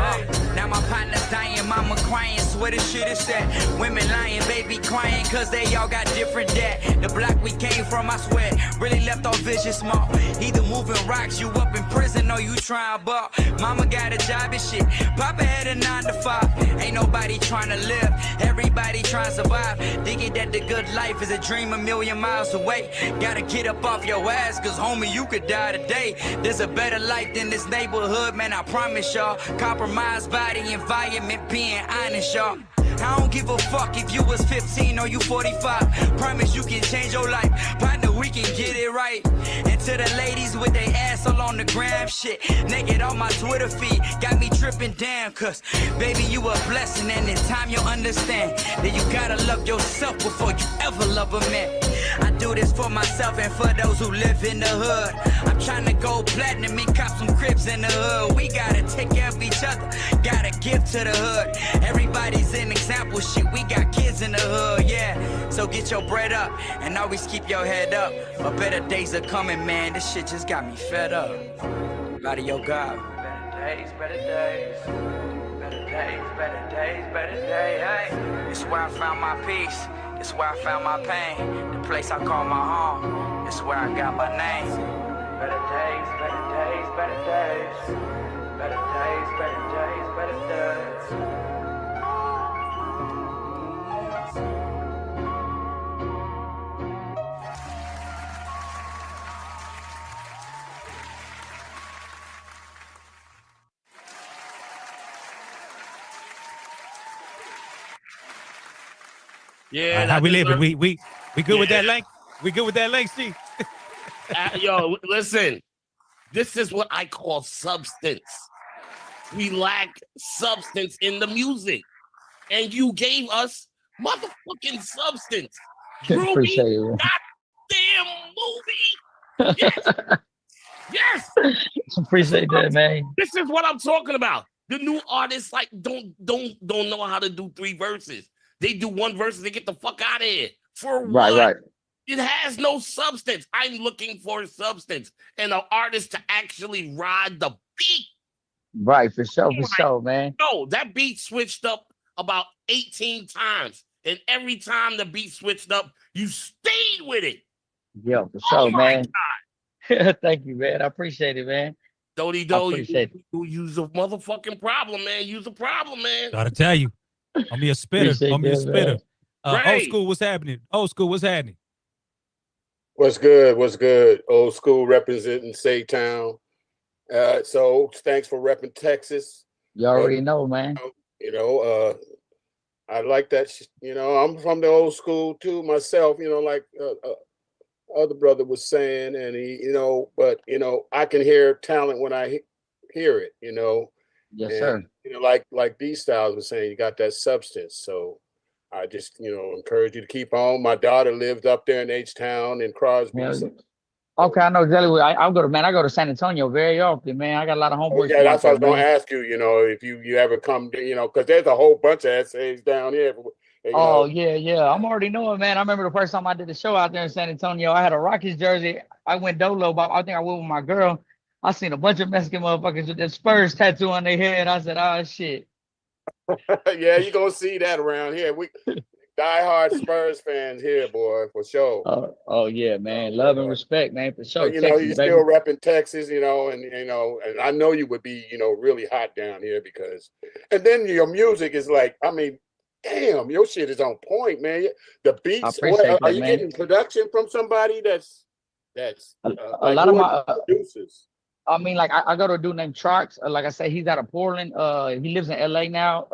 Now my partner's dying, mama crying, swear the shit is sad. Women lying, baby crying, cause they all got different dad. The block we came from, I swear, really left our vision small. Either moving rocks, you up in prison, or you trying ball. Mama got a job and shit, Papa had a 9 to 5. Ain't nobody trying to live, everybody trying to survive. Thinking that the good life is a dream a million miles away. Gotta get up off your ass, cause homie, you could die today. There's a better life than this neighborhood, man, I promise y'all. Compromised by the environment, being honest, y'all. I don't give a fuck if you was 15 or you 45. Promise you can change your life. Partner, we can get it right. And to the ladies with their ass all on the gram shit, naked on my Twitter feed, got me tripping down. Cause baby, you a blessing, and in time you'll understand that you gotta love yourself before you ever love a man. I do this for myself and for those who live in the hood. I'm trying to go platinum and cop some cribs in the hood. We gotta take care of each other, gotta give to the hood. Everybody's an example, shit, we got kids in the hood, yeah. So get your bread up and always keep your head up. But better days are coming, man, this shit just got me fed up. Out of your God. Better days, better days. Better days, better days, better days, hey. It's where I found my peace. It's where I found my pain. The place I call my home. It's where I got my name. Better days, better days, better days. Better days, better days, better days. Yeah, how I we living? deserve- We good with that length? We good with that length, Steve? Yo, listen. This is what I call substance. We lack substance in the music, and you gave us motherfucking substance. Groovy, Appreciate it, man. goddamn movie. Yes, yes. Appreciate that, man. This is what I'm talking about. The new artists like don't know how to do 3 verses. They do 1 verse and they get the fuck out of here. For Right, what? right. It has no substance. I'm looking for substance and an artist to actually ride the beat. Right, for sure, man. No, that beat switched up about 18 times. And every time the beat switched up, you stayed with it. Yeah, for Oh sure, my man. God. Thank you, man. I appreciate it, man. Dodie I Do, appreciate it. you use a motherfucking problem, man. Use a problem, man. Gotta tell you. I'm a spitter. Appreciate I'm a that, spitter. man. Old school, what's happening? Old school, what's happening? What's good? What's good? Old school representing Saytown. So thanks for repping Texas. You already know, man. You know, I like that. You know, I'm from the old school too myself. You know, like other brother was saying, and he, you know, but you know, I can hear talent when I hear it. You know, Yes, and, sir. You know, like B Styles was saying, you got that substance. So I just, you know, encourage you to keep on. My daughter lived up there in H-Town in Crosby. Yeah. So, Okay, I know Jellywood. I go to San Antonio very often, man. I got a lot of homeboys. yeah, that's what I was going going to ask you. You know, if you ever come, you know, because there's a whole bunch of essays down here. You Oh, know. yeah. I'm already knowing, man. I remember the first time I did the show out there in San Antonio. I had a Rockies jersey. I went dolo, but I think I went with my girl. I seen a bunch of Mexican motherfuckers with that Spurs tattoo on their head. I said, oh, shit. Yeah, you're going to see that around here. We diehard Spurs fans here, boy, for sure. Oh yeah, man. Love and respect, man, for sure. You know, Texas, you're baby. still repping Texas, you know, and I know you would be, you know, really hot down here because, and then your music is like, I mean, damn, your shit is on point, man. The beats. I appreciate that, are you man. getting production from somebody that's a like lot of who my are the producers? I mean, like I go to a dude named Trox. Like I said, he's out of Portland. He lives in LA now.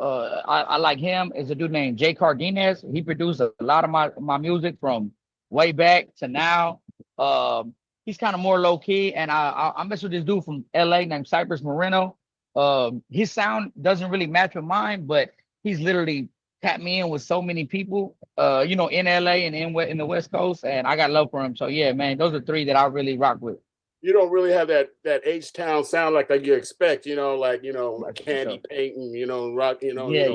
I like him. Is a dude named Jay Cardenas. He produced a lot of my music from way back to now. He's kind of more low key, and I mess with this dude from LA named Cypress Moreno. His sound doesn't really match with mine, but he's literally tapped me in with so many people, you know, in LA and in the West Coast, and I got love for him. So yeah, man, those are 3 that I really rock with. You don't really have that H-Town sound like you expect, you know, like, you know, like candy painting, you know, rock, you know, Yeah,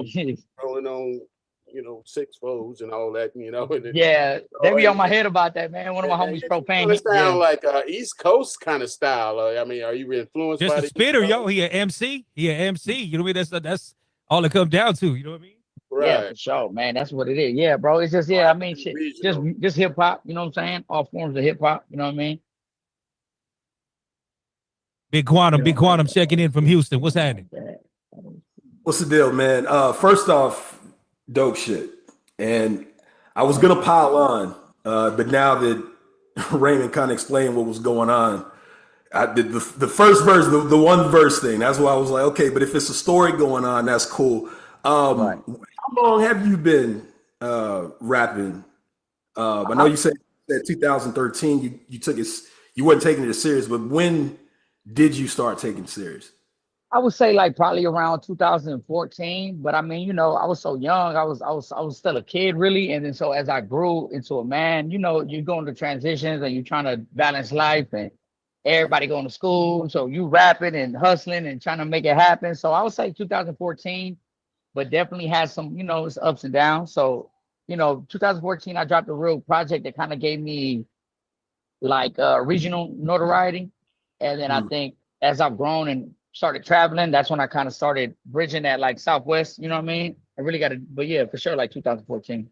rolling on, you know, 6-4s and all that, you know. And yeah, they be on my head about that, man. One of my homies propane. It sound like East Coast kind of style. I mean, are you influenced Just by a spitter, yo. He an MC. He an MC. You know what I mean? That's all it comes down to. You know what I mean? Right. Yeah, for sure, man. That's what it is. Yeah, bro. It's just I mean, shit, just hip hop. You know what I'm saying? All forms of hip hop. You know what I mean? Big Quantum checking in from Houston. What's happening? What's the deal, man? First off, dope shit. And I was gonna pile on, but now that Raymond kind of explained what was going on, I did the first verse, the 1 verse thing. That's why I was like, okay, but if it's a story going on, that's cool. How long have you been rapping? I know you said 2013. You took it. You weren't taking it serious, but when did you start taking it serious? I would say like probably around 2014. But I mean, you know, I was so young. I was still a kid, really. And then so as I grew into a man, you know, you're going through transitions and you're trying to balance life and everybody going to school. So you rapping and hustling and trying to make it happen. So I would say 2014, but definitely had some, you know, it's ups and downs. So, you know, 2014, I dropped a real project that kind of gave me like regional notoriety. And then I think as I've grown and started traveling, that's when I kind of started bridging that like Southwest, you know what I mean? I really got to, but yeah, for sure, like 2014.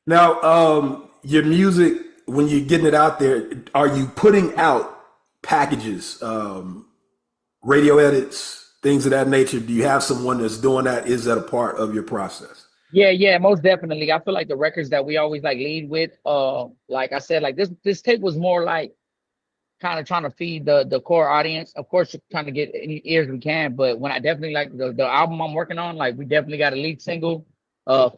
Now, your music, when you're getting it out there, are you putting out packages, radio edits, things of that nature? Do you have someone that's doing that? Is that a part of your process? Yeah, most definitely. I feel like the records that we always like lead with, like I said, like this tape was more like kind of trying to feed the core audience. Of course, you're trying to get any ears we can, but when I definitely like the album I'm working on, like we definitely got a lead single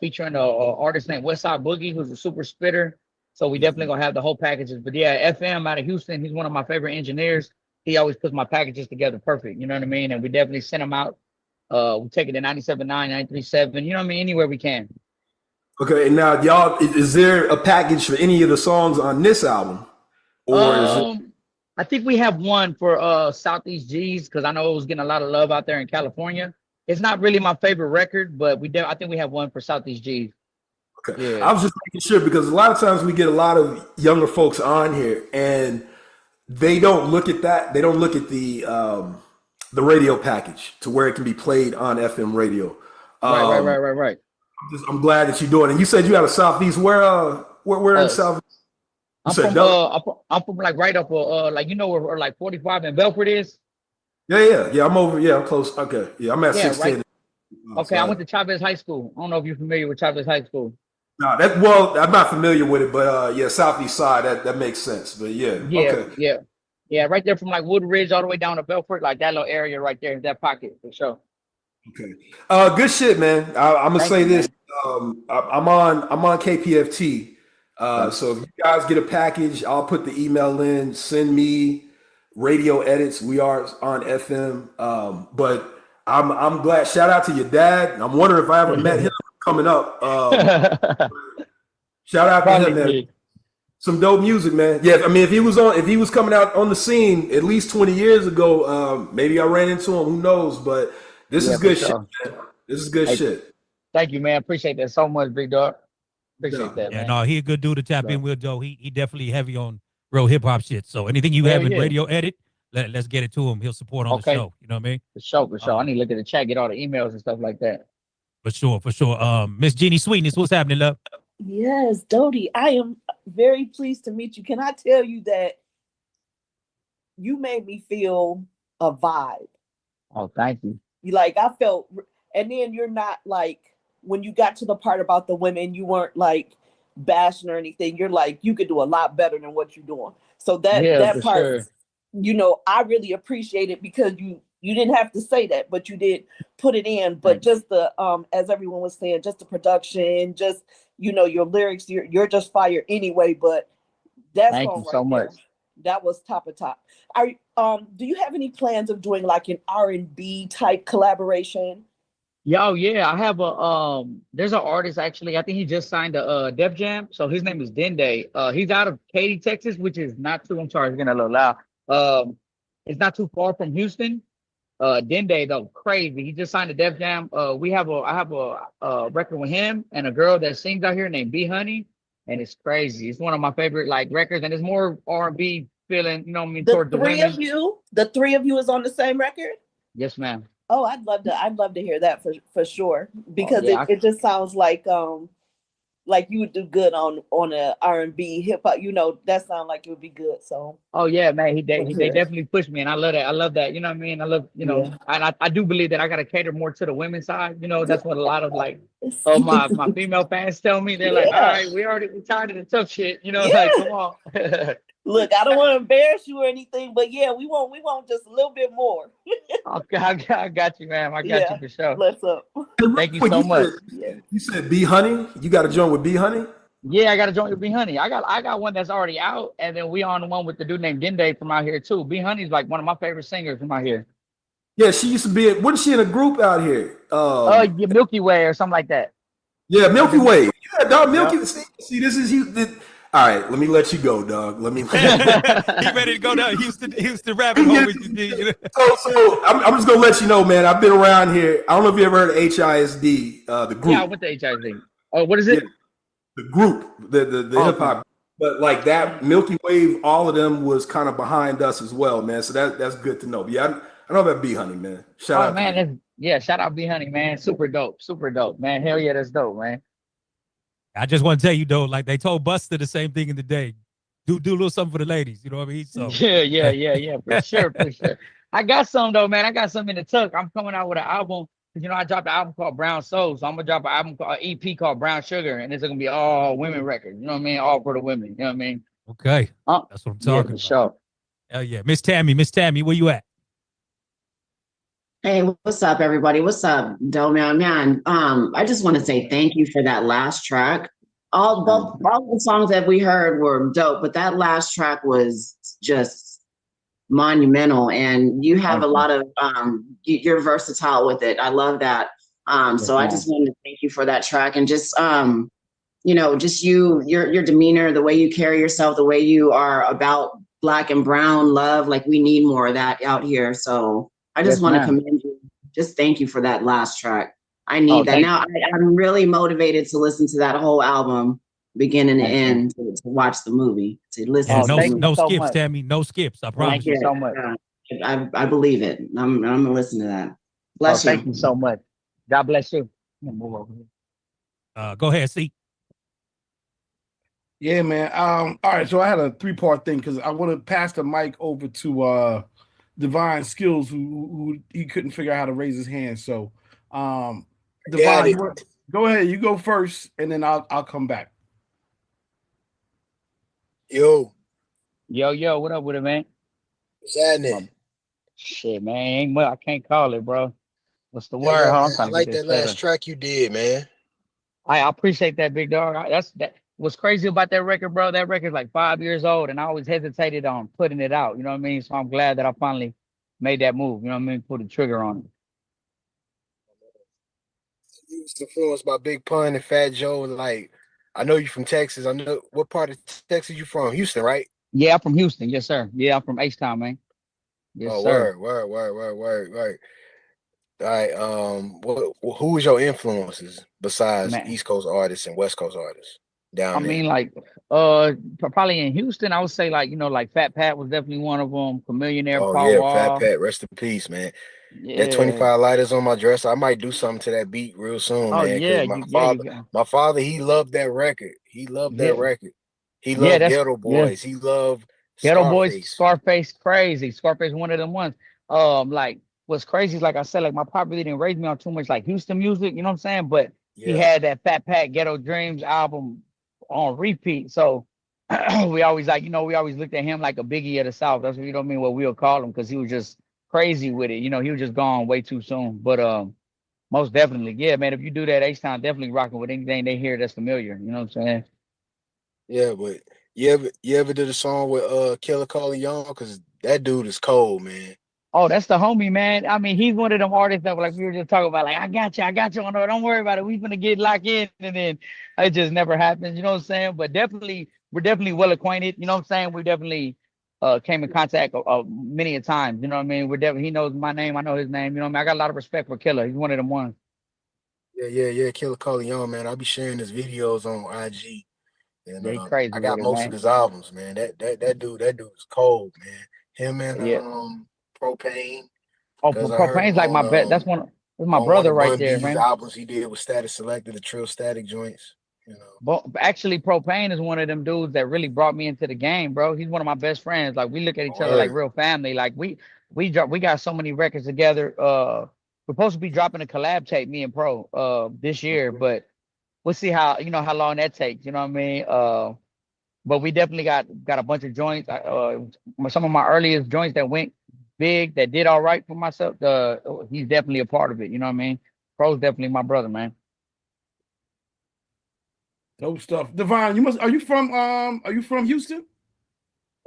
featuring a artist named Westside Boogie, who's a super spitter. So we definitely gonna have the whole packages. But yeah, FM out of Houston, he's one of my favorite engineers. He always puts my packages together perfect. You know what I mean? And we definitely send them out. We take it to 97.9, 93.7. You know what I mean? Anywhere we can. Okay, and now y'all, is there a package for any of the songs on this album? Or I think we have one for Southeast G's because I know it was getting a lot of love out there in California. It's not really my favorite record, but I think we have one for Southeast G's. Okay. Yeah. I was just making sure because a lot of times we get a lot of younger folks on here and they don't look at that. They don't look at the radio package to where it can be played on FM radio. Right. I'm glad that you're doing it. And you said you had a Southeast. Where in Southeast? I'm from like right up like you know where like 45 and Belford is. Yeah. I'm over. Yeah, I'm close. Okay. Yeah, I'm at 16. Right. Okay, I went to Chavez High School. I don't know if you're familiar with Chavez High School. No, I'm not familiar with it, but yeah, Southeast side, that makes sense. But yeah. Okay. Yeah, right there from like Woodridge all the way down to Belfort, like that little area right there, that pocket for sure. Okay. Good shit, man. I'm gonna say this. I'm on KPFT. So if you guys get a package, I'll put the email in. Send me radio edits. We are on FM. But I'm glad. Shout out to your dad. I'm wondering if I ever met him coming up. Shout out to him, man. Some dope music, man. Yeah, I mean, if he was coming out on the scene at least 20 years ago, maybe I ran into him. Who knows? But this is good shit, man. This is good shit. Thank you, man. Appreciate that so much, big dog. Appreciate that, man. No, he a good dude to tap in with, Joe. He definitely heavy on real hip hop shit. So anything you have in radio edit, let's get it to him. He'll support on the show. You know what I mean? For sure. I need to look at the chat, get all the emails and stuff like that. For sure. Miss Jeannie Sweetness, what's happening, love? Yes, Dodie, I am very pleased to meet you. Can I tell you that you made me feel a vibe? Oh, thank you. I felt, and then you're not like, when you got to the part about the women, you weren't like bashing or anything. You're like, you could do a lot better than what you're doing. So that part, I really appreciate it because you didn't have to say that, but you did put it in. But just the as everyone was saying, just the production, just your lyrics, you're just fire anyway. But that's thank you so much. That was top of top. Do you have any plans of doing like an R&B type collaboration? Yeah, I have there's an artist actually. I think he just signed a Def Jam. So his name is Dende. He's out of Katy, Texas, which is not too. I'm sorry, it's getting a little loud. It's not too far from Houston. Dende though, crazy. He just signed a Def Jam. I have a record with him and a girl that sings out here named B Honey, and it's crazy. It's one of my favorite records, and it's more R&B feeling. You know what I mean? Towards the women. The three of you is on the same record? Yes, ma'am. Oh, I'd love to hear that for sure because it just sounds like you would do good on a R&B hip hop. That sounds like it would be good. So. Oh yeah, man. They definitely push me, and I love that. I love that. You know what I mean? I love and I do believe that I gotta cater more to the women's side. That's what a lot of my female fans tell me. They're like, all right, we tired of the tough shit. Come on. Look, I don't want to embarrass you or anything, but yeah, we want just a little bit more. Okay, I got you, man. I got you for sure. Bless up. Thank you so much. You said B Honey? You got to join with B Honey? Yeah, I got to join with B Honey. I got one that's already out, and then we on the one with the dude named Dende from out here too. B Honey's like one of my favorite singers from out here. Yeah, she used to be. Wasn't she in a group out here? Milky Way or something like that. Yeah, Milky Way. Yeah, dog. Milky. See, this is you. All right, let me let you go, dog. Let me. He ready to go down Houston rabbit hole with you. So I'm just gonna let you know, man. I've been around here. I don't know if you ever heard of HISD, the group. Yeah, I went to HISD. Oh, what is it? Yeah, the group, the hip hop. But like that Milky Wave, all of them was kind of behind us as well, man. So that's good to know. But yeah, I know about B Honey, man. Shout out, man. Shout out B Honey, man. Super dope, man. Hell yeah, that's dope, man. I just want to tell you though, like they told Buster the same thing in the day. Do a little something for the ladies, you know what I mean? So yeah, for sure. I got some though, man. I got some in the tuck. I'm coming out with an album. I dropped an album called Brown Soul, so I'm gonna drop an EP called Brown Sugar, and it's gonna be all women records. You know what I mean? All for the women. You know what I mean? Okay, that's what I'm talking about. Sure. Hell yeah, Miss Tammy, where you at? Hey, what's up, everybody? What's up, Doe Man? I just want to say thank you for that last track. All the songs that we heard were dope, but that last track was just monumental. And you have a lot of you're versatile with it. I love that. So I just wanted to thank you for that track and just just your demeanor, the way you carry yourself, the way you are about Black and brown love. Like we need more of that out here. So I just want to commend you. Just thank you for that last track. I need that. Now I'm really motivated to listen to that whole album, beginning to end, to watch the movie, to listen. No skips, Tammy. No skips. I promise. Thank you so much. I believe it. I'm gonna listen to that. Bless you. Thank you so much. God bless you. Go ahead, see. Yeah, man. All right, so I had a 3-part thing because I want to pass the mic over to Divine Skills, who he couldn't figure out how to raise his hand. So, Divine, go ahead. You go first, and then I'll come back. Yo, what up with it, man? What's happening? Shit, man, ain't much. I can't call it, bro. What's the word? Yeah, I like that last track you did, man. I appreciate that, big dog. That. What's crazy about that record, bro? That record's like 5 years old, and I always hesitated on putting it out. You know what I mean? So I'm glad that I finally made that move. You know what I mean? Put a trigger on it. You was influenced by Big Pun and Fat Joe. Like, I know you from Texas. I know what part of Texas you from? Houston, right? Yeah, I'm from Houston. Yes, sir. Yeah, I'm from H-Town, man. Yes, sir. Word. All right. Who was your influences besides East Coast artists and West Coast artists down there? I mean, like, probably in Houston, I would say, like, like Fat Pat was definitely one of them. Chameleonaire, Paul Wall. Fat Pat, rest in peace, man. Yeah. That 25 lighters on my dress. I might do something to that beat real soon, man. Yeah, my father, he loved that record. He loved that record. He loved Ghetto Boys. He loved Ghetto Boys, Scarface, crazy. Scarface, one of them ones. Like, what's crazy is, like I said, like my pop really didn't raise me on too much like Houston music, you know what I'm saying? But he had that Fat Pat Ghetto Dreams album on repeat. So we always we always looked at him like a Biggie of the South. That's what, you know what I mean, what we'll call him, because he was just crazy with it. He was just gone way too soon. But most definitely, yeah, man, if you do that, H-Town definitely rocking with anything they hear that's familiar. You know what I'm saying? Yeah, but you ever did a song with Killer Cole Young? Because that dude is cold, man. Oh, that's the homie, man. I mean, he's one of them artists that, like we were just talking about, like, I got you. Don't worry about it. We're gonna get locked in, and then it just never happens. You know what I'm saying? But definitely, we're definitely well acquainted. You know what I'm saying? We definitely came in contact many a times. You know what I mean? He knows my name. I know his name. You know what I mean? I got a lot of respect for Killer. He's one of them ones. Yeah. Killer Cole Young, man. I'll be sharing his videos on IG. And crazy. I got most of his albums, man. That dude is cold, man. Him and Propane. Propane's like my bet. That's my brother right there, man. Albums he did with Static Selected, the Trill Static joints. But actually, Propane is one of them dudes that really brought me into the game, bro. He's one of my best friends. Like, we look at each other like real family. Like, we got so many records together. We're supposed to be dropping a collab tape, me and Pro, this year, but we'll see how long that takes. You know what I mean? But we definitely got a bunch of joints. Some of my earliest joints that went big, that did all right for myself. He's definitely a part of it. You know what I mean? Pro's definitely my brother, man. Dope stuff. Divine, are you from Houston?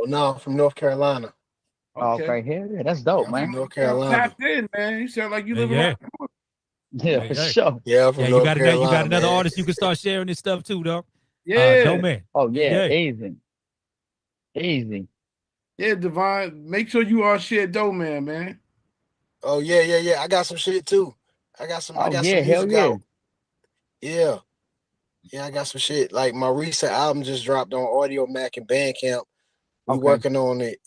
Oh no, I'm from North Carolina. Okay, yeah, that's dope, man. From North Carolina. Tapped in, man. You sound like you live around. Yeah, for sure. Yeah, from North Carolina, you got another man. artist you can start sharing this stuff too, though. Yeah. Dope man. Oh yeah, easy. Yeah, Divine, make sure you are share Dope man. Oh yeah. I got some shit too. I got some music out. Yeah, I got some shit. Like, my recent album just dropped on Audio Mac and Bandcamp. We working on it.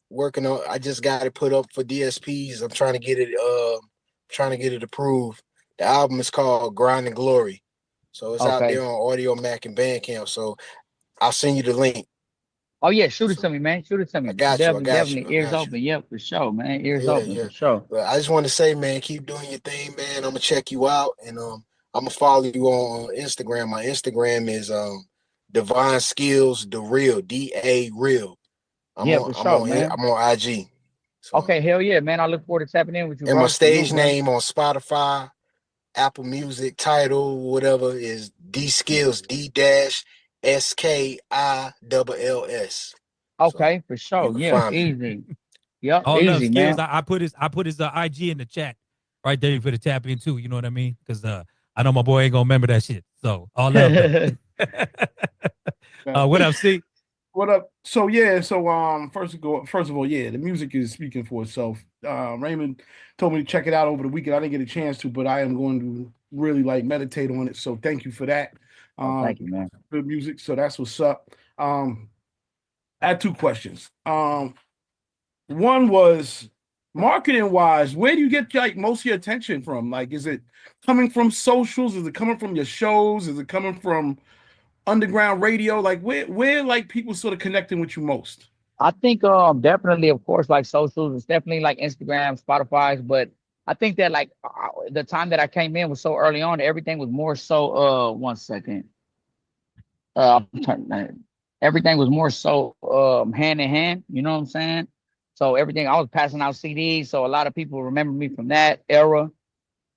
I just got it put up for DSPs. I'm trying to get it approved. The album is called Grind and Glory. So it's out there on Audio Mac and Bandcamp. So I'll send you the link. Oh yeah, shoot it to me, man. Shoot it to me. I got you. Definitely ears open. Yep, for sure, man. Ears open for sure. But I just want to say, man, keep doing your thing, man. I'm gonna check you out, and I'm gonna follow you on Instagram. My Instagram is Divine Skills the Real, DA Real. For sure, man. I'm on IG. So, okay, hell yeah, man. I look forward to tapping in with you, and bro. my stage Salute, bro. name on Spotify, Apple Music, title, whatever, is D Skills, D-SKILLS. Okay, for You sure. can Yeah, find me. easy. Yep, All love, easy, Skills. man. I put his IG in the chat right there for the tap in too. You know what I mean? Because I know my boy ain't gonna remember that shit. So all love. What up, C? What up? So yeah, first of all, yeah, the music is speaking for itself. Raymond told me to check it out over the weekend. I didn't get a chance to, but I am going to really like meditate on it. So thank you for that. Thank you, man. Good music. So that's what's up. I had two questions. One was marketing wise, where do you get like most of your attention from? Like, is it coming from socials? Is it coming from your shows? Is it coming from underground radio? Like where like people sort of connecting with you most? I think definitely, of course, like socials. It's definitely like Instagram, Spotify's, but I think that like the time that I came in was so early on, everything was more so 1 second. Everything was more so hand in hand, you know what I'm saying? So everything, I was passing out CDs, so a lot of people remember me from that era.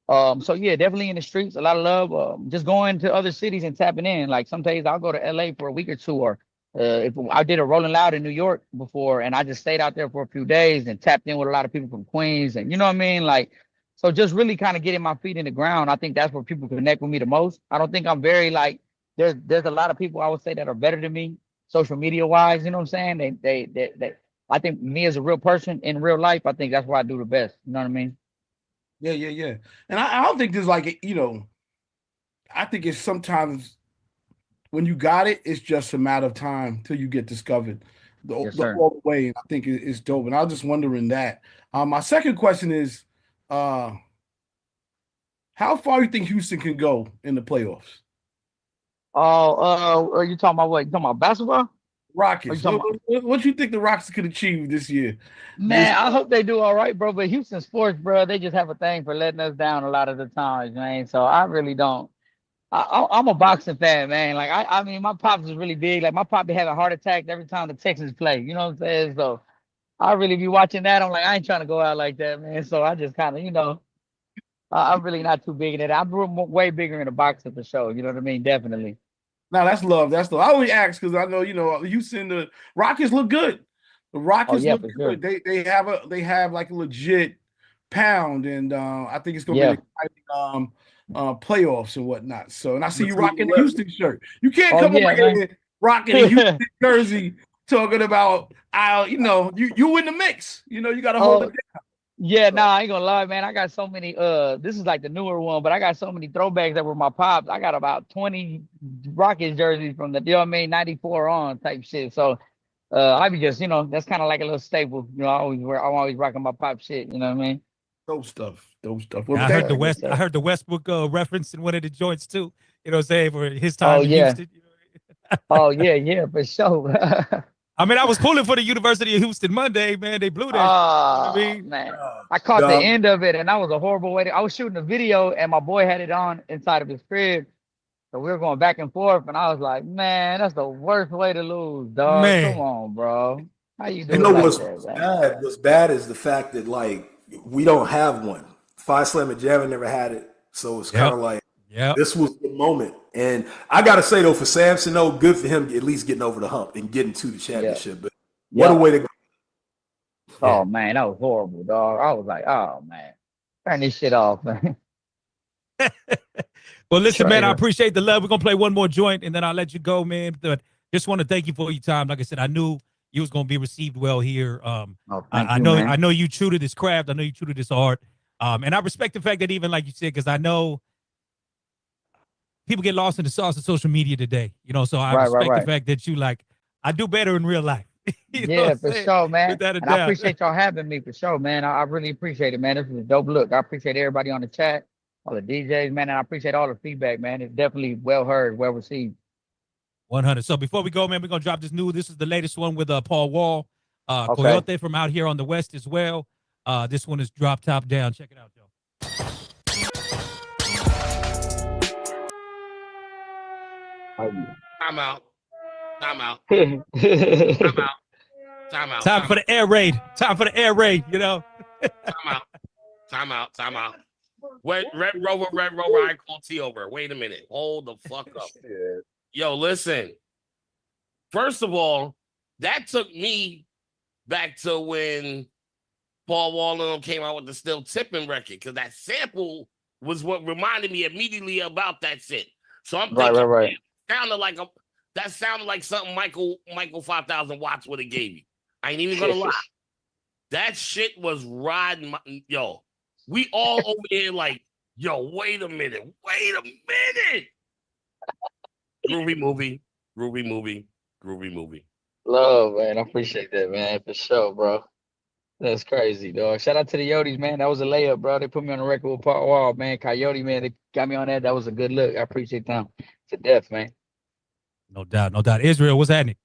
So yeah, definitely in the streets, a lot of love. Just going to other cities and tapping in. Like some days I'll go to LA for a week or two, or if I did a Rolling Loud in New York before, and I just stayed out there for a few days and tapped in with a lot of people from Queens, and you know what I mean? Like, so just really kind of getting my feet in the ground. I think that's where people connect with me the most. I don't think I'm very like, there's a lot of people I would say that are better than me, social media wise, you know what I'm saying? They I think me as a real person in real life, I think that's where I do the best. You know what I mean? Yeah. And I don't think there's like, I think it's sometimes when you got it, it's just a matter of time till you get discovered all the way. And I think it's dope. And I was just wondering that. My second question is, how far do you think Houston can go in the playoffs? Are you talking about what? You talking about basketball? Rockets. What do you think the Rockets could achieve this year? Man, I hope they do all right, bro. But Houston sports, bro, they just have a thing for letting us down a lot of the times, man. So I really don't. I'm a boxing fan, man. Like I mean, my pops is really big. Like my pop be having heart attacks every time the Texans play. You know what I'm saying? So I really be watching that. I'm like, I ain't trying to go out like that, man. So I just kind of, I'm really not too big in it. I'm way bigger in the boxing for sure. You know what I mean? Definitely. No, that's love. That's love. I only ask because I know, Houston, the Rockets look good. The Rockets look good. Sure. They have like a legit pound, and I think it's gonna be an exciting playoffs and whatnot. So, and I see you rocking the Houston shirt. You can't come over here rocking a Houston jersey talking about you in the mix. You got to hold it down. Yeah, I ain't gonna lie, man. I got so many. This is like the newer one, but I got so many throwbacks that were my pops. I got about 20 Rockets jerseys from the 94 on type shit. So, I be just, that's kind of like a little staple. I'm always rocking my pop shit. You know what I mean? Dope stuff. Well, I heard the Westbrook reference in one of the joints too. You know what I'm saying, for his time in Houston. Yeah, for sure. I mean, I was pulling for the University of Houston Monday, man. They blew that. I mean? Man. I caught the end of it, and that was a horrible way. I was shooting a video, and my boy had it on inside of his crib. So we were going back and forth, and I was like, man, that's the worst way to lose, dog. Man. Come on, bro. How you doing? What's bad is the fact that, like, we don't have one. Phi Slam and Javin never had it. So it's kind of like, this was the moment. And I got to say, though, for Samson, though, good for him at least getting over the hump and getting to the championship. But what a way to go. Oh, man, that was horrible, dog. I was like, oh, man, turn this shit off, man. Well, listen, man, I appreciate the love. We're going to play one more joint, and then I'll let you go, man. But just want to thank you for your time. Like I said, I knew you was going to be received well here. I know you true to this craft. I know you true to this art. And I respect the fact that even, like you said, because I know people get lost in the sauce of social media today, so I respect the fact that you I do better in real life. Yeah, for sure, man. And I appreciate y'all having me for sure, man. I really appreciate it, man. This is a dope look. I appreciate everybody on the chat, all the DJs, man, and I appreciate all the feedback, man. It's definitely well heard, well received. 100. So before we go, man, we're gonna drop this new. This is the latest one with Paul Wall, Coyote from out here on the West as well. This one is Drop Top Down. Check it out, Joe. I'm out. Time for the air raid. Time for the air raid. You know. Time out. Wait, Red Rover, I call T over. Wait a minute. Hold the fuck up. Yo, listen. First of all, that took me back to when Paul Wall and them came out with the Still Tipping record, because that sample was what reminded me immediately about that shit. So I'm thinking, right. That sounded like something Michael 5,000 watts would have gave you. I ain't even gonna lie. That shit was riding yo. We all over here like, yo, wait a minute. Groovy movie. Love, man. I appreciate that, man, for sure, bro. That's crazy, dog. Shout out to the Yotes, man. That was a layup, bro. They put me on the record with Paul Wall, man. Coyote, man. They got me on that. That was a good look. I appreciate them to death, man. No doubt. Israel, what's happening?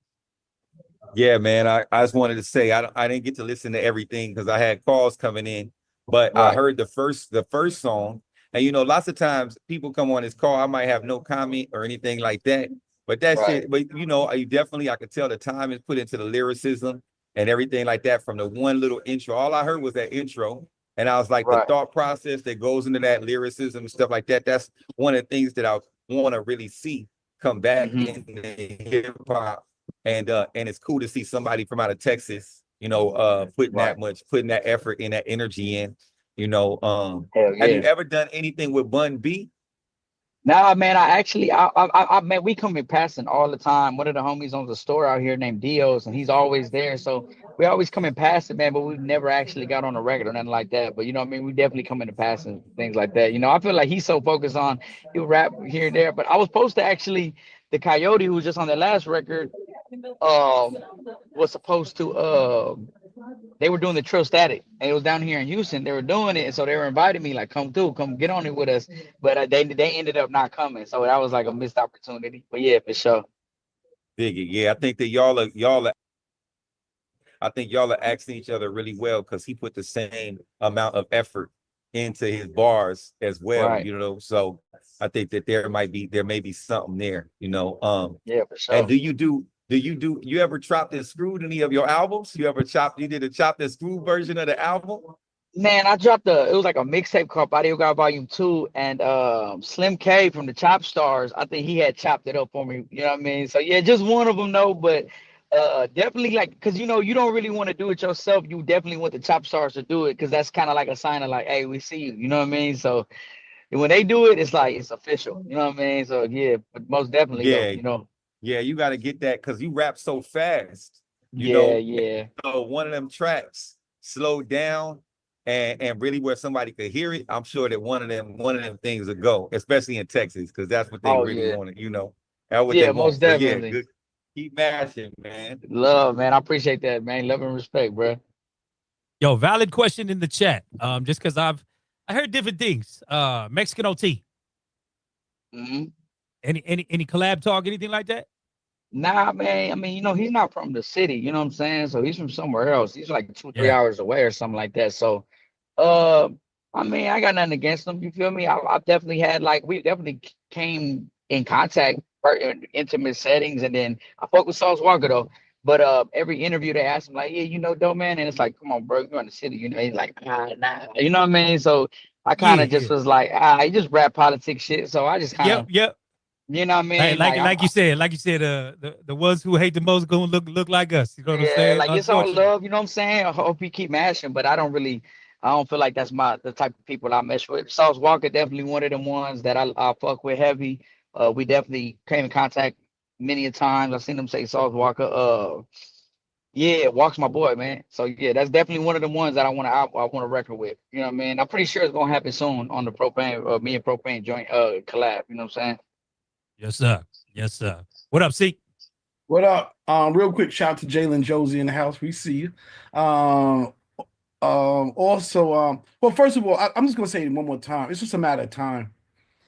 Yeah, man. I just wanted to say I didn't get to listen to everything because I had calls coming in, but I heard the first song. And you know, lots of times people come on this call, I might have no comment or anything like that. But that shit, but you know, I could tell the time is put into the lyricism and everything like that from the one little intro. All I heard was that intro. And I was like, the thought process that goes into that lyricism and stuff like that, that's one of the things that I want to really see come back in hip hop. And it's cool to see somebody from out of Texas, you know, putting that effort and that energy in, you know. Have you ever done anything with Bun B? Nah, man, I man, we come in passing all the time. One of the homies owns a store out here named Dio's, and he's always there. So we always come in passing, man, but we've never actually got on a record or nothing like that. But you know what I mean? We definitely come in passing, things like that. You know, I feel like he's so focused on he'll rap here and there. But I was supposed to actually, the Coyote who was just on the last record, was supposed to they were doing the Trill Static, and it was down here in Houston. They were doing it, and so they were inviting me, like, come get on it with us. But they ended up not coming, so that was like a missed opportunity. But yeah, for sure. Dig it. Yeah, I think that y'all are asking each other really well because he put the same amount of effort into his bars as well, you know. So I think that there may be something there, you know. Yeah, for sure. And you ever chopped and screwed any of your albums? You did a chopped and screwed version of the album? Man, I dropped it was like a mixtape called Audio God Volume 2, and Slim K from the Chop Stars, I think he had chopped it up for me, you know what I mean? So yeah, just one of them though, but definitely, like, because you know, you don't really want to do it yourself. You definitely want the Chop Stars to do it, because that's kind of like a sign of like, hey, we see you know what I mean? So when they do it, it's like it's official, you know what I mean? So yeah, but most definitely though, you know. Yeah, you got to get that because you rap so fast. You know, so one of them tracks slowed down and really where somebody could hear it. I'm sure that one of them things will go, especially in Texas, because that's what they really want. You know, that's what they want. Most definitely. Good. Keep mashing, man. Love, man. I appreciate that, man. Love and respect, bro. Yo, valid question in the chat. Just because I heard different things. Mexican OT. Any collab talk, anything like that? Nah, man. I mean, you know, he's not from the city, you know what I'm saying? So he's from somewhere else. He's like 2-3 hours away or something like that. So I mean, I got nothing against him, you feel me? I definitely had, like, we definitely came in contact in intimate settings, and then I fuck with Sauce Walker though. But every interview they ask him, like, yeah, you know, dope man, and it's like, come on, bro, you're in the city, you know. He's like, nah, you know what I mean? So I kind of just was like, he just rap politics shit. So I just kind of you know what I mean? Hey, like you said, the ones who hate the most gonna look like us. You know what I'm saying? Like, it's all love, you know what I'm saying? I hope you keep mashing, but I don't feel like that's the type of people I mesh with. Sauce Walker definitely one of them ones that I fuck with heavy. We definitely came in contact many a times. I've seen them say Sauce Walker. Walk's my boy, man. So yeah, that's definitely one of the ones that I want to record with. You know what I mean? I'm pretty sure it's gonna happen soon on the Propane, me and Propane joint collab. You know what I'm saying? Yes, sir. Yes, sir. What up, C? What up? Real quick, shout out to Jalen Josie in the house. We see you. Well, first of all, I'm just gonna say it one more time. It's just a matter of time,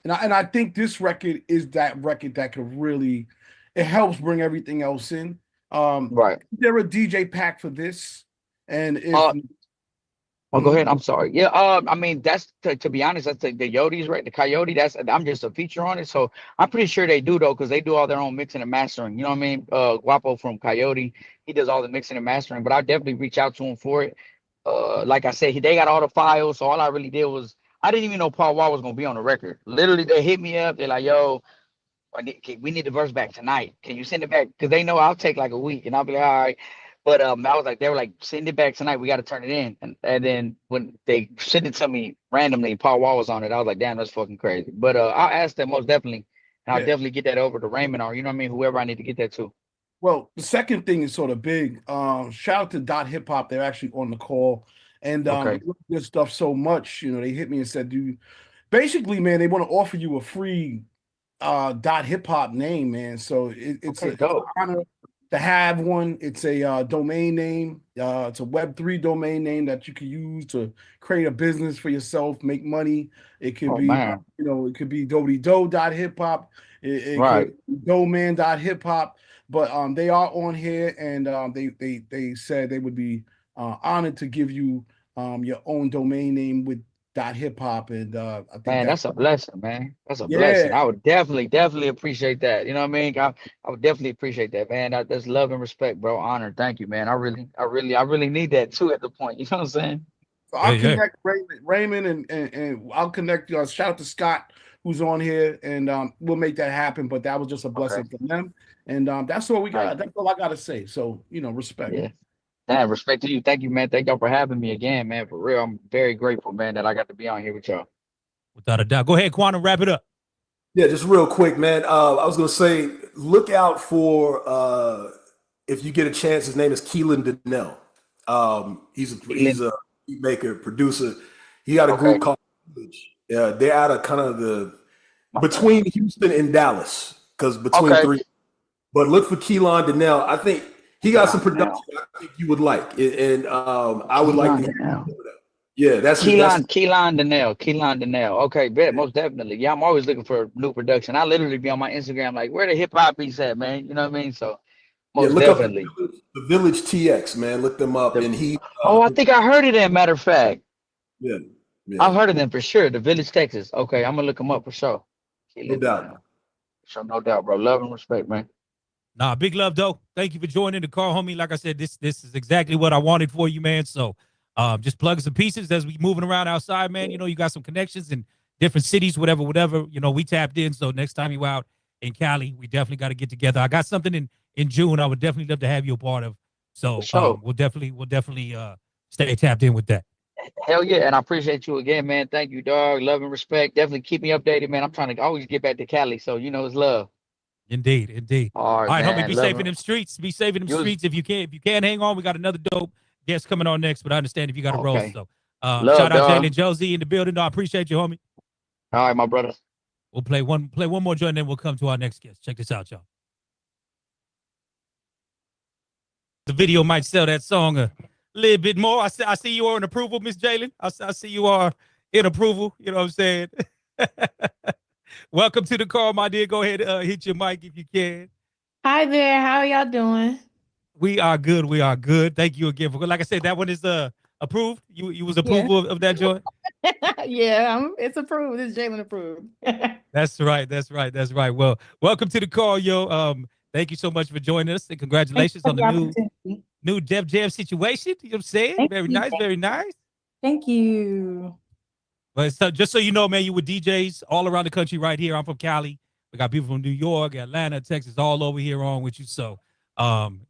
and I think this record is that record that could really, it helps bring everything else in. Right. There a DJ pack for this, and if go ahead. I'm sorry. Yeah. I mean, that's to be honest, that's the Yotes, right? The Coyote. I'm just a feature on it, so I'm pretty sure they do though, because they do all their own mixing and mastering. You know what I mean? Guapo from Coyote, he does all the mixing and mastering, but I'll definitely reach out to him for it. Like I said, they got all the files, so all I really did was I didn't even know Paul Wall was gonna be on the record. Literally, they hit me up. They're like, "Yo, we need the verse back tonight. Can you send it back?" Because they know I'll take like a week, and I'll be like, "All right." But I was like, they were like, "Send it back tonight. We got to turn it in." And then when they sent it to me randomly, Paul Wall was on it. I was like, "Damn, that's fucking crazy." But I'll ask them most definitely, and I'll definitely get that over to Raymond or you know what I mean, whoever I need to get that to. Well, the second thing is sort of big. Shout out to Dot Hip Hop. They're actually on the call. And they love this stuff so much. You know, they hit me and said, dude, basically, man, they want to offer you a free Dot Hip Hop name, man. So it's an honor to have one. It's a domain name. It's a Web3 domain name that you can use to create a business for yourself, make money. It could be, you know, it could be dodo.hiphop. It could be doman.hiphop. But they are on here, and they said they would be honored to give you your own domain name with .hip hop, and I think that's a blessing, man. That's a blessing. I would definitely appreciate that. You know what I mean? I would definitely appreciate that, man. That's love and respect, bro. Honor. Thank you, man. I really need that too at the point. You know what I'm saying? So I'll connect Raymond, and I'll connect you. Shout out to Scott, who's on here, and we'll make that happen. But that was just a blessing from them. And that's all we got. That's all I got to say. So, you know, respect. Yeah. Damn, respect to you. Thank you, man. Thank y'all for having me again, man. For real. I'm very grateful, man, that I got to be on here with y'all. Without a doubt. Go ahead, Quantum, wrap it up. Yeah, just real quick, man. I was going to say, look out for, if you get a chance, his name is Keelan Donnell. He's a beat maker, producer. He got a group called Village. Yeah, they're out of kind of between Houston and Dallas, because between three. But look for Keelan Donnell. I think he got some production I think you would like, and I would like to hear. Yeah, that's Keelan Donnell. Okay, bet most definitely. Yeah, I'm always looking for new production. I literally be on my Instagram like, where the hip hop beats at, man? You know what I mean? So most definitely. Up the Village TX, man. Look them up, and he. I think I heard of them. Matter of fact. Yeah. I've heard of them for sure. The Village, Texas. Okay, I'm gonna look them up for sure. No doubt. So no doubt, bro. Love and respect, man. Nah, big love, though. Thank you for joining the call, homie. Like I said, this is exactly what I wanted for you, man. So just plug some pieces as we moving around outside, man. You know, you got some connections in different cities, whatever. You know, we tapped in. So next time you out in Cali, we definitely got to get together. I got something in June I would definitely love to have you a part of. So we'll definitely stay tapped in with that. Hell yeah, and I appreciate you again, man. Thank you, dog. Love and respect. Definitely keep me updated, man. I'm trying to always get back to Cali, so you know it's love. Indeed. All right, homie. Be safe in them streets. Be safe in them streets. If you can't hang on, we got another dope guest coming on next. But I understand if you got to roll. So shout out Jalen Josie in the building. No, I appreciate you, homie. All right, my brother. We'll play one more joint, then we'll come to our next guest. Check this out, y'all. The video might sell that song a little bit more. I see you are in approval, Miss Jalen. I see you are in approval. You know what I'm saying? Welcome to the call, my dear. Go ahead, hit your mic if you can. Hi there. How are y'all doing? We are good. We are good. Thank you again for. Like I said, that one is approved. You was approval of that joint. Yeah, it's approved. It's Jalen approved. That's right. Well, welcome to the call, yo. Thank you so much for joining us, and congratulations on the new Def Jam situation. You know what I'm saying? Very nice. Thank you. But so, just so you know, man, you with DJs all around the country right here. I'm from Cali. We got people from New York, Atlanta, Texas, all over here on with you. So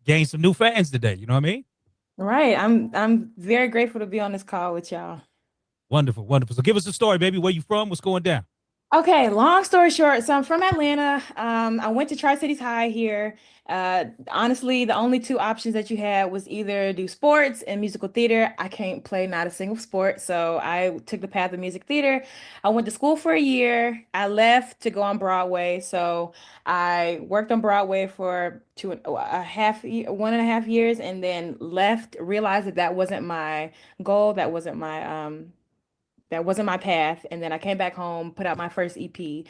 gain some new fans today. You know what I mean? Right. I'm very grateful to be on this call with y'all. Wonderful. So give us a story, baby. Where you from? What's going down? Okay, long story short, so I'm from Atlanta. I went to Tri-Cities High here. Honestly, the only two options that you had was either do sports and musical theater. I can't play not a single sport, so I took the path of music theater. I went to school for a year. I left to go on Broadway, so I worked on Broadway for 1.5 years, and then left, realized that wasn't my goal, that wasn't my path. And then I came back home, put out my first EP.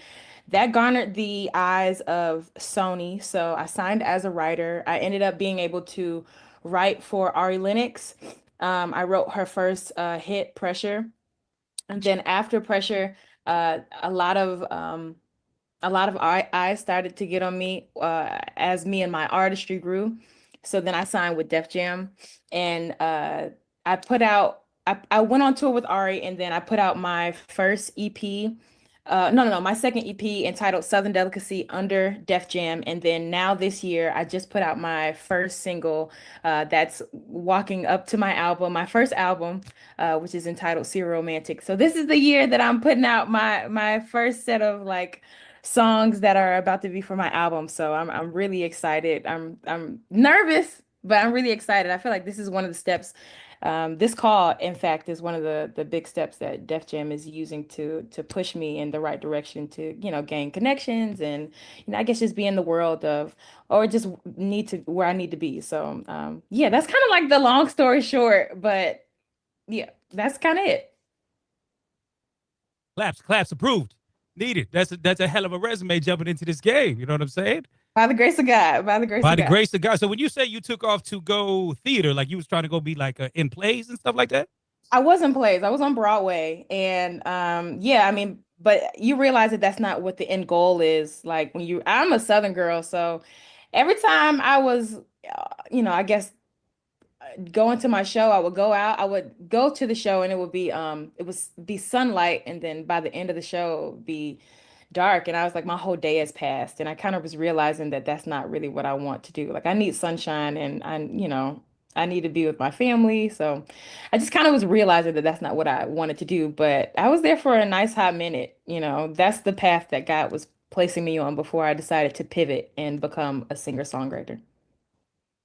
That garnered the eyes of Sony. So I signed as a writer. I ended up being able to write for Ari Lennox. I wrote her first hit, Pressure. And then after Pressure, a lot of eyes started to get on me as me and my artistry grew. So then I signed with Def Jam, and I put out. I went on tour with Ari, and then I put out my first EP. No, my second EP entitled Southern Delicacy under Def Jam. And then now this year, I just put out my first single that's walking up to my album, my first album, which is entitled Serial Romantic. So this is the year that I'm putting out my first set of like songs that are about to be for my album. So I'm really excited. I'm nervous, but I'm really excited. I feel like this is one of the steps. This call, in fact, is one of the big steps that Def Jam is using to push me in the right direction to, gain connections and, I guess just be in the world of, or just need to where I need to be. So, yeah, that's kind of like the long story short, but yeah, that's kind of it. Claps approved. Needed. That's a hell of a resume jumping into this game. You know what I'm saying? By the grace of God. By the grace of God. So when you say you took off to go theater, like you was trying to go be like in plays and stuff like that? I was in plays. I was on Broadway. And yeah, I mean, but you realize that that's not what the end goal is. Like I'm a Southern girl. So every time I was, I guess going to my show, I would go out, I would go to the show and it would be sunlight. And then by the end of the show, it would be dark, and I was like, my whole day has passed, and I kind of was realizing that that's not really what I want to do. Like I need sunshine, and I need to be with my family. So I just kind of was realizing that that's not what I wanted to do. But I was there for a nice hot minute. That's the path that God was placing me on before I decided to pivot and become a singer-songwriter.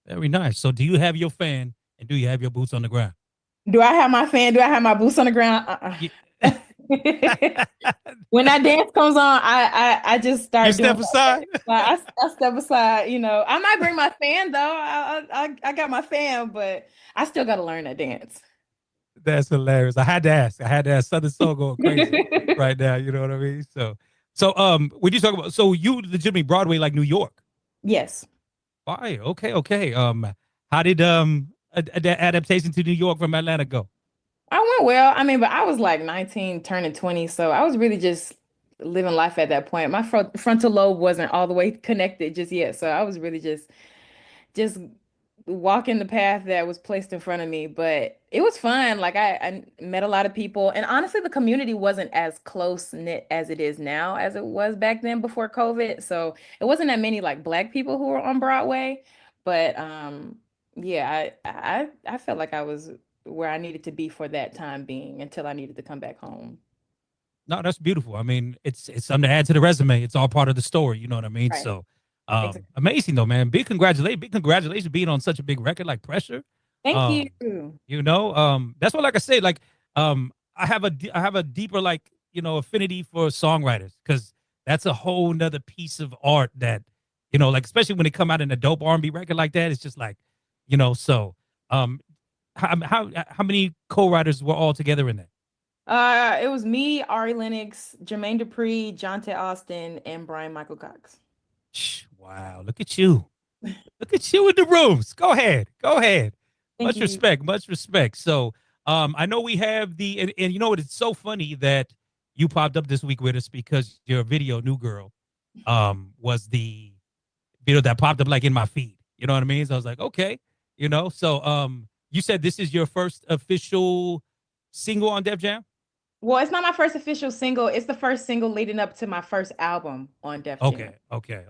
Very nice. So do you have your fan, and do you have your boots on the ground? Do I have my fan? Do I have my boots on the ground? When that dance comes on, I just start. You step aside. I step aside. I might bring my fan though. I got my fan, but I still got to learn that dance. That's hilarious. I had to ask. Southern Soul going crazy right now. You know what I mean? So when you talk about, so you legitimately Broadway like New York? Yes. Why? Okay. How did the adaptation to New York from Atlanta go? I went well. I mean, but I was like 19, turning 20. So I was really just living life at that point. My frontal lobe wasn't all the way connected just yet. So I was really just walking the path that was placed in front of me. But it was fun. Like I met a lot of people. And honestly, the community wasn't as close-knit as it is now as it was back then before COVID. So it wasn't that many like Black people who were on Broadway. But yeah, I felt like I was where I needed to be for that time being until I needed to come back home. No, that's beautiful. I mean, it's something to add to the resume. It's all part of the story. You know what I mean? Right. So Exactly. amazing though, man. Big congratulations being on such a big record like Pressure. Thank you. That's what, like I say, like I have a deeper like, affinity for songwriters, because that's a whole nother piece of art that, like especially when they come out in a dope R&B record like that, it's just like, so how many co-writers were all together in that? It was me, Ari Lennox, Jermaine Dupri, Jonte Austin, and Brian Michael Cox. Wow, look at you. Look at you in the rooms. Go ahead. Thank Much you. respect. So I know we have and you know what, it's so funny that you popped up this week with us because your video, New Girl, was the video that popped up like in my feed. You know what I mean? So I was like, okay, so you said this is your first official single on Def Jam? Well, it's not my first official single. It's the first single leading up to my first album on Def Jam. Okay.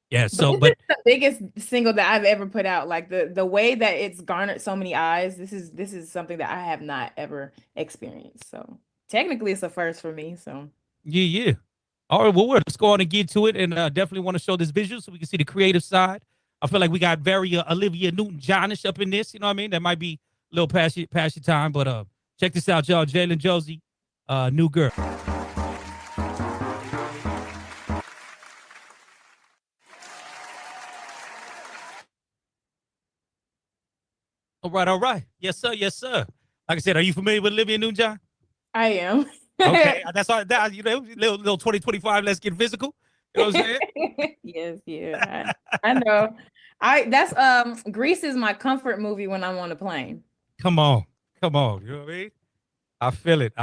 Yeah, But this is the biggest single that I've ever put out. Like the way that it's garnered so many eyes, this is something that I have not ever experienced. So technically it's a first for me. So Yeah. All right, well, let's go on and get to it, and definitely want to show this visual so we can see the creative side. I feel like we got very Olivia Newton-Johnish up in this, you know what I mean? That might be a little past your time, but check this out, y'all. Jalen Josie, New Girl. All right. Yes, sir. Like I said, are you familiar with Olivia Newton-John? I am. Okay, that's all. That, little 2025. Let's get physical. You know what I'm saying? Yes, yeah. I know. That's Grease is my comfort movie when I'm on a plane. Come on. You know what I mean? I feel it.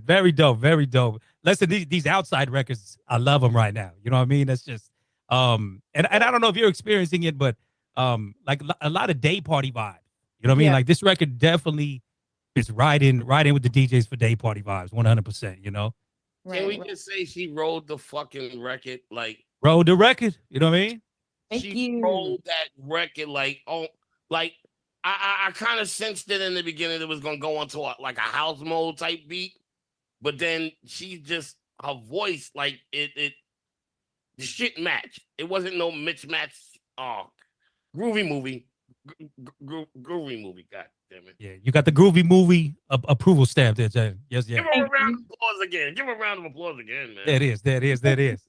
Very dope. Listen, these outside records, I love them right now. You know what I mean? That's just and I don't know if you're experiencing it, but like a lot of day party vibes. You know what I mean? Like this record definitely is right in with the DJs for day party vibes, 100%. You know. Can we just say she rode the fucking record like rode the record? You know what I mean? She rolled that record like I kind of sensed it in the beginning it was gonna go into like a house mode type beat, but then she just her voice like the shit matched. It wasn't no mismatch. Groovy movie, groovy movie. God damn it! Yeah, you got the groovy movie approval stamp there, Jay. Yes, yeah. Give her a round of applause again. Give her a round of applause again, man. That is.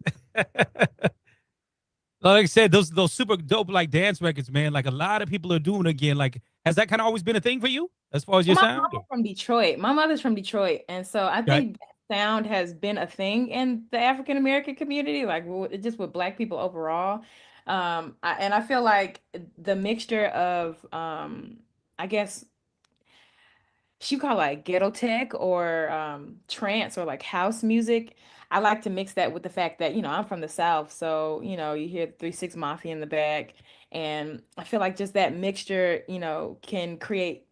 Like I said, those super dope like dance records, man. Like a lot of people are doing again. Like, has that kind of always been a thing for you as far as your sound? Mama's from Detroit. My mother's from Detroit, and so I think that sound has been a thing in the African American community, like just with Black people overall. And I feel like the mixture of, I guess, she call like ghetto tech or trance or like house music. I like to mix that with the fact that, I'm from the South. So, you hear the 3-6 Mafia in the back. And I feel like just that mixture, can create,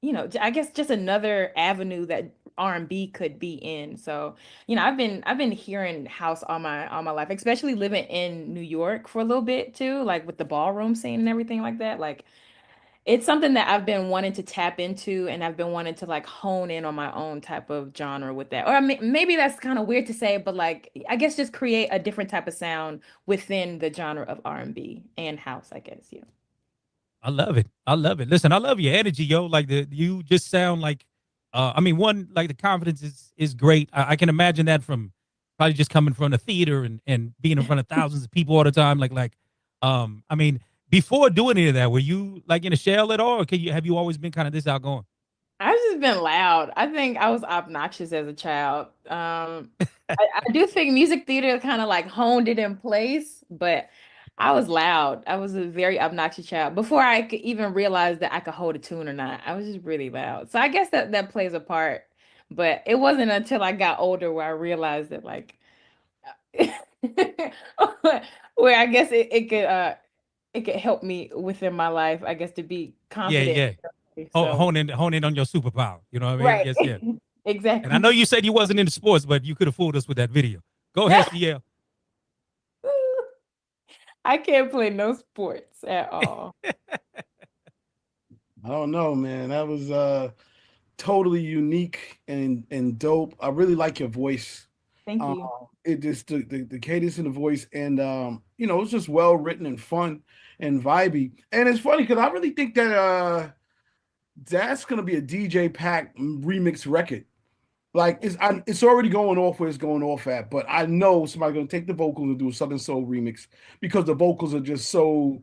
I guess just another avenue that R&B could be in. So, I've been hearing house all my life, especially living in New York for a little bit too, like with the ballroom scene and everything like that. Like, it's something that I've been wanting to tap into, and I've been wanting to like hone in on my own type of genre with that. Or maybe that's kind of weird to say, but like I guess just create a different type of sound within the genre of R&B and house, I guess. Yeah. I love it. Listen, I love your energy, yo. Like you just sound like, one, like the confidence is great. I can imagine that from probably just coming from the theater and being in front of thousands of people all the time. Before doing any of that, were you like in a shell at all, or have you always been kind of this outgoing? I've just been loud. I think I was obnoxious as a child. I do think music theater kind of like honed it in place, but I was loud. I was a very obnoxious child before I could even realize that I could hold a tune or not. I was just really loud. So I guess that plays a part, but it wasn't until I got older where I realized that like, where I guess it could help me within my life, I guess, to be confident. Yeah. So. Hone in on your superpower. You know what I mean? Right. Yes, yeah. Exactly. And I know you said you wasn't into sports, but you could have fooled us with that video. Go ahead, CL. I can't play no sports at all. I don't know, man. That was totally unique and dope. I really like your voice. Thank you. It just the cadence in the voice, and it's just well written and fun and vibey. And it's funny because I really think that that's gonna be a DJ Pack remix record. Like it's already going off where it's going off at, but I know somebody's gonna take the vocals and do a Southern Soul remix because the vocals are just so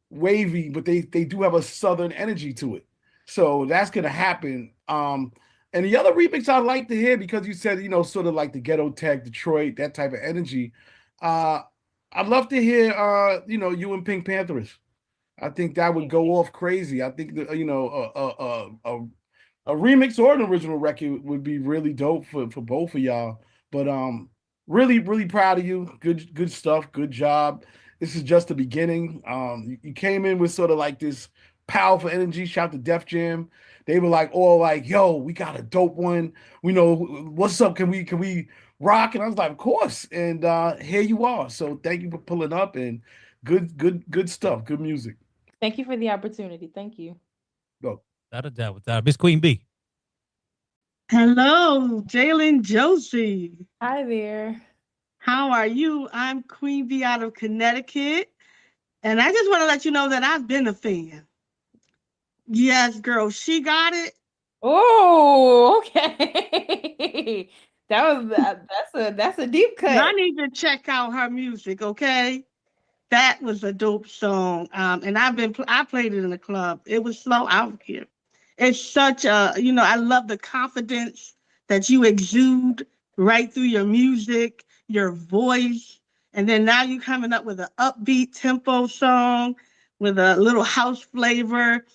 wavy, but they do have a Southern energy to it. So that's gonna happen. And the other remix I'd like to hear, because you said, sort of like the ghetto tech, Detroit, that type of energy. I'd love to hear, you and Pink Panthers. I think that would go off crazy. I think that, a remix or an original record would be really dope for both of y'all. But really, really proud of you. Good stuff. Good job. This is just the beginning. You came in with sort of like this powerful energy. Shout out to Def Jam. They were like all like, yo, we got a dope one. We know what's up. Can we rock? And I was like, of course. And here you are. So thank you for pulling up, and good stuff. Good music. Thank you for the opportunity. Thank you. Go. Without a doubt. Miss Queen B. Hello, Jalen Josie. Hi there. How are you? I'm Queen B out of Connecticut. And I just want to let you know that I've been a fan. Yes, girl, she got it. Oh, okay. That's a deep cut. I need to check out her music, okay? That was a dope song. And I played it in the club. It was slow out here. It's such a, I love the confidence that you exude right through your music, your voice. And then now you're coming up with an upbeat tempo song with a little house flavor.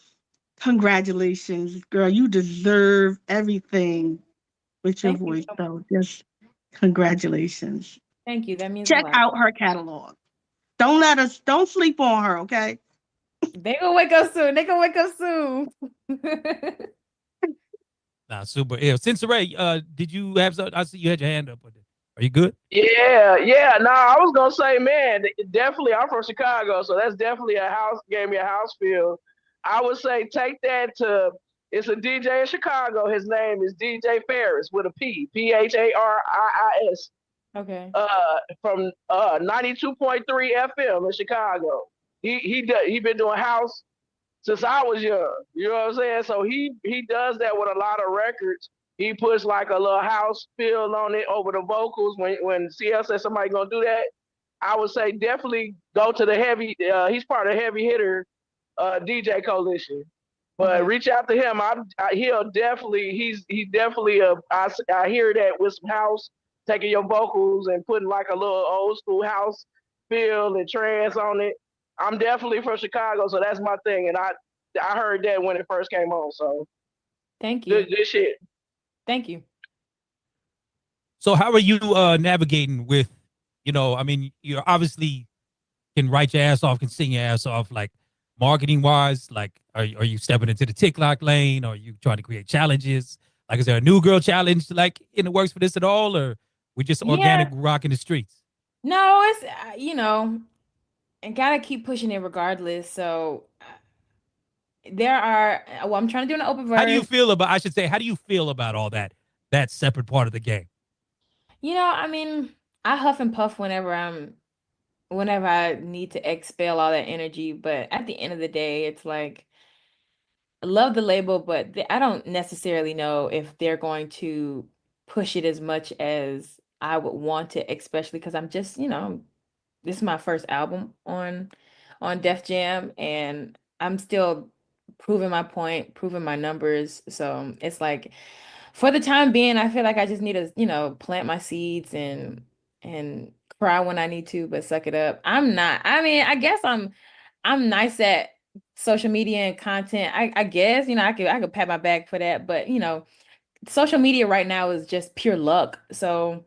Congratulations, girl. You deserve everything with your voice. So just congratulations. Thank you. That means check out her catalog. Don't sleep on her, okay? They gonna wake up soon. They gonna wake up soon. Nah, super ill. Sensei, did you have some? I see you had your hand up. Are you good? Yeah. No, I was gonna say, man, definitely. I'm from Chicago, so that's definitely a house. Gave me a house feel. I would say take that to. It's a DJ in Chicago. His name is DJ Ferris with a P, Pharis. Okay. From 92.3 FM in Chicago. He been doing house since I was young. You know what I'm saying? So he does that with a lot of records. He puts like a little house feel on it over the vocals. When CL says somebody gonna do that, I would say definitely go to the heavy. He's part of the Heavy Hitter DJ Coalition. But reach out to him. He'll definitely. He's definitely a. I hear that with some house, taking your vocals and putting like a little old school house feel and trance on it. I'm definitely from Chicago, so that's my thing. And I heard that when it first came on. So thank you. Good shit. Thank you. So how are you navigating with, I mean, you obviously can write your ass off, can sing your ass off, like marketing wise, like are you stepping into the TikTok lane? Or are you trying to create challenges? Like, is there a new girl challenge like in the works for this at all? Or we just organic rock in the streets? No, it's, and gotta keep pushing it regardless. So I'm trying to do an open verse. How do you feel about all that separate part of the game? I mean, I huff and puff whenever I need to expel all that energy. But at the end of the day, it's like, I love the label, but I don't necessarily know if they're going to push it as much as I would want it, especially because I'm just, this is my first album on Def Jam, and I'm still proving my point, proving my numbers. So it's like, for the time being, I feel like I just need to, plant my seeds and cry when I need to, but suck it up. I guess I'm nice at social media and content. I guess, I could pat my back for that, but social media right now is just pure luck. So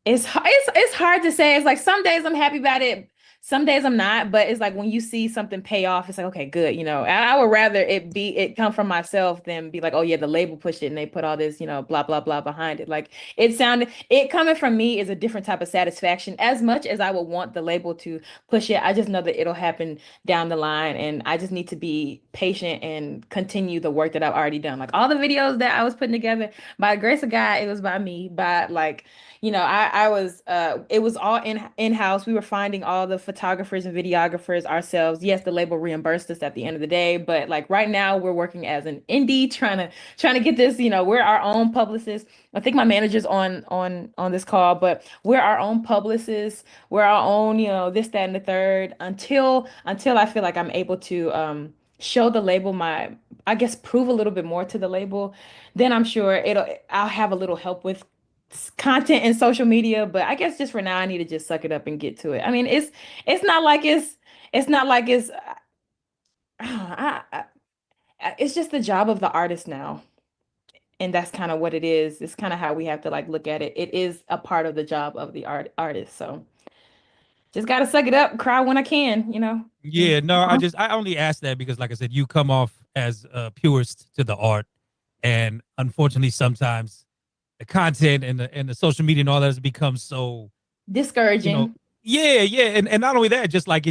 it's hard to say. It's like some days I'm happy about it, some days I'm not, but it's like when you see something pay off, it's like, okay, good. I would rather it come from myself than be like, oh yeah, the label pushed it and they put all this, blah, blah, blah behind it. Like it coming from me is a different type of satisfaction. As much as I would want the label to push it, I just know that it'll happen down the line, and I just need to be patient and continue the work that I've already done. Like all the videos that I was putting together, by the grace of God, it was by me, by like, I was, it was all in-house. We were finding all the photographers and videographers ourselves. Yes, the label reimbursed us at the end of the day, but like right now we're working as an indie, trying to get this, we're our own publicists. I think my manager's on this call, but we're our own publicists. We're our own, this, that, and the third until I feel like I'm able to, show the label I guess prove a little bit more to the label. Then I'm sure I'll have a little help with content and social media, but I guess just for now I need to just suck it up and get to it. I mean, it's not like it's it's just the job of the artist now, and that's kind of what it is. It's kind of how we have to like look at it. It is a part of the job of the artist, so just gotta suck it up, cry when I can. Yeah, no, I only asked that because, like I said, you come off as a purist to the art, and unfortunately sometimes the content and the social media and all that has become so discouraging. And not only that, just like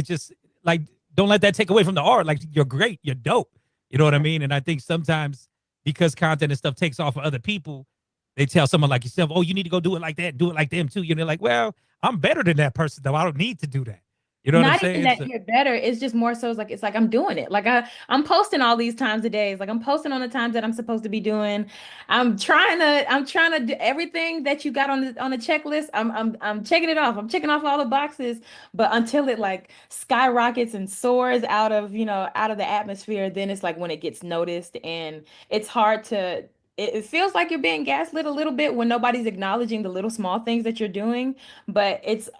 don't let that take away from the art. Like, you're great, you're dope. You know what I mean? And I think sometimes because content and stuff takes off for other people, they tell someone like yourself, oh, you need to go do it like that, do it like them too. You're like, well, I'm better than that person though. I don't need to do that. You know what I'm saying? Not even that you're better. It's just more so it's like I'm doing it. Like I'm posting all these times a day. Like I'm posting on the times that I'm supposed to be doing. I'm trying to do everything that you got on the checklist. I'm checking it off. I'm checking off all the boxes. But until it like skyrockets and soars out of the atmosphere, then it's like when it gets noticed, and it's hard to. It feels like you're being gaslit a little bit when nobody's acknowledging the little small things that you're doing, but it's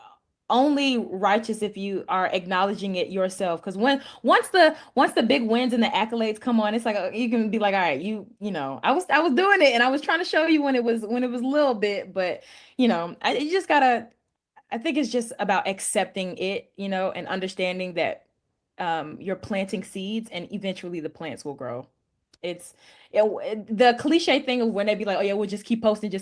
only righteous if you are acknowledging it yourself. Because once the big wins and the accolades come on, it's like you can be like, all right, I was doing it and I was trying to show you when it was a little bit, but you just gotta. I think it's just about accepting it, and understanding that you're planting seeds, and eventually the plants will grow. The cliche thing of when they be like, oh yeah, we'll just keep posting,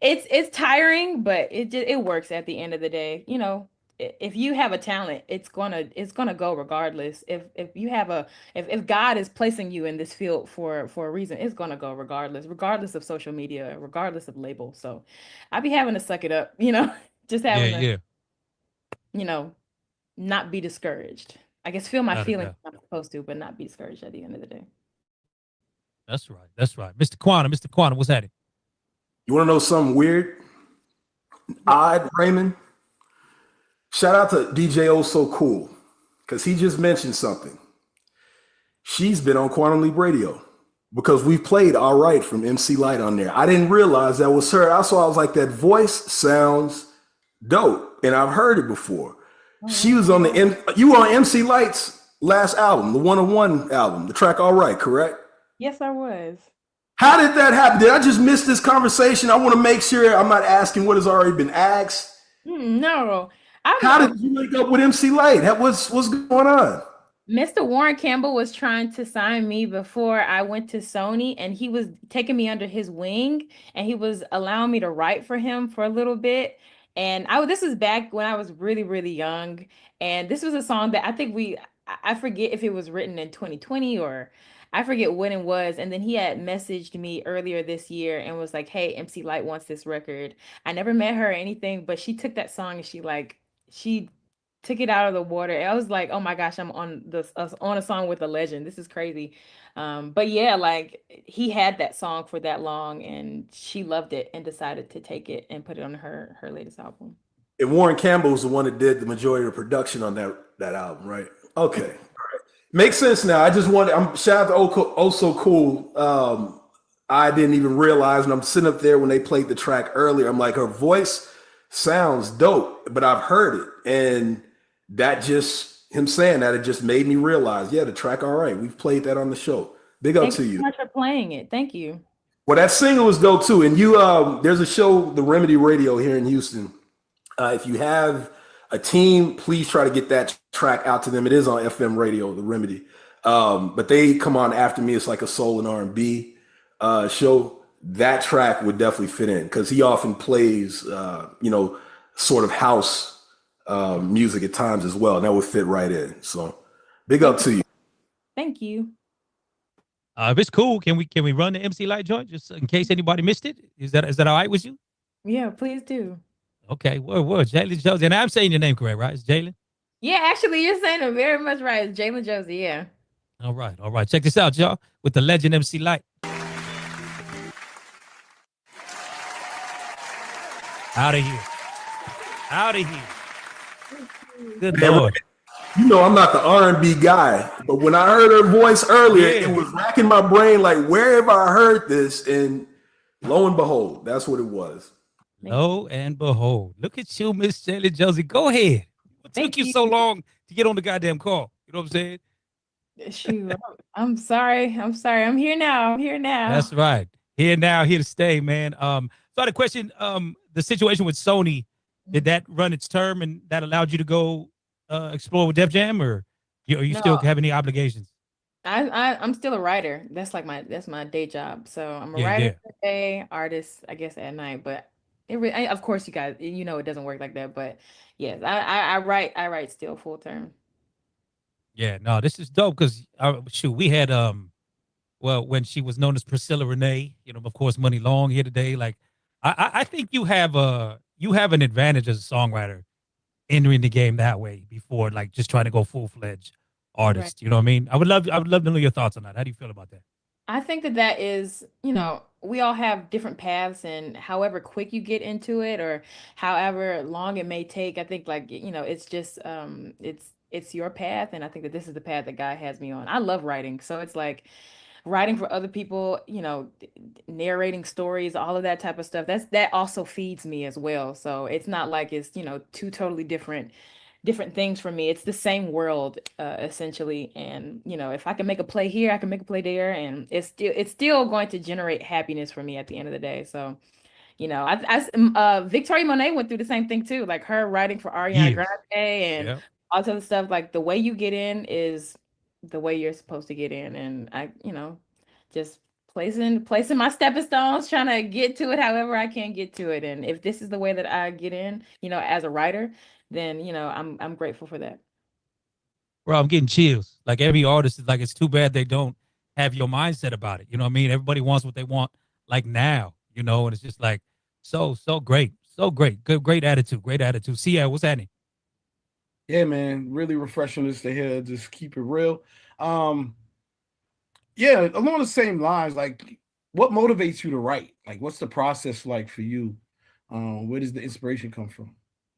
it's tiring, but it works at the end of the day. You know, if you have a talent, it's gonna go regardless. If God is placing you in this field for a reason, it's gonna go regardless of social media, regardless of label. So I be having to suck it up, you know, just having to, you know, not be discouraged. I guess feel my feelings I'm supposed to, but not be discouraged at the end of the day. That's right. That's right. Mr. Quantum, what's happening? You want to know something weird? Odd, Raymond? Shout out to DJ Oh So Cool, because he just mentioned something. She's been on Quantum Leap Radio because we played All Right from MC Lyte on there. I didn't realize that was her. Also, I was like, that voice sounds dope, and I've heard it before. She was on you were on MC Lyte's last album, the 101 album, the track All Right, correct? Yes, I was. How did that happen? Did I just miss this conversation? I want to make sure I'm not asking what has already been asked. No. How did you link up with MC Lyte? What's going on? Mr. Warren Campbell was trying to sign me before I went to Sony, and he was taking me under his wing, and he was allowing me to write for him for a little bit. And this was back when I was really, really young. And this was a song that I forget if it was written in 2020 or I forget when it was. And then he had messaged me earlier this year and was like, hey, MC Lyte wants this record. I never met her or anything, but she took that song and she took it out of the water. And I was like, oh my gosh, I'm on a song with a legend. This is crazy. But yeah, like he had that song for that long and she loved it and decided to take it and put it on her latest album. And Warren Campbell was the one that did the majority of the production on that album, right? Okay. All right. Makes sense now. I just wanted, shout out to Oh So Cool. I didn't even realize, and I'm sitting up there when they played the track earlier. I'm like, her voice sounds dope, but I've heard it. And him saying that, it just made me realize, yeah, the track, all right, we've played that on the show. Big up to you. Thank you so much for playing it. Thank you. Well, that single was dope too. And there's a show, The Remedy Radio here in Houston. If you have a team, please try to get that track out to them. It is on FM radio, The Remedy. But they come on after me. It's like a soul and R&B show. That track would definitely fit in because he often plays, sort of house music at times as well. And that would fit right in. So big up to you. Thank you. If it's cool, can we run the MC Lyte joint just in case anybody missed it? Is that all right with you? Yeah, please do. Okay, word, Jalen Josie. And I'm saying your name correct, right? It's Jalen? Yeah, actually, you're saying it very much right. It's Jalen Josie, yeah. All right. Check this out, y'all, with the legend MC Lyte. Out of here. Good Lord. You know, I'm not the R&B guy, but when I heard her voice earlier, it was racking my brain like, where have I heard this? And lo and behold, that's what it was. Lo and behold, look at you, Miss Jalen Josie. Go ahead. What took you so long to get on the goddamn call? You know what I'm saying? Shoot, I'm sorry. I'm here now. That's right. Here now, here to stay, man. So I had a question. The situation with Sony, did that run its term and that allowed you to go explore with Def Jam, or you still have any obligations? I'm still a writer. That's my day job. So I'm a writer today, artist, I guess, at night. But of course, you guys, it doesn't work like that. But yes, I write still full term. Yeah, no, this is dope because we had when she was known as Priscilla Renee, of course, Money Long here today. Like, I think you have an advantage as a songwriter entering the game that way before like just trying to go full-fledged artist. Right. You know what I mean? I would love to know your thoughts on that. How do you feel about that? I think that is, we all have different paths, and however quick you get into it or however long it may take, I think it's just it's your path, and I think that this is the path that God has me on. I love writing, so it's like writing for other people, narrating stories, all of that type of stuff. That also feeds me as well. So it's not like it's, two totally different things for me. It's the same world, essentially. And, if I can make a play here, I can make a play there, and it's still going to generate happiness for me at the end of the day. So, Victoria Monet went through the same thing too, like her writing for Ariana Grande and all this other stuff, like the way you get in is the way you're supposed to get in. And I, just placing my stepping stones, trying to get to it however I can get to it. And if this is the way that I get in, as a writer, then I'm grateful for that. Bro, I'm getting chills. Like every artist is like, it's too bad they don't have your mindset about it. You know what I mean? Everybody wants what they want like now, and it's just like so great. So great. Great attitude. Great attitude. See ya, what's happening? Yeah, man. Really refreshing just to hear, just keep it real. Yeah, along the same lines, like what motivates you to write? Like what's the process like for you? Where does the inspiration come from?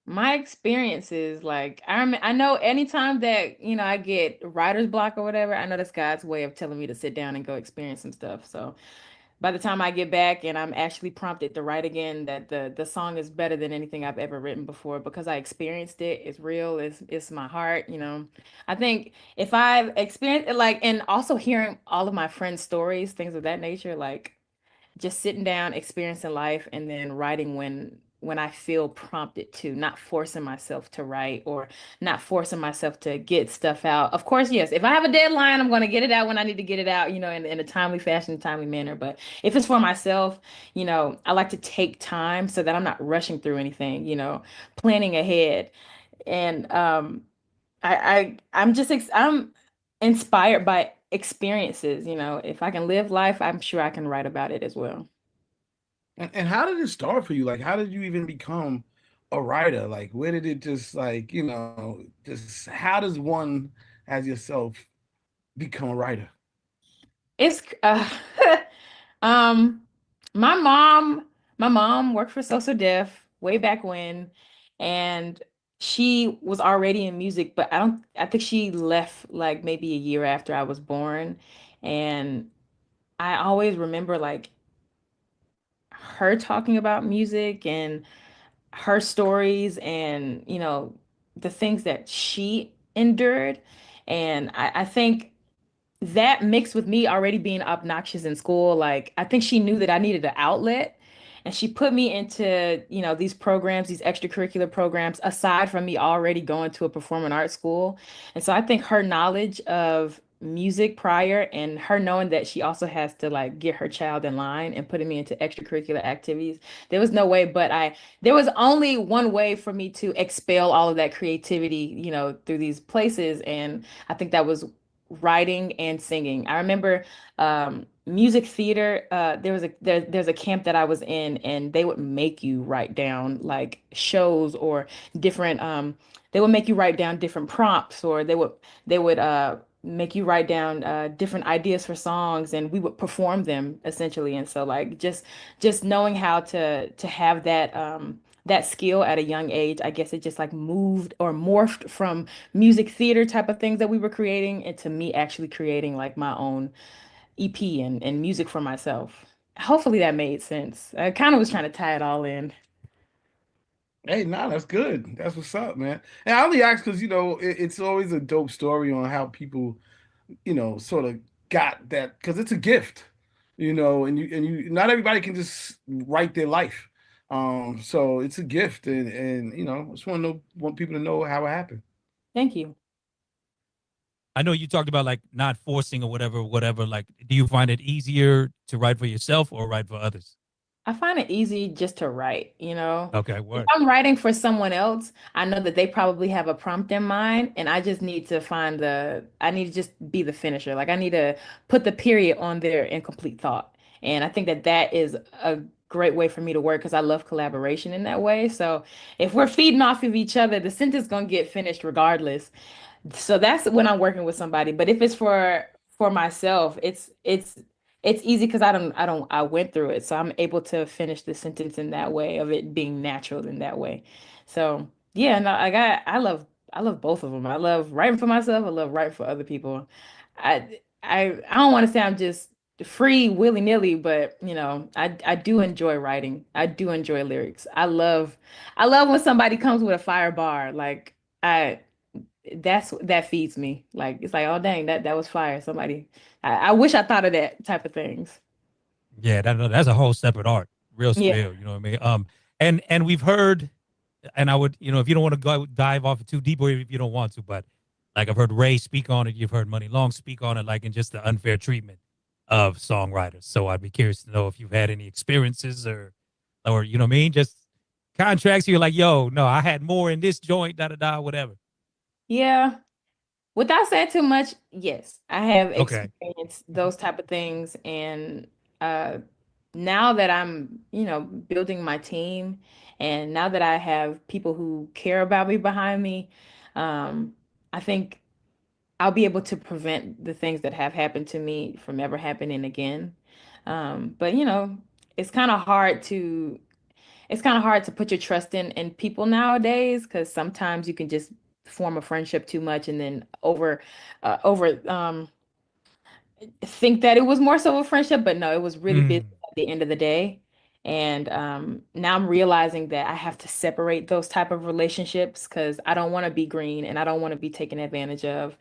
My experiences, like I know anytime that I get writer's block or whatever, I know that's God's way of telling me to sit down and go experience some stuff. So by the time I get back and I'm actually prompted to write again, that the song is better than anything I've ever written before because I experienced it. It's real. It's my heart. I think if I've experienced it, like, and also hearing all of my friends' stories, things of that nature, like just sitting down, experiencing life, and then writing when I feel prompted to, not forcing myself to write or not forcing myself to get stuff out. Of course, yes, if I have a deadline, I'm going to get it out when I need to get it out, in a timely fashion, timely manner. But if it's for myself, I like to take time so that I'm not rushing through anything, planning ahead. And I'm inspired by experiences. If I can live life, I'm sure I can write about it as well. And how did it start for you? Like, how did you even become a writer? Like, where did it just like, just how does one as yourself become a writer? It's um my mom worked for So Def way back when, and she was already in music, but I think she left like maybe a year after I was born. And I always remember like her talking about music and her stories and the things that she endured. And I think that mixed with me already being obnoxious in school, like I think she knew that I needed an outlet, and she put me into these programs, these extracurricular programs, aside from me already going to a performing arts school. And so I think her knowledge of music prior, and her knowing that she also has to like get her child in line, and putting me into extracurricular activities, there was no way but there was only one way for me to expel all of that creativity through these places. And I think that was writing and singing. I remember music theater. There's a camp that I was in, and they would make you write down like shows or different. They would make you write down different prompts, or they would make you write down different ideas for songs, and we would perform them essentially. And so like just knowing how to have that skill at a young age, I guess it just like moved or morphed from music theater type of things that we were creating into me actually creating like my own EP and music for myself. Hopefully that made sense. I kind of was trying to tie it all in. Hey, nah, that's good. That's what's up, man. And I only ask because it's always a dope story on how people, sort of got that, because it's a gift, and you not everybody can just write their life. So it's a gift, and just want people to know how it happened. Thank you. I know you talked about like not forcing or whatever. Like, do you find it easier to write for yourself or write for others? I find it easy just to write, Okay, If I'm writing for someone else, I know that they probably have a prompt in mind, and I just need to I need to just be the finisher. Like I need to put the period on their incomplete thought. And I think that is a great way for me to work because I love collaboration in that way. So if we're feeding off of each other, the sentence is gonna get finished regardless. So that's when I'm working with somebody. But if it's for myself, it's easy because I went through it. So I'm able to finish the sentence in that way of it being natural in that way. So yeah, no, I love both of them. I love writing for myself. I love writing for other people. I don't want to say I'm just free willy-nilly, but I do enjoy writing. I do enjoy lyrics. I love when somebody comes with a fire bar. Like that feeds me. Like it's like, oh dang, that was fire. Somebody, I wish I thought of that type of things. Yeah, that's a whole separate art, real Yeah. spill. You know what I mean? And we've heard and I would, if you don't want to go dive off it too deep, or if you don't want to, but like I've heard Ray speak on it, you've heard Money Long speak on it, like in just the unfair treatment of songwriters. So I'd be curious to know if you've had any experiences or you know what I mean, just contracts. You're like, yo, no, I had more in this joint, da da da, whatever. Yeah. Without saying too much, yes, I have Okay. experienced those type of things, and now that I'm, building my team, and now that I have people who care about me behind me, I think I'll be able to prevent the things that have happened to me from ever happening again. But it's kind of hard to put your trust in people nowadays, because sometimes you can just form a friendship too much and then over think that it was more so a friendship, but no, it was really business at the end of the day. And now I'm realizing that I have to separate those type of relationships, because I don't want to be green and I don't want to be taken advantage of.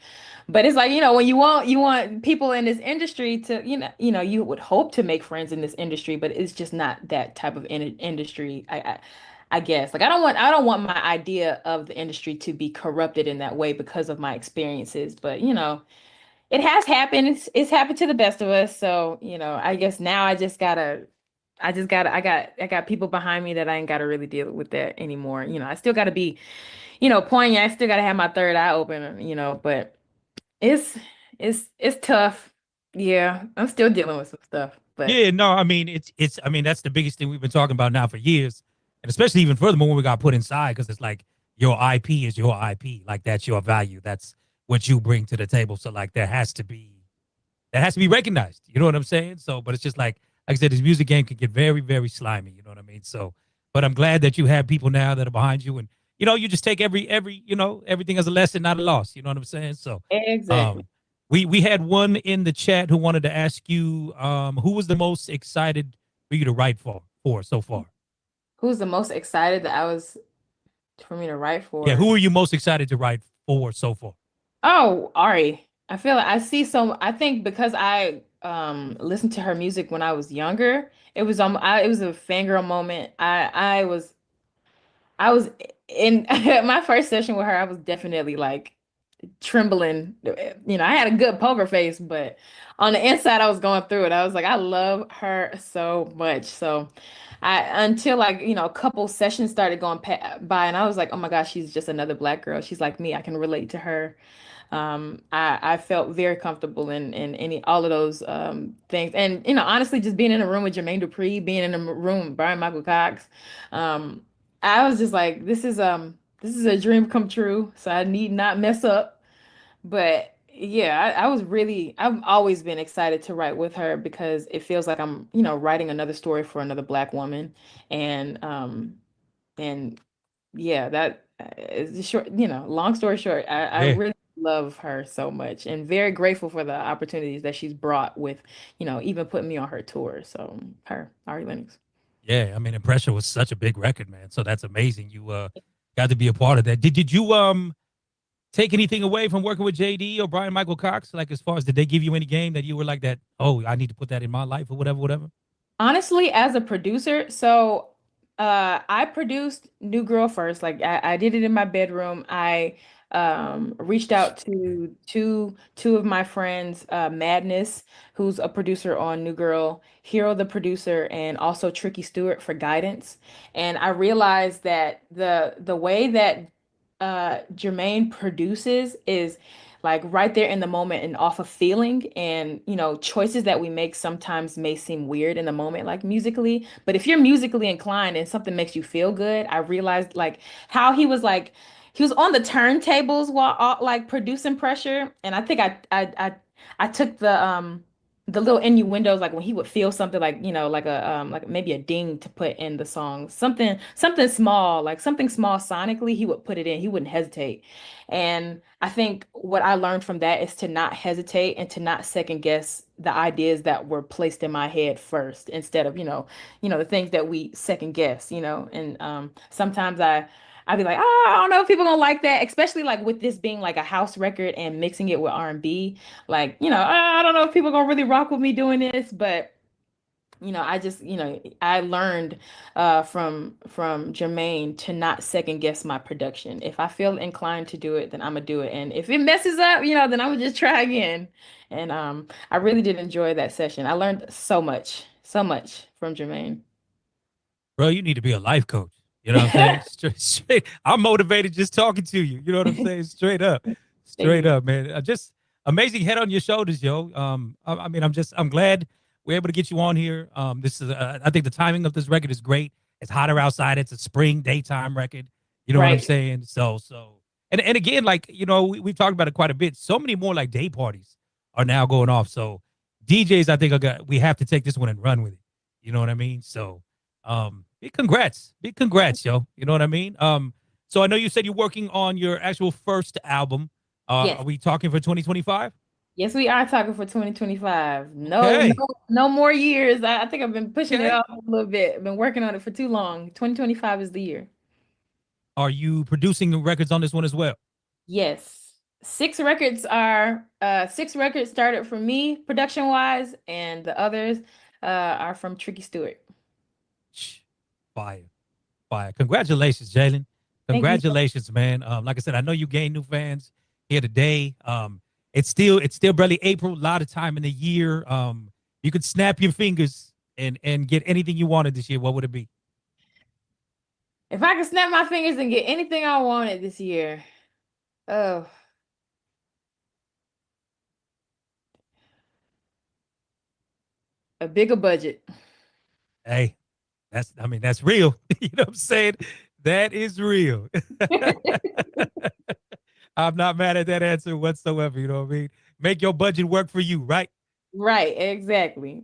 But it's like, when you want people in this industry to, you would hope to make friends in this industry, but it's just not that type of industry. I guess, like, I don't want my idea of the industry to be corrupted in that way because of my experiences. But it has happened. It's happened to the best of us. So, I guess now I got people behind me that I ain't got to really deal with that anymore. I still got to be, poignant. I still got to have my third eye open, but it's tough. Yeah, I'm still dealing with some stuff, but yeah, no, I mean, I mean, that's the biggest thing we've been talking about now for years. And especially even furthermore when we got put inside, because it's like your IP is your IP. Like, that's your value. That's what you bring to the table. So like that has to be recognized. You know what I'm saying? So, but it's just like I said, this music game can get very, very slimy. You know what I mean? So, but I'm glad that you have people now that are behind you, and you just take everything as a lesson, not a loss. You know what I'm saying? So exactly. We had one in the chat who wanted to ask you, who was the most excited for you to write for so far? Who's the most excited for me to write for? Yeah, who are you most excited to write for so far? Oh, Ari. I feel like I think because I listened to her music when I was younger, it was a fangirl moment. I was in my first session with her, I was definitely like trembling. I had a good poker face, but on the inside I was going through it. I was like, I love her so much. So until like, a couple sessions started going by, and I was like, oh my gosh, she's just another Black girl. She's like me. I can relate to her. I felt very comfortable in all of those things. And, honestly, just being in a room with Jermaine Dupri, being in a room with Brian Michael Cox, I was just like, this is a dream come true. So I need not mess up. But yeah, I've always been excited to write with her, because it feels like I'm, writing another story for another Black woman. And yeah, that is short, long story short, I really love her so much, and very grateful for the opportunities that she's brought with, even putting me on her tour. So Ari Lennox. Yeah, I mean, Impressure was such a big record, man. So that's amazing. You got to be a part of that. Did you take anything away from working with JD or Brian Michael Cox? Like, as far as, did they give you any game that you were like that, oh, I need to put that in my life or whatever? Honestly, as a producer, so I produced New Girl first. Like, I did it in my bedroom. I reached out to two of my friends, Madness, who's a producer on New Girl, Hero the producer, and also Tricky Stewart for guidance. And I realized that the way that Jermaine produces is like right there in the moment and off of feeling, and choices that we make sometimes may seem weird in the moment, like musically, but if you're musically inclined and something makes you feel good, I realized like how he was on the turntables while like producing Pressure. And I think I took the little innuendos, like when he would feel something, like like maybe a ding to put in the song, something small, like something small sonically, he would put it in. He wouldn't hesitate. And I think what I learned from that is to not hesitate and to not second guess the ideas that were placed in my head first, instead of the things that we second guess. And sometimes I'd be like, oh, I don't know if people gonna like that, especially like with this being like a house record and mixing it with R&B. Like, I don't know if people gonna really rock with me doing this, but I just, I learned from Jermaine to not second guess my production. If I feel inclined to do it, then I'm gonna do it. And if it messes up, then I'm gonna just try again. And I really did enjoy that session. I learned so much from Jermaine. Bro, you need to be a life coach. You know what I'm saying? Straight. I'm motivated just talking to you. You know what I'm saying? Straight up, man. Just amazing head on your shoulders, yo. I mean, I'm glad we're able to get you on here. This is, I think the timing of this record is great. It's hotter outside. It's a spring daytime record. You know what I'm saying? So, and again, like, we've talked about it quite a bit. So many more like day parties are now going off. So DJs, I think we have to take this one and run with it. You know what I mean? So, big congrats, yo. You know what I mean? So I know you said you're working on your actual first album. Yes. Are we talking for 2025? Yes, we are talking for 2025. No more years. I think I've been pushing it off a little bit. I've been working on it for too long. 2025 is the year. Are you producing the records on this one as well? Yes. 6 records started from me production wise, and the others are from Tricky Stewart. Fire. Congratulations, Jalen. Congratulations, man. Like I said, I know you gained new fans here today. It's still barely April, a lot of time in the year. You could snap your fingers and get anything you wanted this year. What would it be? If I could snap my fingers and get anything I wanted this year, a bigger budget. Hey, that's real. You know what I'm saying? That is real. I'm not mad at that answer whatsoever. You know what I mean? Make your budget work for you, right? Right. Exactly.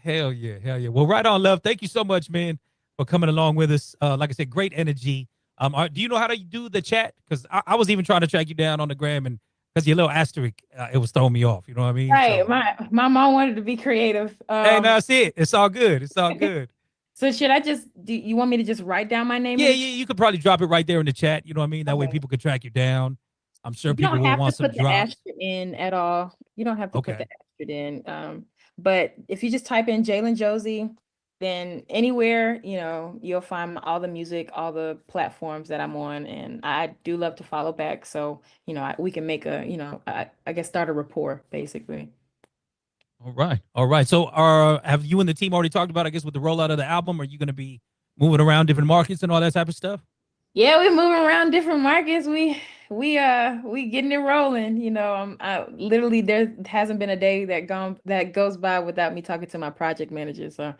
Hell yeah. Well, right on, love. Thank you so much, man, for coming along with us. Like I said, great energy. Do you know how to do the chat? Because I was even trying to track you down on the gram, and because your little asterisk, it was throwing me off. You know what I mean? Right. So, my mom wanted to be creative. hey, no, that's it. It's all good. So should I you want me to just write down my name? Yeah, you could probably drop it right there in the chat. You know what I mean? That way people could track you down. I'm sure people will want some drops. You don't have to put the asterisk in at all. You don't have to put the asterisk in. But if you just type in Jalen Josie, then anywhere, you'll find all the music, all the platforms that I'm on. And I do love to follow back. So, we can make I guess start a rapport, basically. All right. So have you and the team already talked about, I guess, with the rollout of the album? Are you going to be moving around different markets and all that type of stuff? Yeah, we're moving around different markets. We getting it rolling. Literally there hasn't been a day that goes by without me talking to my project manager. So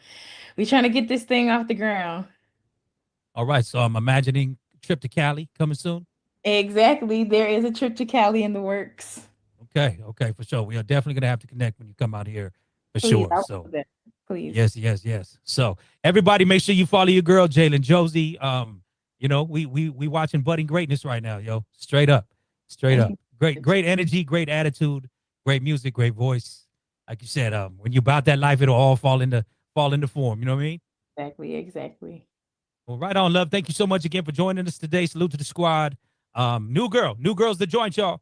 we're trying to get this thing off the ground. All right. So I'm imagining a trip to Cali coming soon. Exactly. There is a trip to Cali in the works. Okay, for sure. We are definitely gonna have to connect when you come out here, for Please, sure. So, please. Yes. So everybody, make sure you follow your girl Jalen Josie. We watching budding greatness right now, yo. Straight up. Great energy, great attitude, great music, great voice. Like you said, when you about that life, it'll all fall into form. You know what I mean? Exactly. Well, right on, love. Thank you so much again for joining us today. Salute to the squad. New girls the joint, y'all.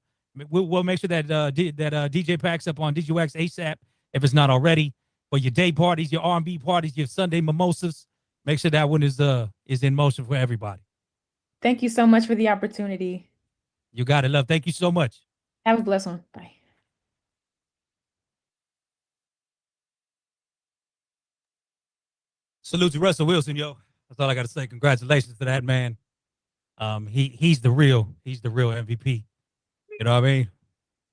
We'll make sure that DJ packs up on Digiwaxx ASAP if it's not already. For your day parties, your R&B parties, your Sunday mimosas, make sure that one is in motion for everybody. Thank you so much for the opportunity. You got it, love. Thank you so much. Have a blessed one. Bye. Salute to Russell Wilson, yo. That's all I got to say. Congratulations to that man. He's the real MVP. You know what I mean?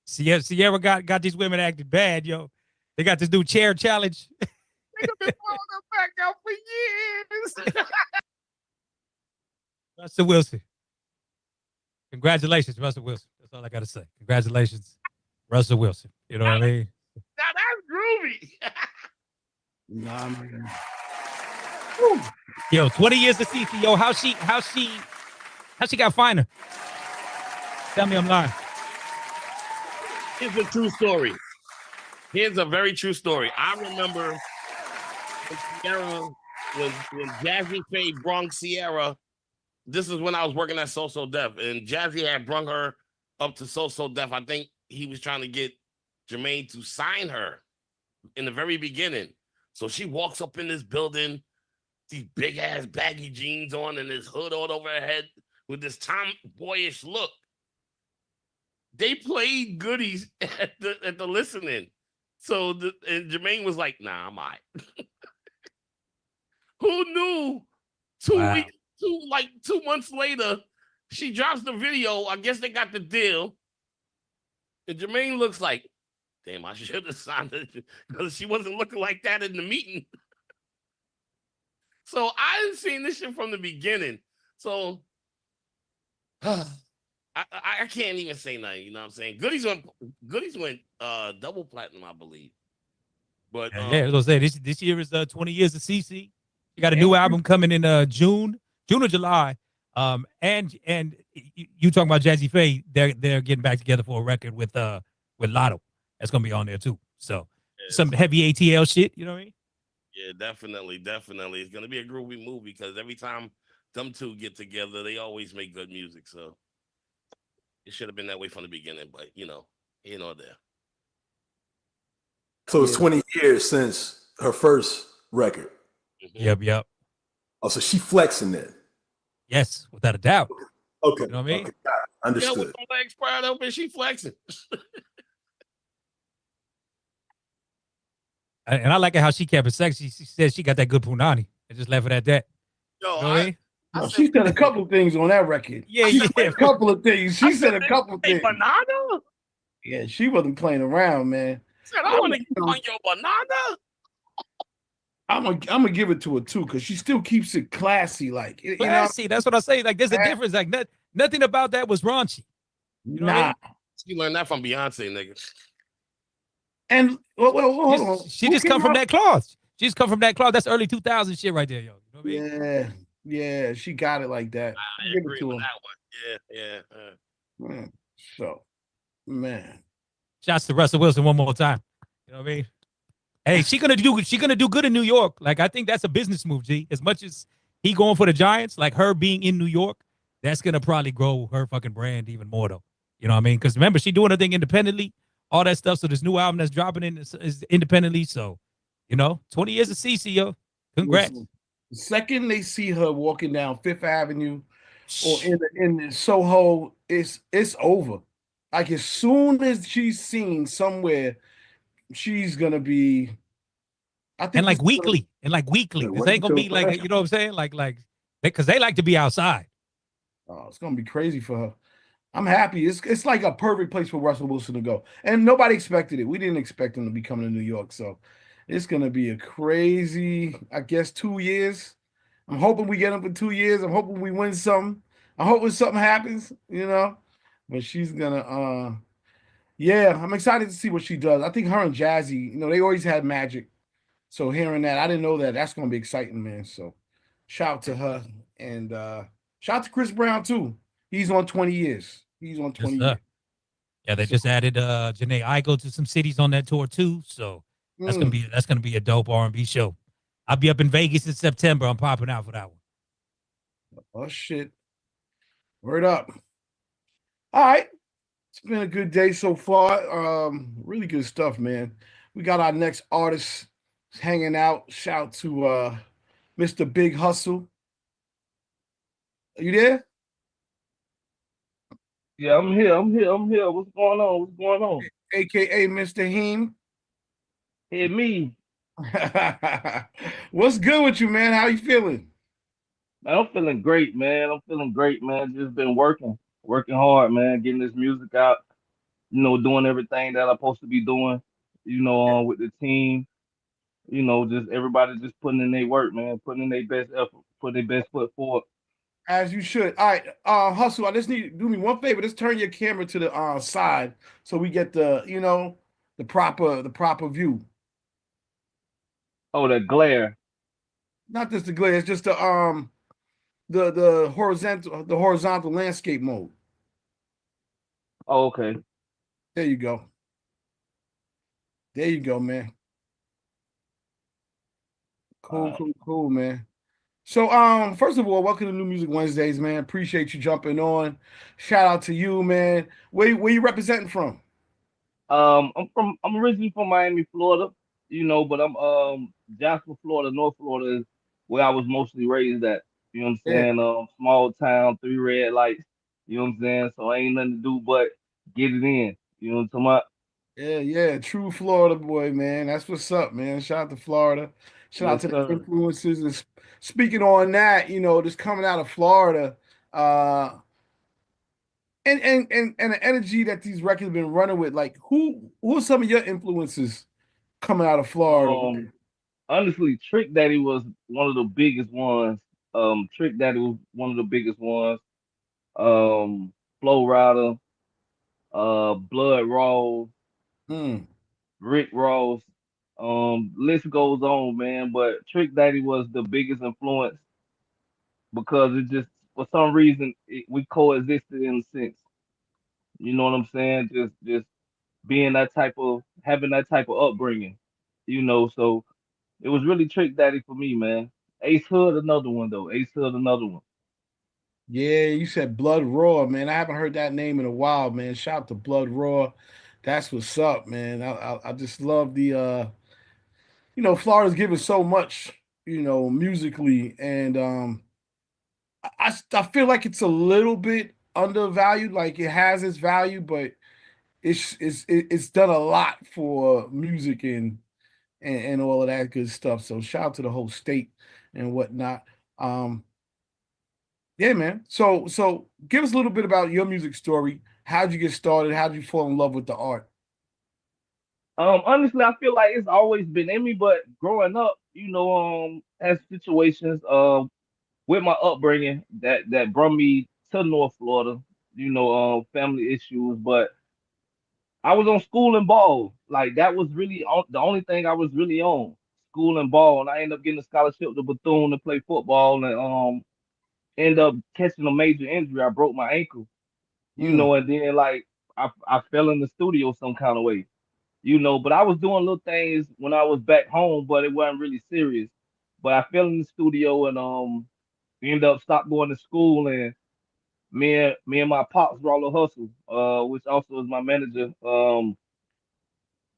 Sierra got these women acting bad, yo. They got this new chair challenge. They've been throwing them back out for years. Russell Wilson. Congratulations, Russell Wilson. That's all I got to say. Congratulations, Russell Wilson. You know what I mean? Now that's groovy. Nah, man. Yo, 20 years of CC. Yo, how she got finer? Tell me I'm lying. Here's a true story. Here's a very true story. I remember when Jazzy Faye brung Sierra. This is when I was working at So Def, and Jazzy had brung her up to So Def. I think he was trying to get Jermaine to sign her in the very beginning. So she walks up in this building, these big ass baggy jeans on and this hood all over her head with this tomboyish look. They played Goodies at the listening. So and Jermaine was like, nah, I'm all right. Who knew 2 months later, she drops the video. I guess they got the deal. And Jermaine looks like, damn, I should have signed it because she wasn't looking like that in the meeting. So I didn't see this shit from the beginning. So I can't even say nothing. You know what I'm saying? Goodies went double platinum, I believe. But yeah, I was gonna say this year is 20 years of CC. You got a new album coming in June or July. And you talking about Jazzy Faye? They're getting back together for a record with Lotto. That's gonna be on there too. So some heavy ATL shit. You know what I mean? Yeah, definitely. It's gonna be a groovy move because every time them two get together, they always make good music. So it should have been that way from the beginning, but here nor there. So it's 20 years since her first record. Mm-hmm. Yep. Oh, so she flexing then? Yes, without a doubt. Okay. You know what I mean? Okay. Understood. Yeah, with the legs spread open, she flexing. And I like it how she kept it sexy. She said she got that good punani and just left it at that. Yo, you know what I mean? She said a couple things on that record. Yeah. A couple of things. She said a couple things. Banana? Yeah, she wasn't playing around, man. Said, I want to get on your banana. I'm gonna give it to her too, because she still keeps it classy. Like classy. That's what I say. Like there's a difference. Like nothing about that was raunchy. You know what I mean? She learned that from Beyonce, nigga. And hold on. She just come from that cloth. She just come from that cloth. That's early 2000 shit right there, yo. You know what I mean? Yeah, she got it like that. I agree with that one. Yeah. So, man. Shouts to Russell Wilson one more time. You know what I mean? Hey, she gonna do good in New York. Like I think that's a business move, G. As much as he going for the Giants, like her being in New York, that's gonna probably grow her fucking brand even more though. You know what I mean? Because remember, she doing her thing independently, all that stuff. So this new album that's dropping in is independently. So, 20 years of CC, yo. Congrats. Listen, the second they see her walking down Fifth Avenue or in the Soho, it's over. Like as soon as she's seen somewhere, she's gonna be. I think like weekly. This ain't gonna be like, you know what I'm saying? Like because they like to be outside. Oh, it's gonna be crazy for her. I'm happy. It's like a perfect place for Russell Wilson to go. And nobody expected it. We didn't expect him to be coming to New York. So it's gonna be a crazy, I guess, 2 years. I'm hoping we get him for 2 years. I'm hoping we win something. I'm hoping something happens, But she's gonna I'm excited to see what she does. I think her and Jazzy, they always had magic. So hearing that, I didn't know that. That's gonna be exciting, man. So shout out to her and shout out to Chris Brown too. He's on 20 years. He's on 20 years. Yeah, they just added Janae Eiko to some cities on that tour too. So that's gonna be a dope R&B show. I'll be up in Vegas in September. I'm popping out for that one. Oh shit. Word up. All right. It's been a good day so far. Really good stuff, man. We got our next artist hanging out. Shout to Mr. Big Hustle. Are you there? Yeah, I'm here. What's going on? AKA Mr. Heem. Hey, me. What's good with you, man? How you feeling? Man, I'm feeling great, man. Just been working hard, man. Getting this music out. Doing everything that I'm supposed to be doing. With the team. Just everybody just putting in their work, man. Putting in their best effort. Putting their best foot forward. As you should. All right, Hustle. I just need you to do me one favor. Just turn your camera to the side so we get the the proper view. Oh, the glare. Not just the glare. It's just the horizontal landscape mode. Oh, okay. There you go. There you go, man. Cool, man. So, first of all, welcome to New Music Wednesdays, man. Appreciate you jumping on. Shout out to you, man. Where you representing from? I'm originally from Miami, Florida. but I'm Jasper, Florida, North Florida is where I was mostly raised at. You know what I'm saying? Small town, 3 red lights. You know what I'm saying? So ain't nothing to do but get it in. You know what I'm talking about? Yeah, true Florida boy, man. That's what's up, man. Shout out to Florida. Shout out Yes, to the sir. influences. And speaking on that, just coming out of Florida, and the energy that these records have been running with, like who are some of your influences coming out of Florida? Honestly, Trick Daddy was one of the biggest ones. Trick Daddy was one of the biggest ones. Flow Rider, Blood Rose, Rick Ross. List goes on, man. But Trick Daddy was the biggest influence because it just for some reason we coexisted in a sense. You know what I'm saying? Just being that type of having that type of upbringing. So it was really Trick Daddy for me, man. Ace Hood, another one though. Ace Hood, another one. Yeah, you said Blood Raw, man. I haven't heard that name in a while, man. Shout out to Blood Raw. That's what's up, man. I just love the Florida's given so much, musically, and I feel like it's a little bit undervalued. Like it has its value, but it's done a lot for music and all of that good stuff. So shout out to the whole state and whatnot. Um, yeah, man. So give us a little bit about your music story. How'd you get started? How'd you fall in love with the art? Honestly, I feel like it's always been in me, but growing up, as situations with my upbringing that brought me to North Florida, family issues, but I was on school and ball. Like that was really the only thing I was really on. School and ball. And I ended up getting a scholarship to Bethune to play football and end up catching a major injury. I broke my ankle, and then like I fell in the studio some kind of way. But I was doing little things when I was back home, but it wasn't really serious. But I fell in the studio and ended up stopped going to school and me and my pops Rollo Hustle, which also is my manager,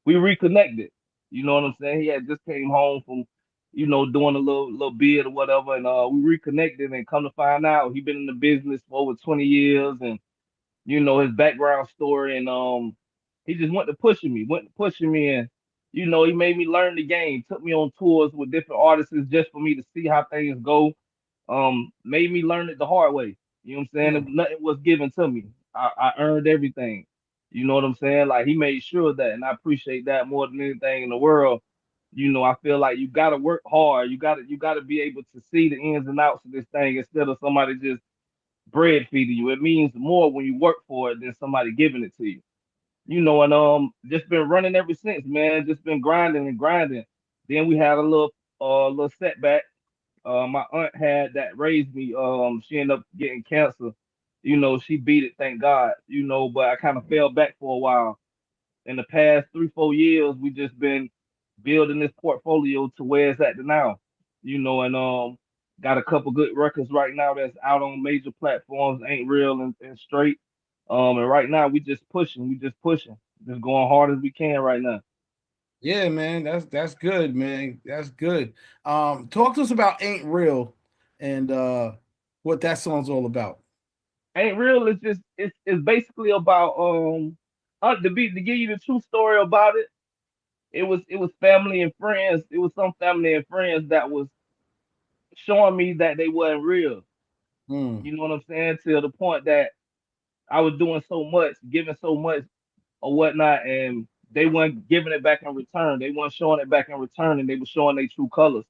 we reconnected. You know what I'm saying? He had just came home from, doing a little bid or whatever, and we reconnected and come to find out he been in the business for over 20 years and his background story and he just went to pushing me and he made me learn the game, took me on tours with different artists just for me to see how things go. Made me learn it the hard way. You know what I'm saying? Nothing was given to me. I earned everything. You know what I'm saying? Like he made sure of that, and I appreciate that more than anything in the world. I feel like you gotta work hard. You gotta be able to see the ins and outs of this thing instead of somebody just bread feeding you. It means more when you work for it than somebody giving it to you. And just been running ever since, man. Just been grinding and grinding. Then we had a little setback. My aunt had that raised me. She ended up getting cancer. She beat it, thank God. But I kind of fell back for a while. In the past 3-4 years, we just been building this portfolio to where it's at now. And got a couple good records right now that's out on major platforms. Ain't Real and Straight. And right now we just pushing. Just going hard as we can right now. Yeah, man, that's good, man. That's good. Talk to us about Ain't Real and what that song's all about. Ain't Real is just it's basically about to give you the true story about it. It was family and friends. It was some family and friends that was showing me that they wasn't real. You know what I'm saying? To the point that I was doing so much, giving so much or whatnot, and they weren't giving it back in return. They weren't showing it back in return, and they were showing their true colors.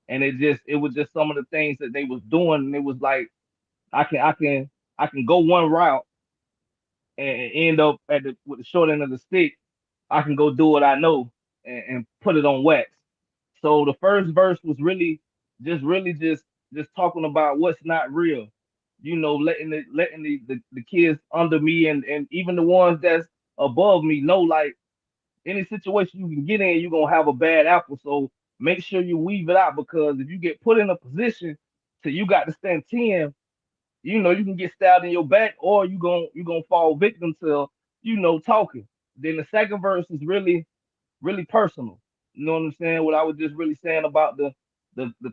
And it was just some of the things that they was doing, and it was like I can go one route and end up with the short end of the stick. I can go do what I know and put it on wax. So the first verse was really just talking about what's not real. Letting the kids under me and even the ones that's above me know like any situation you can get in, you're gonna have a bad apple. So make sure you weave it out because if you get put in a position to you got to stand 10, you can get stabbed in your back or you gonna fall victim to talking. Then the second verse is really, really personal. You know what I'm saying? What I was just really saying about the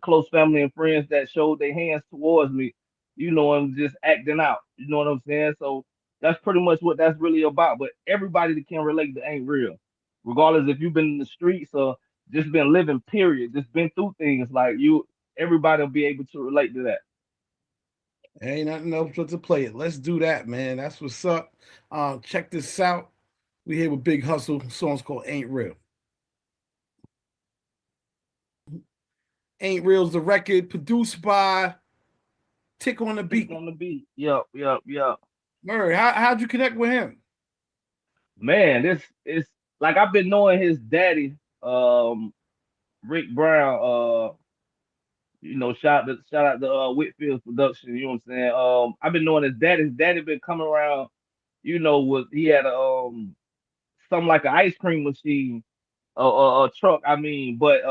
close family and friends that showed their hands towards me, you know, and just acting out. You know what I'm saying? So that's pretty much what that's really about. But everybody that can relate to ain't real, regardless if you've been in the streets or just been living. Period, just been through things like you. Everybody will be able to relate to that. Ain't nothing else but to play it. Let's do that, man. That's what's up. Check this out. We here with Big Hustle. The song's called Ain't Real. Ain't Real's the record produced by Tick on the Beat. On the beat. Yep. Murray, how'd you connect with him? Man, this is like I've been knowing his daddy, Rick Brown. You know, shout out to Whitfield's production. You know what I'm saying? I've been knowing his daddy. His daddy been coming around. You know, he had a something like an ice cream machine, a truck. I mean, but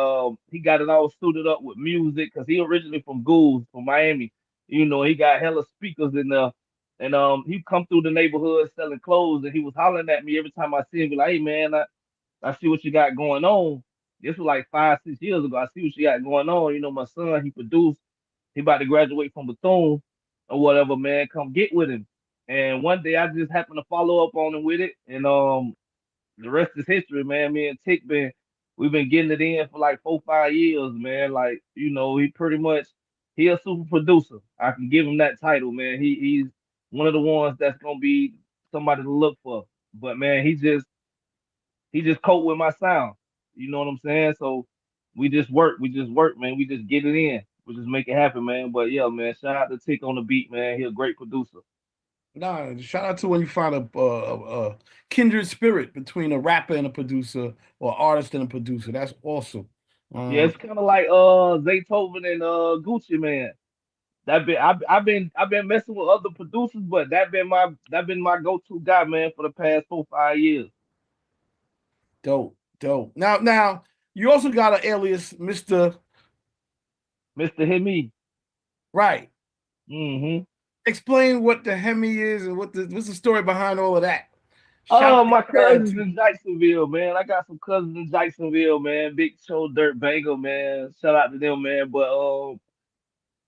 he got it all suited up with music because he originally from Gould, from Miami. You know, he got hella speakers in there, and he come through the neighborhood selling clothes, and he was hollering at me every time I see him. Be like, "Hey man, I see what you got going on." This was like 5-6 years ago. I see what you got going on. You know, my son, he produced. He about to graduate from Bethune or whatever, man. Come get with him. And one day I just happened to follow up on him with it, and the rest is history, man. Me and Tick we've been getting it in for like 4-5 years, man. Like, you know, he a super producer. I can give him that title, man. He's one of the ones that's gonna be somebody to look for. But man, he just cope with my sound. You know what I'm saying? So we just work, man. We just get it in. We just make it happen, man. But yeah, man, shout out to Tick on the Beat, man. He a great producer. Nah, shout out to when you find a kindred spirit between a rapper and a producer, or artist and a producer. That's awesome. Yeah, it's kind of like Zaytoven and Gucci, man. I've been messing with other producers, but that been my go-to guy, man, for the past 4-5 years. Dope. Now you also got an alias, Mr. Hit Me. Right. Mm-hmm. Explain what the Hemi is and what's the story behind all of that. My cousins in Jacksonville, man. I got some cousins in Jacksonville, man. Big Show Dirt Banger, man. Shout out to them, man. But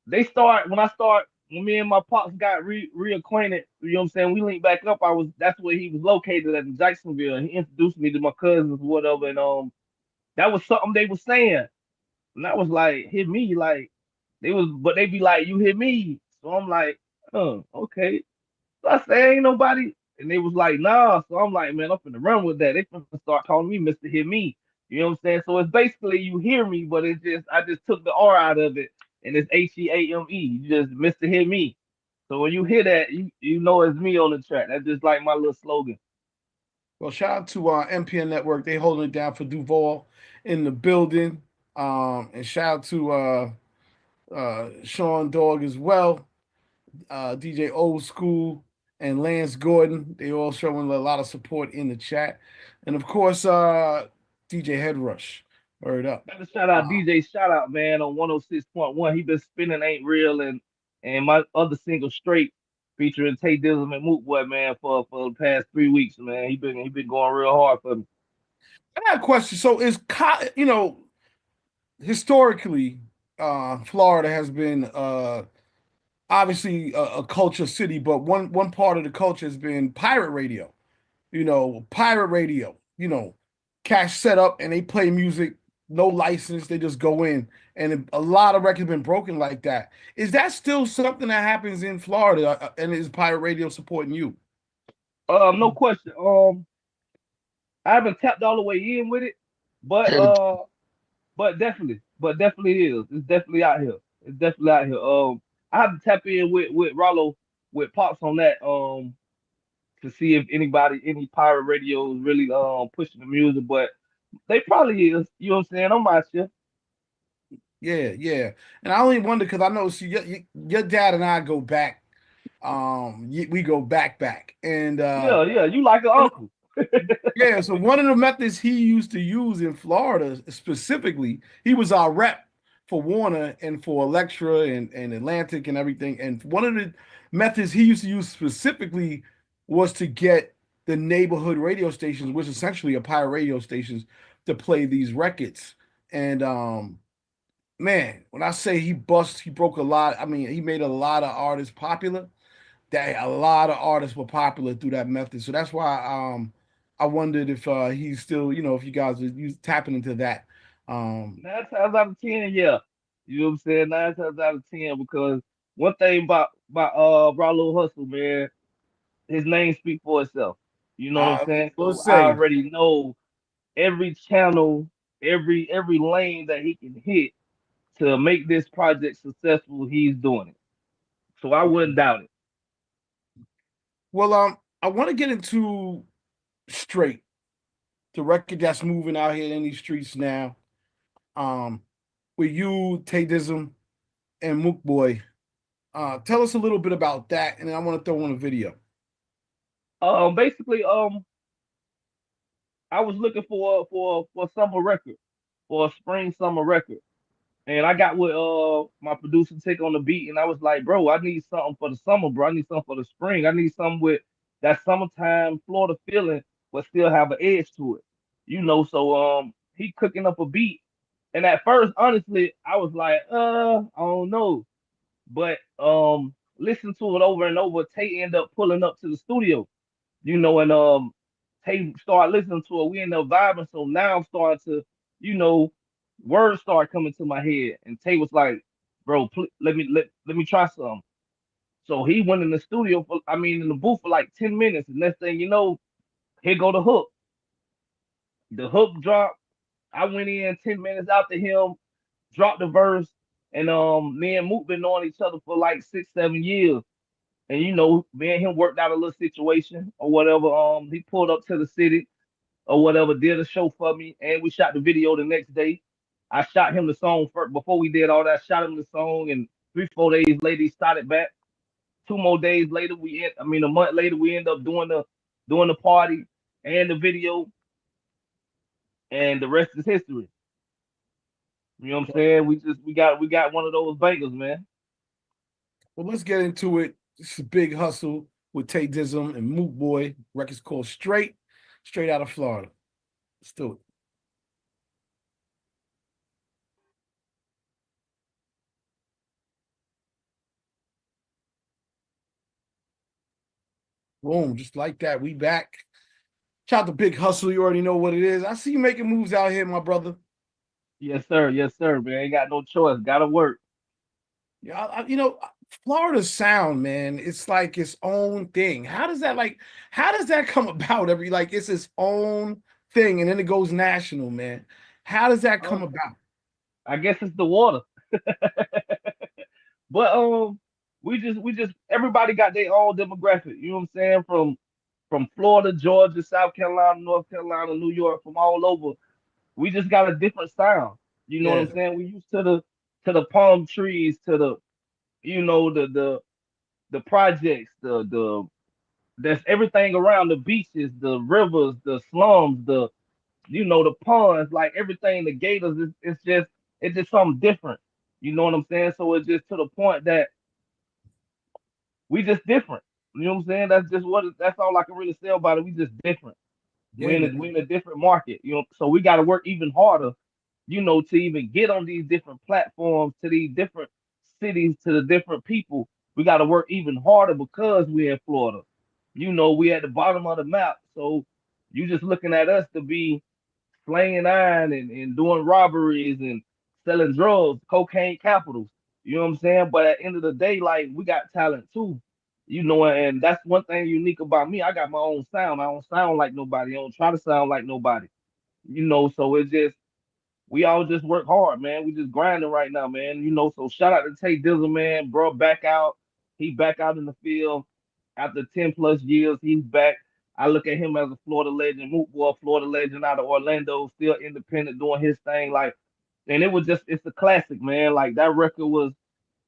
when me and my pops got reacquainted, you know what I'm saying? We linked back up. That's where he was located at in Jacksonville. And he introduced me to my cousins, whatever, and that was something they were saying. And I was like, hit me, like they be like, you hit me. So I'm like, oh, okay. So I say ain't nobody. And they was like, nah. So I'm like, man, I'm finna run with that. They finna start calling me Mr. Hit Me. You know what I'm saying? So it's basically you hear me, but I just took the R out of it, and it's HEAME. You just Mr. Hit Me. So when you hear that, you know it's me on the track. That's just like my little slogan. Well, shout out to MPN Network. They holding it down for Duval in the building. And shout out to Sean Dog as well. DJ Old School and Lance Gordon. They all showing a lot of support in the chat. And of course, DJ Headrush. Word up. Shout out DJ Shout Out, man, on 106.1. He been spinning Ain't Real and my other single Straight, featuring Tay Dizzle and Moot Boy, man, for the past 3 weeks, man. He been going real hard for me. I got a question. So historically, Florida has been obviously a culture city, but one part of the culture has been pirate radio. Pirate radio. Cash set up and they play music, no license. They just go in, and a lot of records been broken like that. Is that still something that happens in Florida? And is pirate radio supporting you? No question. I haven't tapped all the way in with it, but definitely is. It's definitely out here. I have to tap in with Rollo, with Pops on that, to see if any pirate radio is really pushing the music, but they probably is. You know what I'm saying? I'm not sure. Yeah. And I only wonder because I know your dad and I go back. We go back. And yeah, you like an uncle. Yeah, so one of the methods he used to use in Florida specifically, he was our rep for Warner and for Electra and Atlantic and everything. And one of the methods he used to use specifically was to get the neighborhood radio stations, which essentially are pirate radio stations, to play these records. And man, when I say he broke a lot. I mean, he made a lot of artists popular. That a lot of artists were popular through that method. So that's why I wondered if he's still, if you guys are tapping into that. 9 times out of 10, yeah. You know what I'm saying? 9 times out of 10, because one thing about Raul Hustle, man, his name speaks for itself. You know what I'm saying? We'll So I say. already know every channel, every lane that he can hit to make this project successful, he's doing it. So I wouldn't doubt it. Well, I want to get into Straight, the record that's moving out here in these streets now. With you, Taydism, and Mook Boy. Tell us a little bit about that, and then I want to throw on a video. Basically, I was looking for a summer record, for a spring summer record. And I got with my producer Tick on the beat, and I was like, bro, I need something for the summer, bro. I need something for the spring. I need something with that summertime Florida feeling, but still have an edge to it. So he cooking up a beat. And at first, honestly, I was like, I don't know. But listen to it over and over, Tay end up pulling up to the studio, and Tay started listening to it. We end up vibing. So now I'm starting to, words start coming to my head. And Tay was like, bro, let me try something. So he went in the studio in the booth for like 10 minutes. And next thing you know, here go the hook. The hook dropped. I went in 10 minutes after him, dropped the verse, and me and Mook been knowing each other for like 6-7 years. And me and him worked out a little situation or whatever. He pulled up to the city or whatever, did a show for me, and we shot the video the next day. I shot him the song first before we did all that. Shot him the song, and 3-4 days later he started back. 2 more days later, a month later, we end up doing the party and the video, and the rest is history. You know what I'm saying? We got one of those bangers, man. Well, let's get into it. This is a Big Hustle with Taydism and Mook Boy. Record's called Straight out of Florida. Let's do it. Boom, just like that. We back. Shout out to Big Hustle. You already know what it is. I see you making moves out here, my brother. Yes, sir. Yes, sir, man. Ain't got no choice. Gotta work. Yeah, Florida's sound, man, it's like its own thing. How does that come about? It's its own thing, and then it goes national, man. How does that come about? I guess it's the water. But we just everybody got their own demographic. You know what I'm saying? From Florida, Georgia, South Carolina, North Carolina, New York, from all over. We just got a different sound. You know what I'm saying? We used to the palm trees, to the the projects, that's everything around the beaches, the rivers, the slums, the ponds, like everything, the gators. It's just something different. You know what I'm saying? So it's just to the point that we just different. You know what I'm saying? That's all I can really say about it. We just different. We're in a different market, so we got to work even harder, to even get on these different platforms, to these different cities, to the different people. We got to work even harder because we're in Florida. We at the bottom of the map. So you just looking at us to be slaying iron and doing robberies and selling drugs, cocaine capitals. You know what I'm saying? But at the end of the day, like, we got talent too. And that's one thing unique about me. I got my own sound. I don't sound like nobody. I don't try to sound like nobody. So it's just, we all just work hard, man. We just grinding right now, man. So shout out to Tay Dizzle, man. Bro, back out. He back out in the field after 10+ years. He's back. I look at him as a Florida legend, Moot Boy, Florida legend out of Orlando, still independent, doing his thing. And it's a classic, man. Like, that record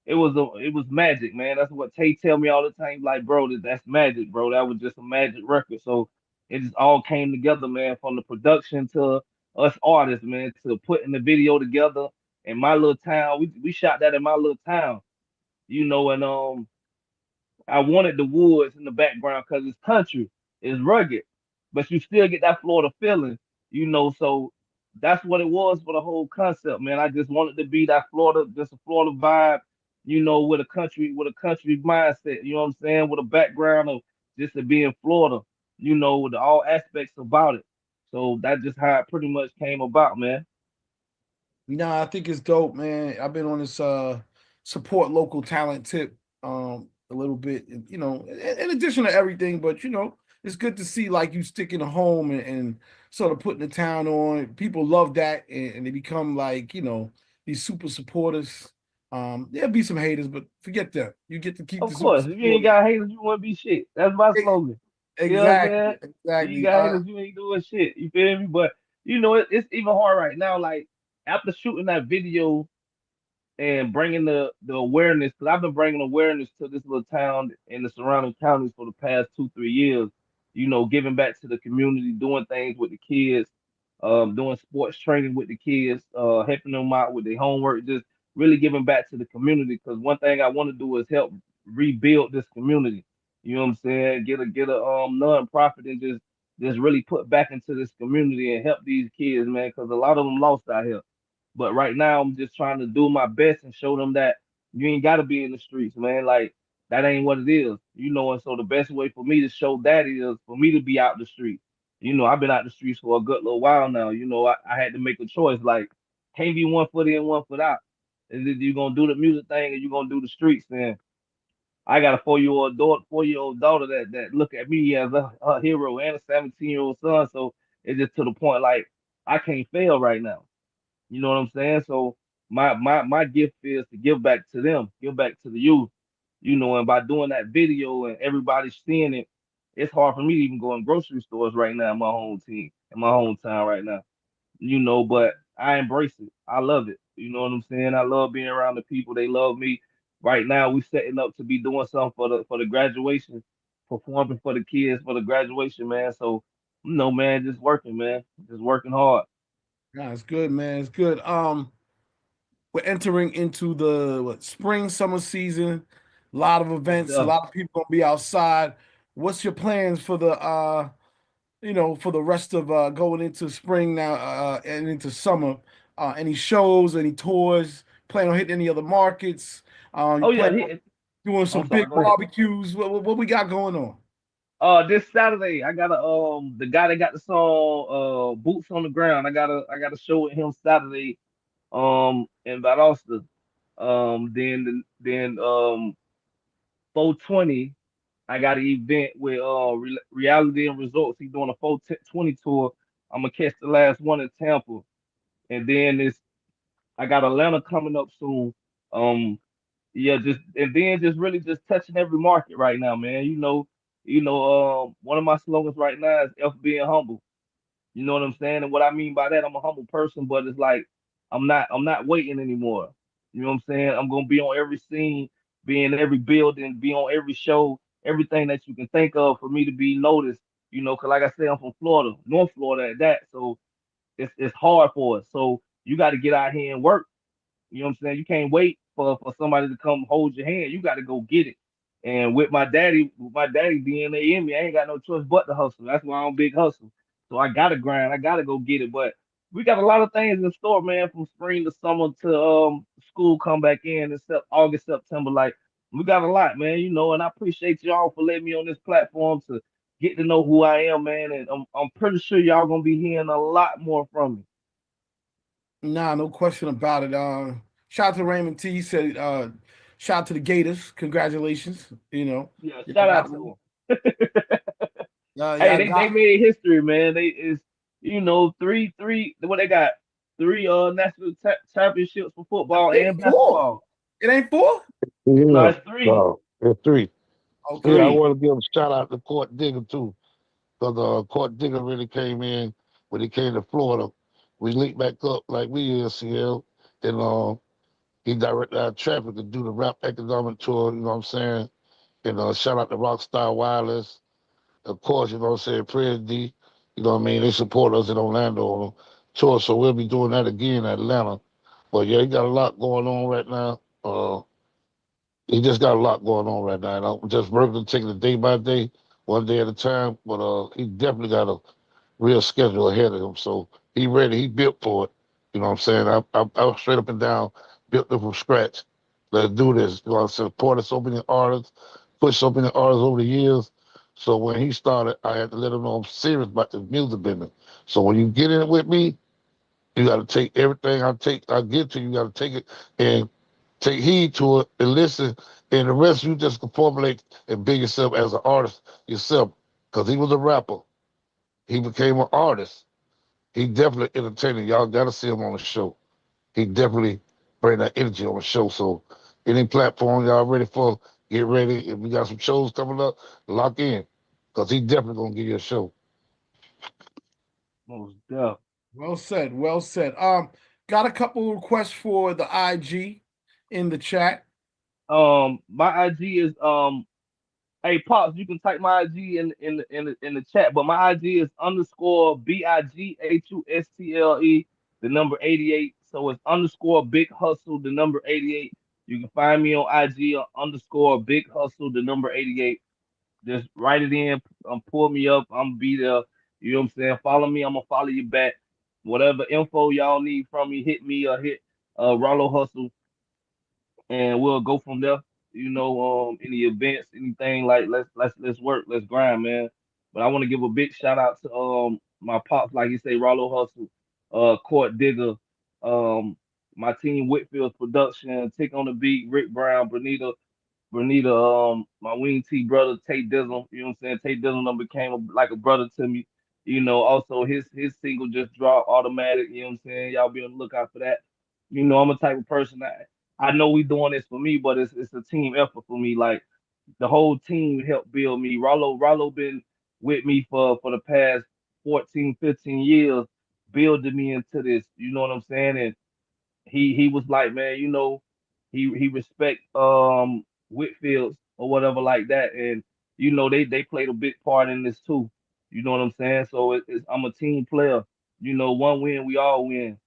it was magic, man. That's what Tay tell me all the time. Like, bro, that's magic, bro. That was just a magic record. So it just all came together, man, from the production to us artists, man, to putting the video together in my little town. We shot that in my little town, and I wanted the woods in the background because it's country, it's rugged, but you still get that Florida feeling, So that's what it was for the whole concept, man. I just wanted to be that Florida, just a Florida vibe, with a country mindset, you know what I'm saying, with a background of just to be in Florida, with all aspects about it. So that's just how it pretty much came about, man. I think it's dope, man. I've been on this support local talent tip a little bit, in addition to everything, but it's good to see like you sticking to home and sort of putting the town on. People love that and they become like, these super supporters. There'll be some haters, but forget that. You get to keep Of the super course, if you ain't supporters. got haters, you wouldn't be shit. That's my slogan. You know what I'm Exactly, saying? If you exactly. got haters, you ain't doing shit. You feel me? But it's even hard right now. Like after shooting that video and bringing the awareness, because I've been bringing awareness to this little town and the surrounding counties for the past 2-3 years. Giving back to the community, doing things with the kids, doing sports training with the kids, helping them out with their homework, just really giving back to the community. Because one thing I want to do is help rebuild this community. You know what I'm saying? Get a non-profit and just really put back into this community and help these kids, man. Because a lot of them lost out here. But right now, I'm just trying to do my best and show them that you ain't got to be in the streets, man. Like, that ain't what it is, And so the best way for me to show that is for me to be out the street. I've been out the streets for a good little while now. I had to make a choice. Like, can't be 1 foot in, 1 foot out. Is it you gonna do the music thing or you gonna do the streets? Then I got a 4-year-old daughter that look at me as a hero and a 17-year-old son. So it's just to the point like I can't fail right now. You know what I'm saying? So my gift is to give back to them, give back to the youth. And by doing that video and everybody seeing it, it's hard for me to even go in grocery stores right now in my hometown right now. But I embrace it. I love it. You know what I'm saying? I love being around the people. They love me. Right now we setting up to be doing something for the graduation, performing for the kids for the graduation, man. So, man, just working, man. Just working hard. Yeah, it's good, man. It's good. We're entering into the spring, summer season. A lot of events, a Yeah. lot of people gonna be outside. What's your plans for for the rest of going into spring now and into summer? Any shows, any tours? Plan on hitting any other markets? You Oh yeah, plan on doing some I'm sorry. big Go ahead. barbecues? What we got going on? This Saturday I got the guy that got the song Boots on the Ground. I got a show with him Saturday in Valdosta. Then 420 I got an event with Reality and Results. He's doing a 420 tour. I'm gonna catch the last one in Tampa, and then I got Atlanta coming up soon. Um, yeah, just really just touching every market right now, man. One of my slogans right now is F being humble. You know what I'm saying? And what I mean by that, I'm a humble person, but it's like I'm not waiting anymore. You know what I'm saying? I'm gonna be on every scene, be in every building, be on every show, everything that you can think of for me to be noticed. Cause like I said, I'm from Florida, North Florida at that. So it's hard for us. So you got to get out here and work. You know what I'm saying? You can't wait for somebody to come hold your hand. You got to go get it. And with my daddy DNA in me, I ain't got no choice but to hustle. That's why I'm big hustle. So I gotta grind. I gotta go get it. But we got a lot of things in store, man, from spring to summer to school come back in August, September. Like we got a lot, man. And I appreciate y'all for letting me on this platform to get to know who I am, man. And I'm pretty sure y'all gonna be hearing a lot more from me. Nah, no question about it. Shout out to Raymond T. He said, shout out to the Gators. Congratulations. Yeah, Get shout the out lottery. to them. Hey, Y'all they got made history, man. They is three what they got three national championships for football and four. basketball. It ain't four? No, Yeah, it's three. it's three. Okay. Yeah, I Three. want to give a shout out to Court Digger too, because Court Digger really came in when he came to Florida. We linked back up like we is CL, and he directed our traffic to do the rap economic tour. You know what I'm saying? And shout out to Rockstar Wireless, of course. You know what I'm saying? Prayer D. You know what I mean? They support us in Orlando on the tour, so we'll be doing that again at Atlanta. But yeah, he got a lot going on right now. He just got a lot going on right now. And I'm just working, taking it day by day, one day at a time. But he definitely got a real schedule ahead of him. So He ready. He built for it. You know what I'm saying? I was straight up and down, built it from scratch. Let's do this. You know what I'm saying? Supported so many artists, pushed so many artists over the years. So when he started, I had to let him know I'm serious about the music business. So when you get in it with me, you got to take everything I give to you. You got to take it and take heed to it and listen. And the rest you just can formulate and build yourself as an artist yourself. Because he was a rapper. He became an artist. He definitely entertaining. Y'all got to see him on the show. He definitely bring that energy on the show. So any platform y'all ready for, get ready. If we got some shows coming up, lock in. Because he definitely going to give you a show. Most definitely. Well said. Well said. Got a couple requests for the IG in the chat. My IG is hey Pops, you can type my IG in the chat, but my IG is underscore BIGHUSTLE, the number 88. So it's underscore Big Hustle, the number 88. You can find me on IG underscore Big Hustle, the number 88. Just write it in, pull me up. I'm gonna be there. You know what I'm saying? Follow me, I'm gonna follow you back. Whatever info y'all need from me, hit me or hit Rollo Hustle, and we'll go from there. You know, any events, anything like let's work, let's grind, man. But I want to give a big shout out to my pops, like you say, Rollo Hustle, Court Digger, my team Whitfield's production, Tick on the Beat, Rick Brown, Bernita, my wing T brother, Tate Dizzle, you know what I'm saying? Tate Dizzle done became like a brother to me. You know, also his single just dropped, Automatic, you know what I'm saying? Y'all be on the lookout for that. You know, I'm a type of person that I know we doing this for me, but it's a team effort for me. Like the whole team helped build me. Rollo been with me for the past 14, 15 years, building me into this. You know what I'm saying? And he was like, man, you know, he respect Whitfields or whatever like that, and you know they played a big part in this too. You know what I'm saying? So I'm a team player. You know, one win, we all win.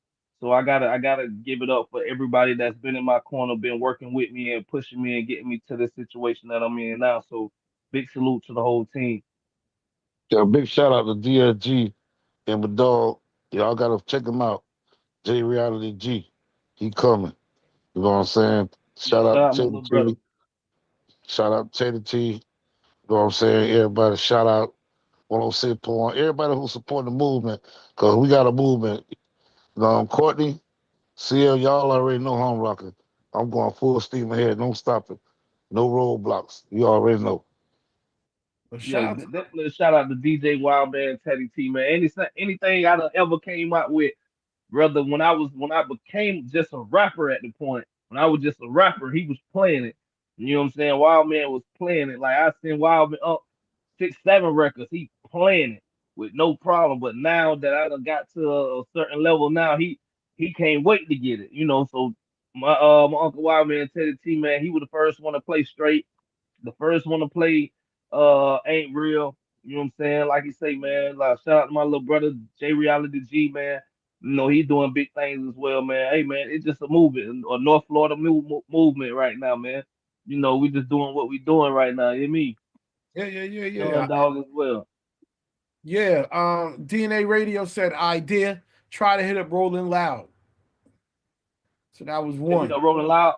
So I gotta give it up for everybody that's been in my corner, been working with me and pushing me and getting me to the situation that I'm in now. So big salute to the whole team. Yeah, big shout out to DLG and my dog. Y'all got to check him out. J Reality G. He coming. You know what I'm saying? Shout Shout out out to my Teddy little brother. T. Shout out to Teddy T. You know what I'm saying? Everybody, shout out 106.1. Everybody who support the movement, because we got a movement. Courtney, CL, y'all already know how I'm rocking. I'm going full steam ahead. No stopping. No roadblocks. You already know. Yeah, definitely a shout out to DJ Wildman, Teddy T, man. Anything I done ever came out with, brother, when I became just a rapper at the point, when I was just a rapper, he was playing it. You know what I'm saying? Wildman was playing it. Like I seen Wildman up 6, 7 records, he playing it with no problem. But now that I done got to a certain level now, he can't wait to get it. You know, so my Uncle Wildman, Teddy T, man, he was the first one to play straight, the first one to play Ain't Real. You know what I'm saying? Like you say, man. Like shout out to my little brother J Reality G, man. You know, he's doing big things as well, man. Hey man, it's just a movement, a North Florida movement right now, man. You know, we just doing what we doing right now. You me? Yeah. Dog as well. Yeah. DNA Radio said idea. Try to hit up Rolling Loud. So that was one. Hit up Rolling Loud.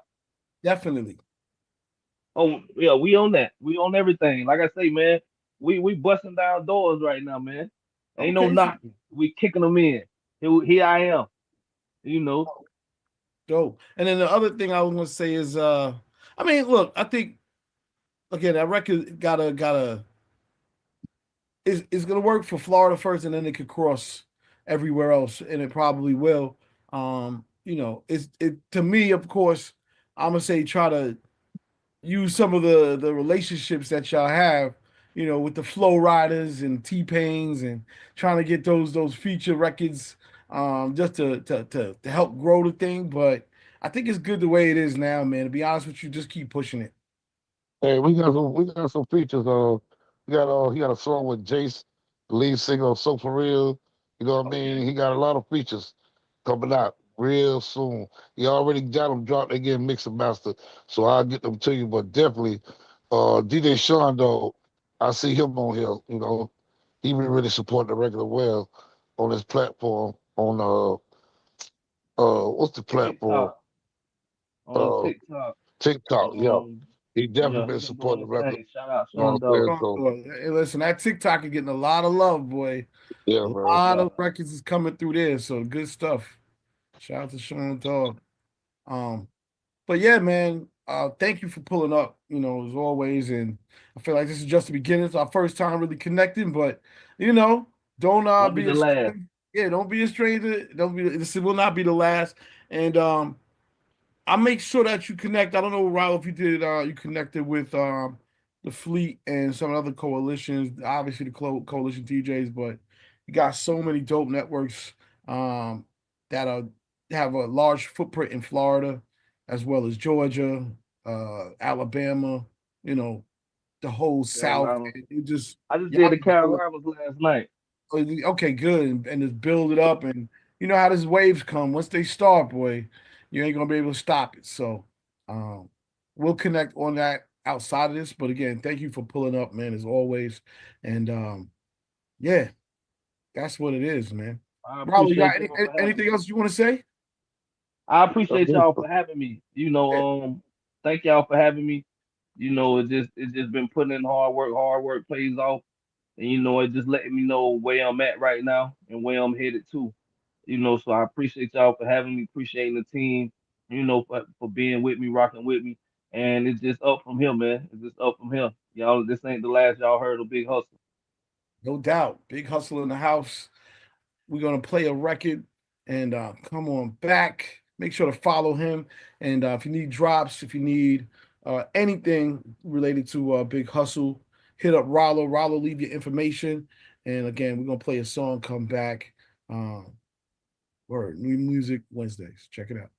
Definitely. Oh yeah, we on that. We on everything. Like I say, man, we busting down doors right now, man. Ain't no knocking. We kicking them in. Here I am. You know. Dope. And then the other thing I was gonna say is, I mean, look, I think again that record gotta it's gonna work for Florida first, and then it could cross everywhere else, and it probably will. You know, it to me, of course, I'm gonna say try to use some of the relationships that y'all have, you know, with the Flow Riders and T-Pains, and trying to get those feature records, just to help grow the thing. But I think it's good the way it is now, man. To be honest with you, just keep pushing it. Hey, we got some features. He got a song with Jace, the lead singer of So For Real. You know what I mean? He got a lot of features coming out real soon. He already got them dropped. They get mixed and mastered, so I'll get them to you. But definitely, DJ Sean though, I see him on here. You know, he been really supporting the record well on his platform. on what's the platform? TikTok. TikTok, yeah. He definitely been supporting the record. Shout out Sean Doe. Hey, listen, that TikTok is getting a lot of love, boy. Yeah, a man. lot of records is coming through there, so good stuff. Shout out to Sean Dog. But yeah, man, thank you for pulling up, as always. And I feel like this is just the beginning. It's our first time really connecting, but don't be the a last. stranger. Yeah, don't be a stranger. This will not be the last. And I'll make sure that you connect. I don't know, Ryle, if you did you connected with the Fleet and some other coalitions, obviously the coalition DJs, but you got so many dope networks that have a large footprint in Florida, as well as Georgia, Alabama, the whole South. I just did the Carolinas last night. Okay, good. And just build it up. And you know how these waves come. Once they start, boy, you ain't going to be able to stop it. So we'll connect on that outside of this. But again, thank you for pulling up, man, as always. And yeah, that's what it is, man. Robert, you got anything else you want to say? I appreciate y'all for having me. Thank y'all for having me. It's just been putting in hard work pays off. And it just letting me know where I'm at right now and where I'm headed to. So I appreciate y'all for having me, appreciating the team, for being with me, rocking with me. And it's just up from here, man. It's just up from here. Y'all, this ain't the last y'all heard of Big Hustle. No doubt. Big Hustle in the house. We're going to play a record and come on back. Make sure to follow him. And if you need drops, if you need anything related to Big Hustle, hit up Rollo. Rollo, leave your information. And again, we're going to play a song, come back. New Music Wednesdays. Check it out.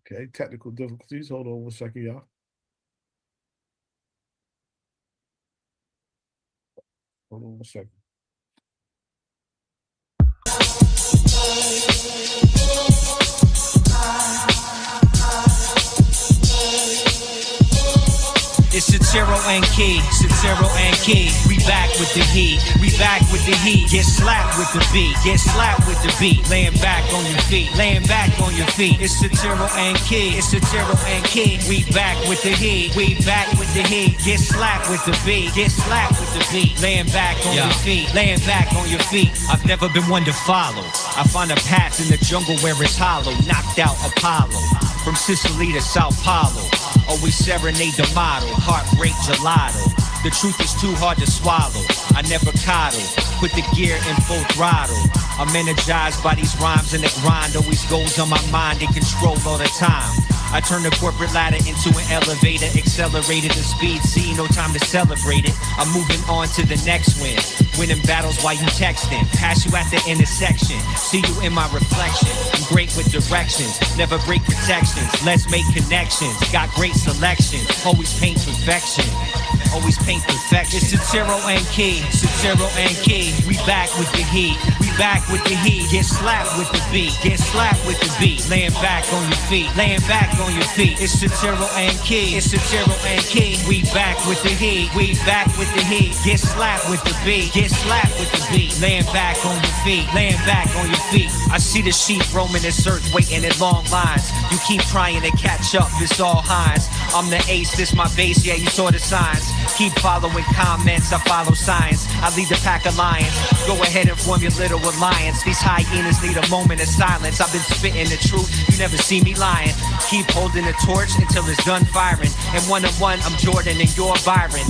Okay, technical difficulties. Hold on one second, y'all. Hold on one second. It's Satiro and Key, Satiro and Key. We back with the heat, we back with the heat. Get slapped with the beat, get slapped with the beat. Laying back on your feet, laying back on your feet. It's Satiro and Key, it's Satiro and Key. We back with the heat, we back with the heat. Get slapped with the beat, get slapped with the beat. Laying back on your feet, laying back on your feet. I've never been one to follow. I find a path in the jungle where it's hollow. Knocked out Apollo, from Sicily to Sao Paulo. Always serenade the model, heartbreak gelato. The truth is too hard to swallow. I never coddle, put the gear in full throttle. I'm energized by these rhymes and the grind always goes on my mind and control all the time. I turn the corporate ladder into an elevator, accelerated the speed, see no time to celebrate it. I'm moving on to the next win, winning battles while you texting, pass you at the intersection, see you in my reflection. I'm great with directions, never break protections, let's make connections, got great selections, always paint perfection. Always paint perfection. It's Satiro and Key, Satiro and Key. We back with the heat, we back with the heat. Get slapped with the beat, get slapped with the beat. Laying back on your feet, laying back on your feet. It's Satiro and Key, it's Satiro and Key. We back with the heat, we back with the heat. Get slapped with the beat, get slapped with the beat. Laying back on your feet, laying back on your feet. I see the sheep roaming this earth, waiting in long lines. You keep trying to catch up, it's all Hines. I'm the ace, this my base, yeah, you saw the signs. Keep following comments, I follow science. I lead the pack of lions. Go ahead and form your little alliance. These hyenas need a moment of silence. I've been spitting the truth, you never see me lying. Keep holding the torch until it's done firing. And one-on-one, I'm Jordan and you're Byron.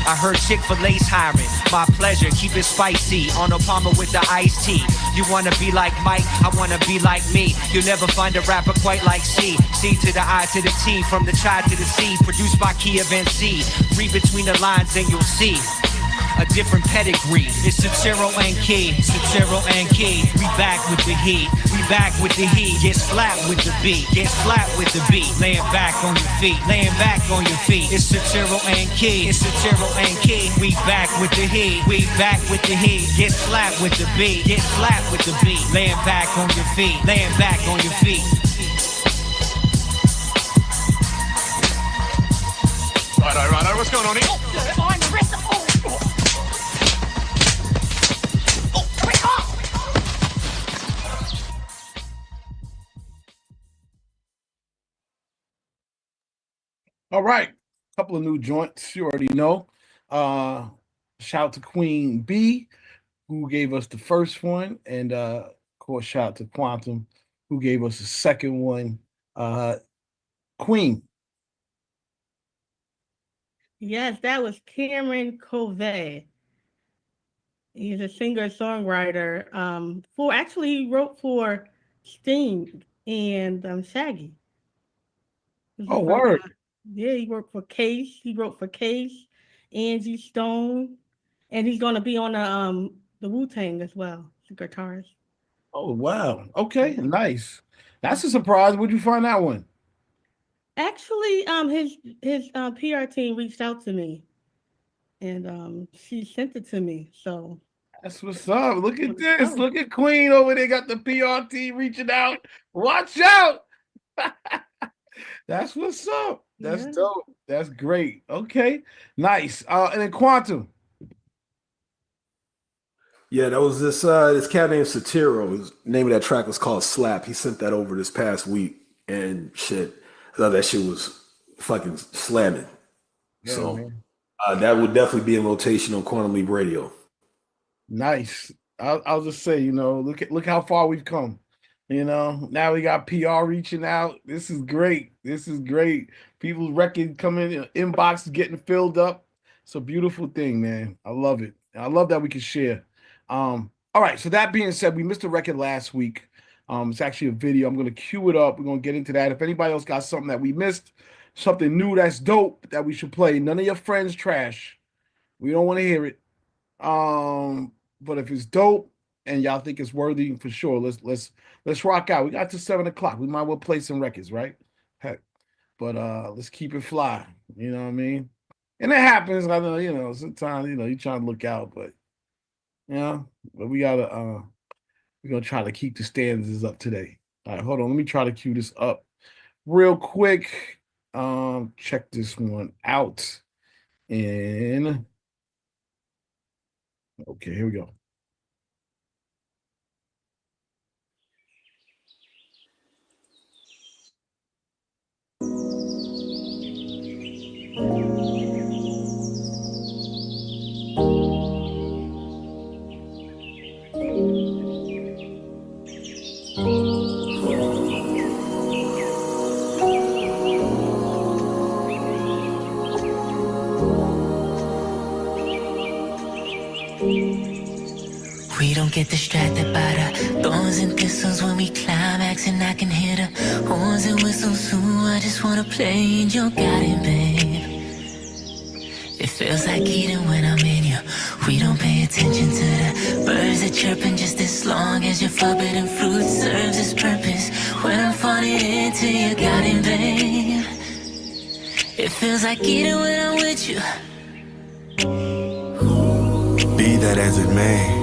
I heard Chick-fil-A's hiring. My pleasure, keep it spicy. On Obama with the iced tea. You wanna be like Mike, I wanna be like me. You'll never find a rapper quite like C. C to the I to the T, from the chi to the C. Produced by Kia Vinci. Read between the lines and you'll see a different pedigree. It's Satiro and Key, Satiro and Key. We back with the heat, we back with the heat. Get slapped with the beat, get slapped with the beat. Laying back on your feet, laying back on your feet. It's Satiro and Key, it's Satiro and Key. We back with the heat, we back with the heat. Get slapped with the beat, get slapped with the beat. Laying back on your feet, laying back on your feet. Righto. What's going on here? All right. A couple of new joints you already know. Shout out to Queen B, who gave us the first one. And of course, shout out to Quantum, who gave us the second one. Queen. Yes, that was Cameron Covey. He's a singer-songwriter. He wrote for Sting and Shaggy. Oh, word. Yeah, he worked for Case. He wrote for Case, Angie Stone, and he's gonna be on the Wu-Tang as well. The guitarist. Oh, wow. Okay, nice. That's a surprise. Where'd you find that one? Actually, his PR team reached out to me, and she sent it to me. So that's what's up. Look at this. Look at Queen over there. Got the PR team reaching out. Watch out. That's what's up. That's dope. That's great. Okay, nice. And then Quantum. Yeah, that was this cat named Satiro. His name of that track was called Slap. He sent that over this past week, and shit, I thought that shit was fucking slamming. Yeah, so that would definitely be in rotation on Quantum Leap Radio. Nice. I'll just say, look how far we've come. Now we got PR reaching out. This is great. People's record coming, inbox getting filled up. It's a beautiful thing, man. I love it. I love that we can share. All right. So that being said, we missed a record last week. It's actually a video. I'm going to cue it up. We're going to get into that. If anybody else got something that we missed, something new that's dope that we should play, none of your friends trash. We don't want to hear it. But if it's dope and y'all think it's worthy, for sure, let's rock out. We got to 7 o'clock. We might well play some records, right? Heck. But let's keep it fly. You know what I mean? And it happens. I know, sometimes, you're trying to look out, but but we gotta we're gonna try to keep the standards up today. All right, hold on. Let me try to cue this up real quick. Check this one out. Okay, here we go. We don't get distracted by the thorns and thistles when we climax, and I can hear the horns and whistles too. I just wanna play in your garden, babe. It feels like eating when I'm in you. We don't pay attention to the birds that chirping just as long as your forbidden fruit serves its purpose. When I'm falling into your garden, babe, it feels like eating when I'm with you. Be that as it may,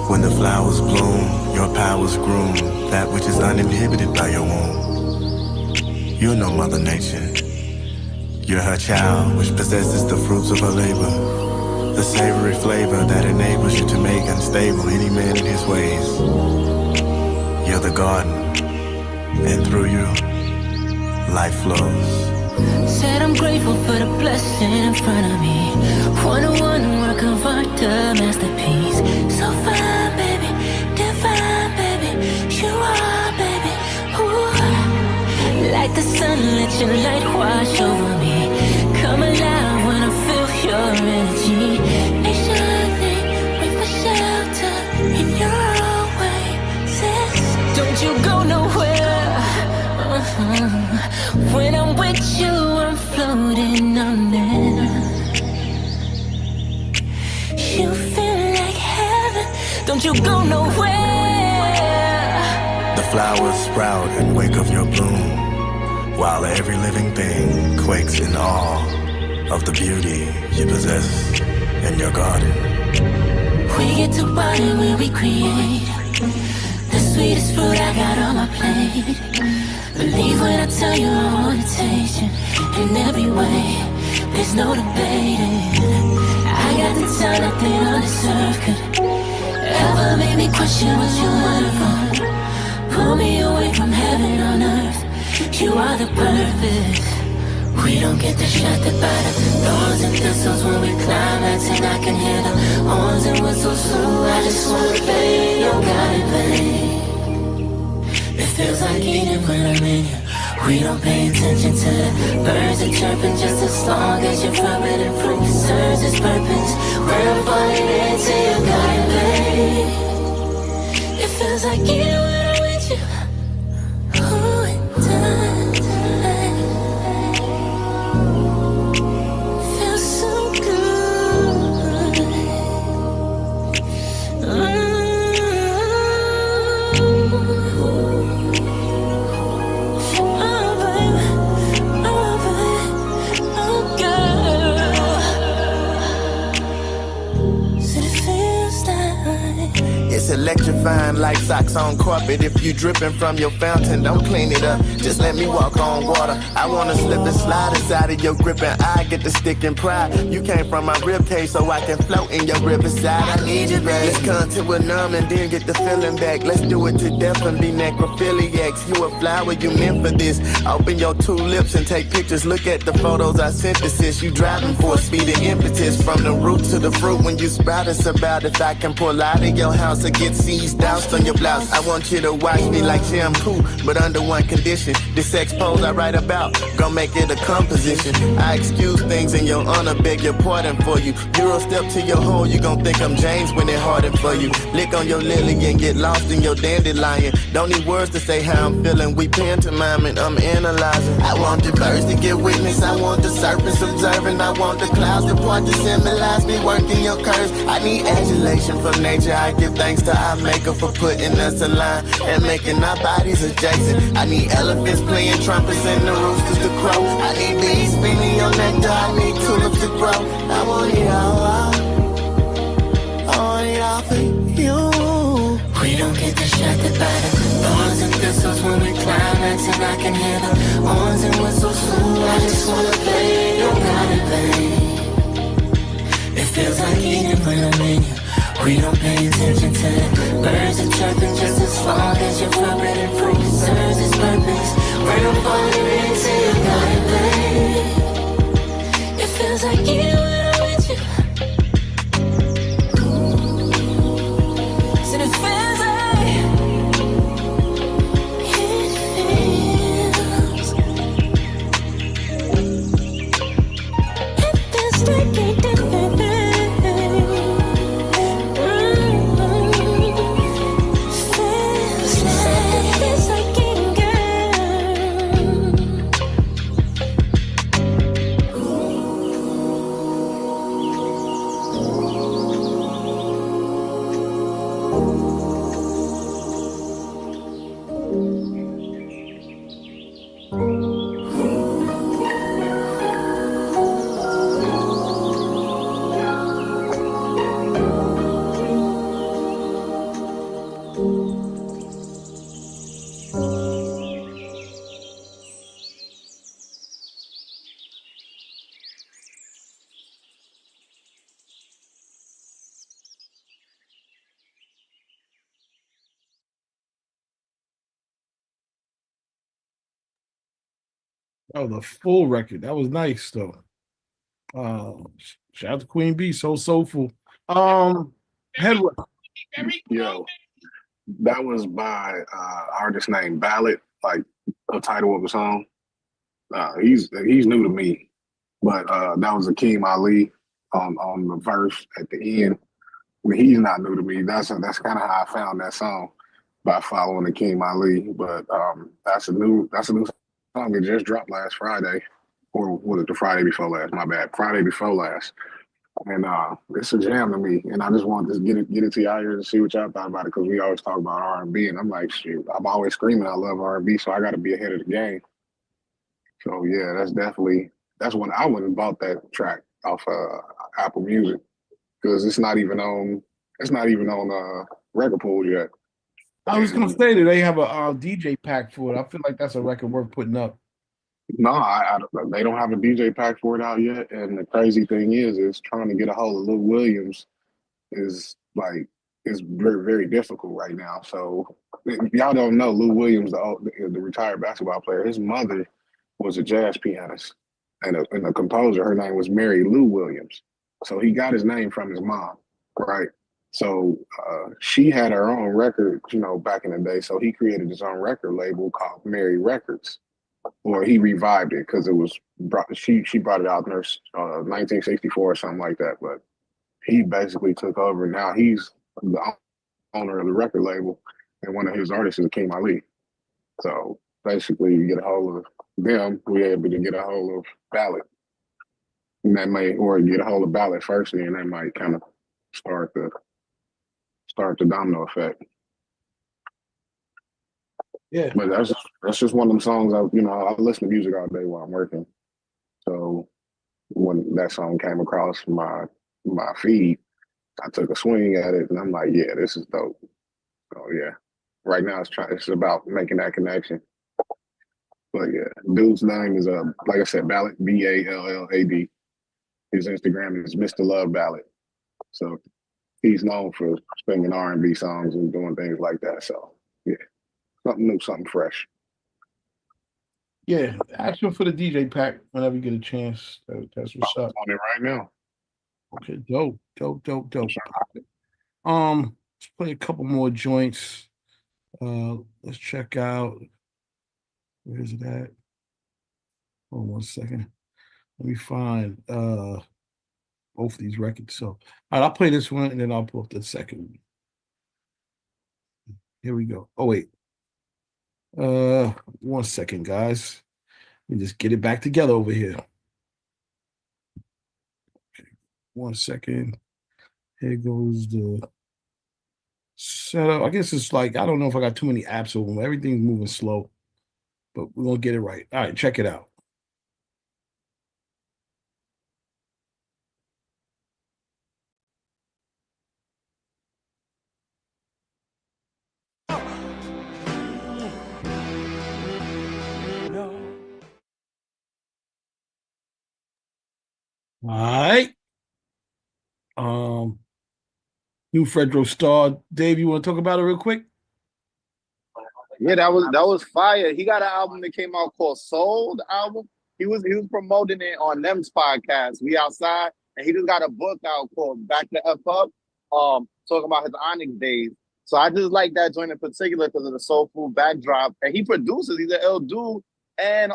when the flowers bloom, your powers groom that which is uninhibited by your womb. You know Mother Nature. You're her child, which possesses the fruits of her labor, the savory flavor that enables you to make unstable any man in his ways. You're the garden, and through you, life flows. Said I'm grateful for the blessing in front of me. One-on-one work of art, a masterpiece. So fine, baby, divine, baby. You are, baby, ooh. Like the sun, let your light wash over me. Come alive when I feel your energy. Patiently, wait for shelter in your oasis. Don't you go nowhere. When I'm with you, I'm floating on it. You feel like heaven. Don't you go nowhere. The flowers sprout and wake of your bloom, while every living thing quakes in awe of the beauty you possess in your garden. We get to party when we create the sweetest fruit I got on my plate. Believe when I tell you I wanna taste you in every way. There's no debating. I got the time, nothing on this earth could ever make me question what you want from. Pull me away from heaven on earth. You are the purpose. We don't get distracted by the thorns and thistles when we climax, and I can hear the horns and whistles too. I just wanna play your God in vain. It feels like eating when I'm in you. We don't pay attention to the birds that chirping, just as long as your forbidden fruit serves its purpose. We're falling into your God in vain. It feels like eating when I'm with you. Oh, it does. Feels so good. It's electrifying like socks on carpet. If you dripping from your fountain, don't clean it up. Just let me walk on water. I wanna slip and slide inside of your grip, and I get the stick and pride. You came from my rib cage so I can float in your riverside. I need you, babe. Let's come to a numb and then get the feeling back. Let's do it to death and be necrophiliacs. You a flower, you meant for this. Open your two lips and take pictures. Look at the photos I synthesis. You driving for speed and impetus. From the root to the fruit, when you sprout, it's about if I can pull out of your house or get seeds doused on your blouse. I want you to watch me like shampoo, but under one condition. This sex pose I write about, gon' make it a composition. I excuse things in your honor, beg your pardon for you. Euro step to your hole, you gon' think I'm James when it hardened for you. Lick on your lily and get lost in your dandelion. Don't need words to say how I'm feeling, we pantomiming, I'm analyzing. I want the birds to get witness, I want the serpents observing, I want the clouds to part to symbolize me working your curves. I need adulation from nature, I give thanks to our maker for putting us in line and making our bodies adjacent. I need elephants playing trumpets and the roosters to crow. I need bees spinning your nectar, I need tulips to grow. I want it all, I want it all for you. We don't get distracted by the thorns and thistles when we climax, and I can hear the horns and whistles too. I just wanna play your God in vain. It feels like eating when I'm in you. We don't pay attention to the birds that chirping, just as long as your forbidden fruit serves its purpose. We're falling into your God in vain. It feels like eating when I'm with you. Said it feels like a different thing. Oh, the full record. That was nice though. Shout out to Queen B, so soulful. Headway. Yo, that was by artist named Ballad, like the title of the song. He's new to me, but that was Akeem Ali on the verse at the end. I mean, he's not new to me. That's kind of how I found that song, by following Akeem Ali. But that's a new song. It just dropped last Friday, or was it the Friday before last? My bad, Friday before last. And it's a jam to me, and I just wanted to get it to y'all here and see what y'all thought about it, because we always talk about R&B, and I'm like, shoot, I'm always screaming I love R&B, so I got to be ahead of the game. So yeah, that's when I went and bought that track off Apple Music, because it's not even on Record Pool yet. I was gonna say that they have a DJ pack for it. I feel like that's a record worth putting up. No, they don't have a DJ pack for it out yet. And the crazy thing is trying to get a hold of Lou Williams is like is very very difficult right now. So if y'all don't know, Lou Williams, the retired basketball player, his mother was a jazz pianist and a composer. Her name was Mary Lou Williams. So he got his name from his mom, right? So she had her own record, back in the day. So he created his own record label called Mary Records, or he revived it because it was she brought it out in 1964 or something like that. But he basically took over. Now he's the owner of the record label, and one of his artists is Akeem Ali. So basically, you get a hold of them, we're able to get a hold of Ballot, and that may, or get a hold of Ballot first, and that might kind of start the domino effect. Yeah, but that's just one of them songs. I listen to music all day while I'm working. So when that song came across my feed, I took a swing at it, and I'm like, yeah, this is dope. So yeah, right now it's about making that connection. But yeah, dude's name is like I said, Ballad, Ballad. His Instagram is Mr. Love Ballad. So he's known for singing R&B songs and doing things like that. So yeah, something new, something fresh. Yeah, ask him for the DJ pack whenever you get a chance. That's what's up. On it right now. Okay, dope. Let's play a couple more joints. Let's check out. Where is it at? Hold on 1 second. Let me find both of these records. So, all right, I'll play this one and then I'll pull up the second one. Here we go. Oh wait. 1 second, guys. Let me just get it back together over here. Okay, 1 second. Here goes the setup. I guess it's like, I don't know if I got too many apps open. Everything's moving slow, but we're gonna get it right. All right, check it out. All right. New Fredro Starr. Dave, you want to talk about it real quick? Yeah, that was fire. He got an album that came out called Soul, the album. He was promoting it on Them's podcast, We Outside, and he just got a book out called Back the F Up, talking about his Onyx days. So I just like that joint in particular because of the soulful backdrop. And he produces, he's an ill dude. And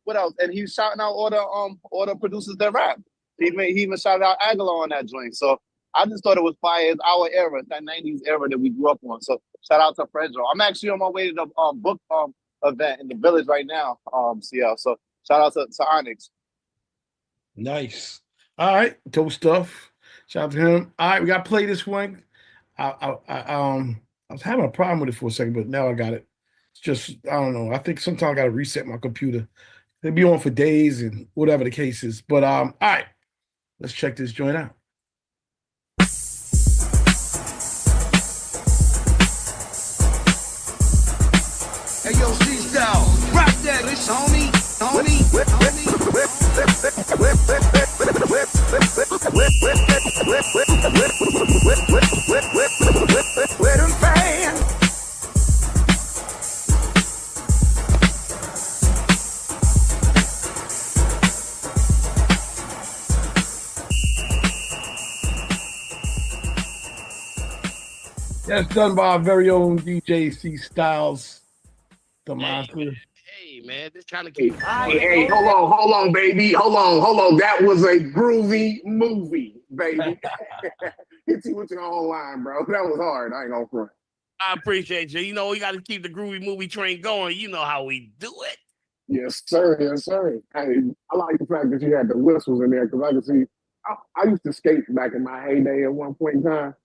what else? And he's shouting out all the producers that rap. He even shouted out Aguilar on that joint. So I just thought it was fire. It's our era, it's that 90s era that we grew up on. So shout out to Fredro. I'm actually on my way to the book event in the village right now, CL. So shout out to Onyx. Nice. All right, dope stuff. Shout out to him. All right, we got to play this one. I was having a problem with it for a second, but now I got it. It's just, I don't know. I think sometimes I got to reset my computer. They be on for days and whatever the case is. But all right, let's check this joint out. Hey yo, C-Style, rock that, it's homie. Where them fans? That's done by our very own DJ C Styles, the monster. Hey man, this kind of keep. Hey, hold on, baby. Hold on. That was a groovy movie, baby. Hit you with your own line, bro. That was hard. I ain't gonna front. I appreciate you. You know, we got to keep the groovy movie train going. You know how we do it. Yes, sir. Hey, I like the fact that you had the whistles in there because I could see. I used to skate back in my heyday at one point in time.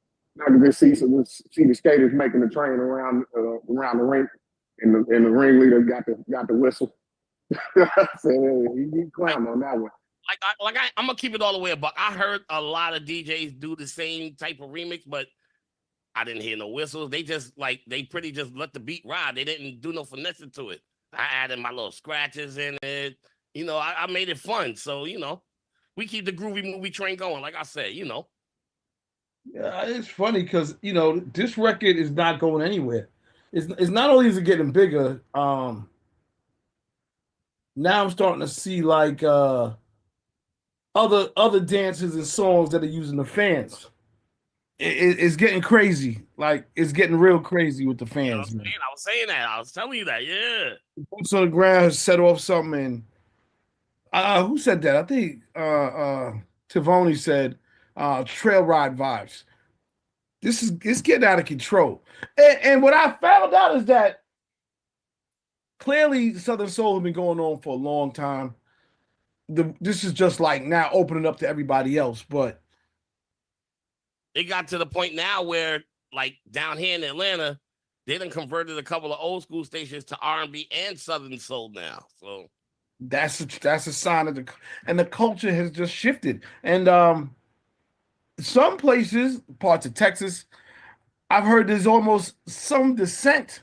I could just see the skaters making the train around the rink, and the ringleader got the whistle. So he climbed on that one. I'm gonna keep it all the way above. I heard a lot of DJs do the same type of remix, but I didn't hear no whistles. They just they pretty just let the beat ride. They didn't do no finessing to it. I added my little scratches in it. You know, I made it fun. So, you know, we keep the groovy movie train going. Like I said, you know. Yeah, it's funny because you know this record is not going anywhere. It's not only is it getting bigger. Now I'm starting to see like other dances and songs that are using the fans. It's getting crazy. Like it's getting real crazy with the fans, man. I was saying that. I was telling you that. Yeah. Boots on the ground has set off something. And who said that? I think Tivoni said trail ride vibes. It's getting out of control. And what I found out is that clearly Southern Soul has been going on for a long time. This is just like now opening up to everybody else, but it got to the point now where, like down here in Atlanta, they done converted a couple of old school stations to R&B and Southern Soul now. So that's a sign of the culture has just shifted. And some places, parts of Texas, I've heard there's almost some dissent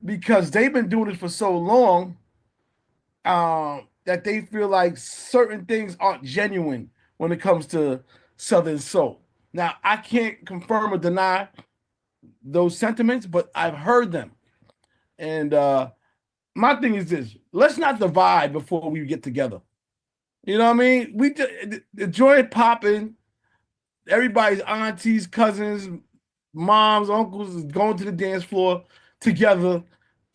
because they've been doing it for so long that they feel like certain things aren't genuine when it comes to Southern Soul. Now, I can't confirm or deny those sentiments, but I've heard them. And my thing is this: let's not divide before we get together. You know what I mean? The joint popping, everybody's aunties, cousins, moms, uncles is going to the dance floor together,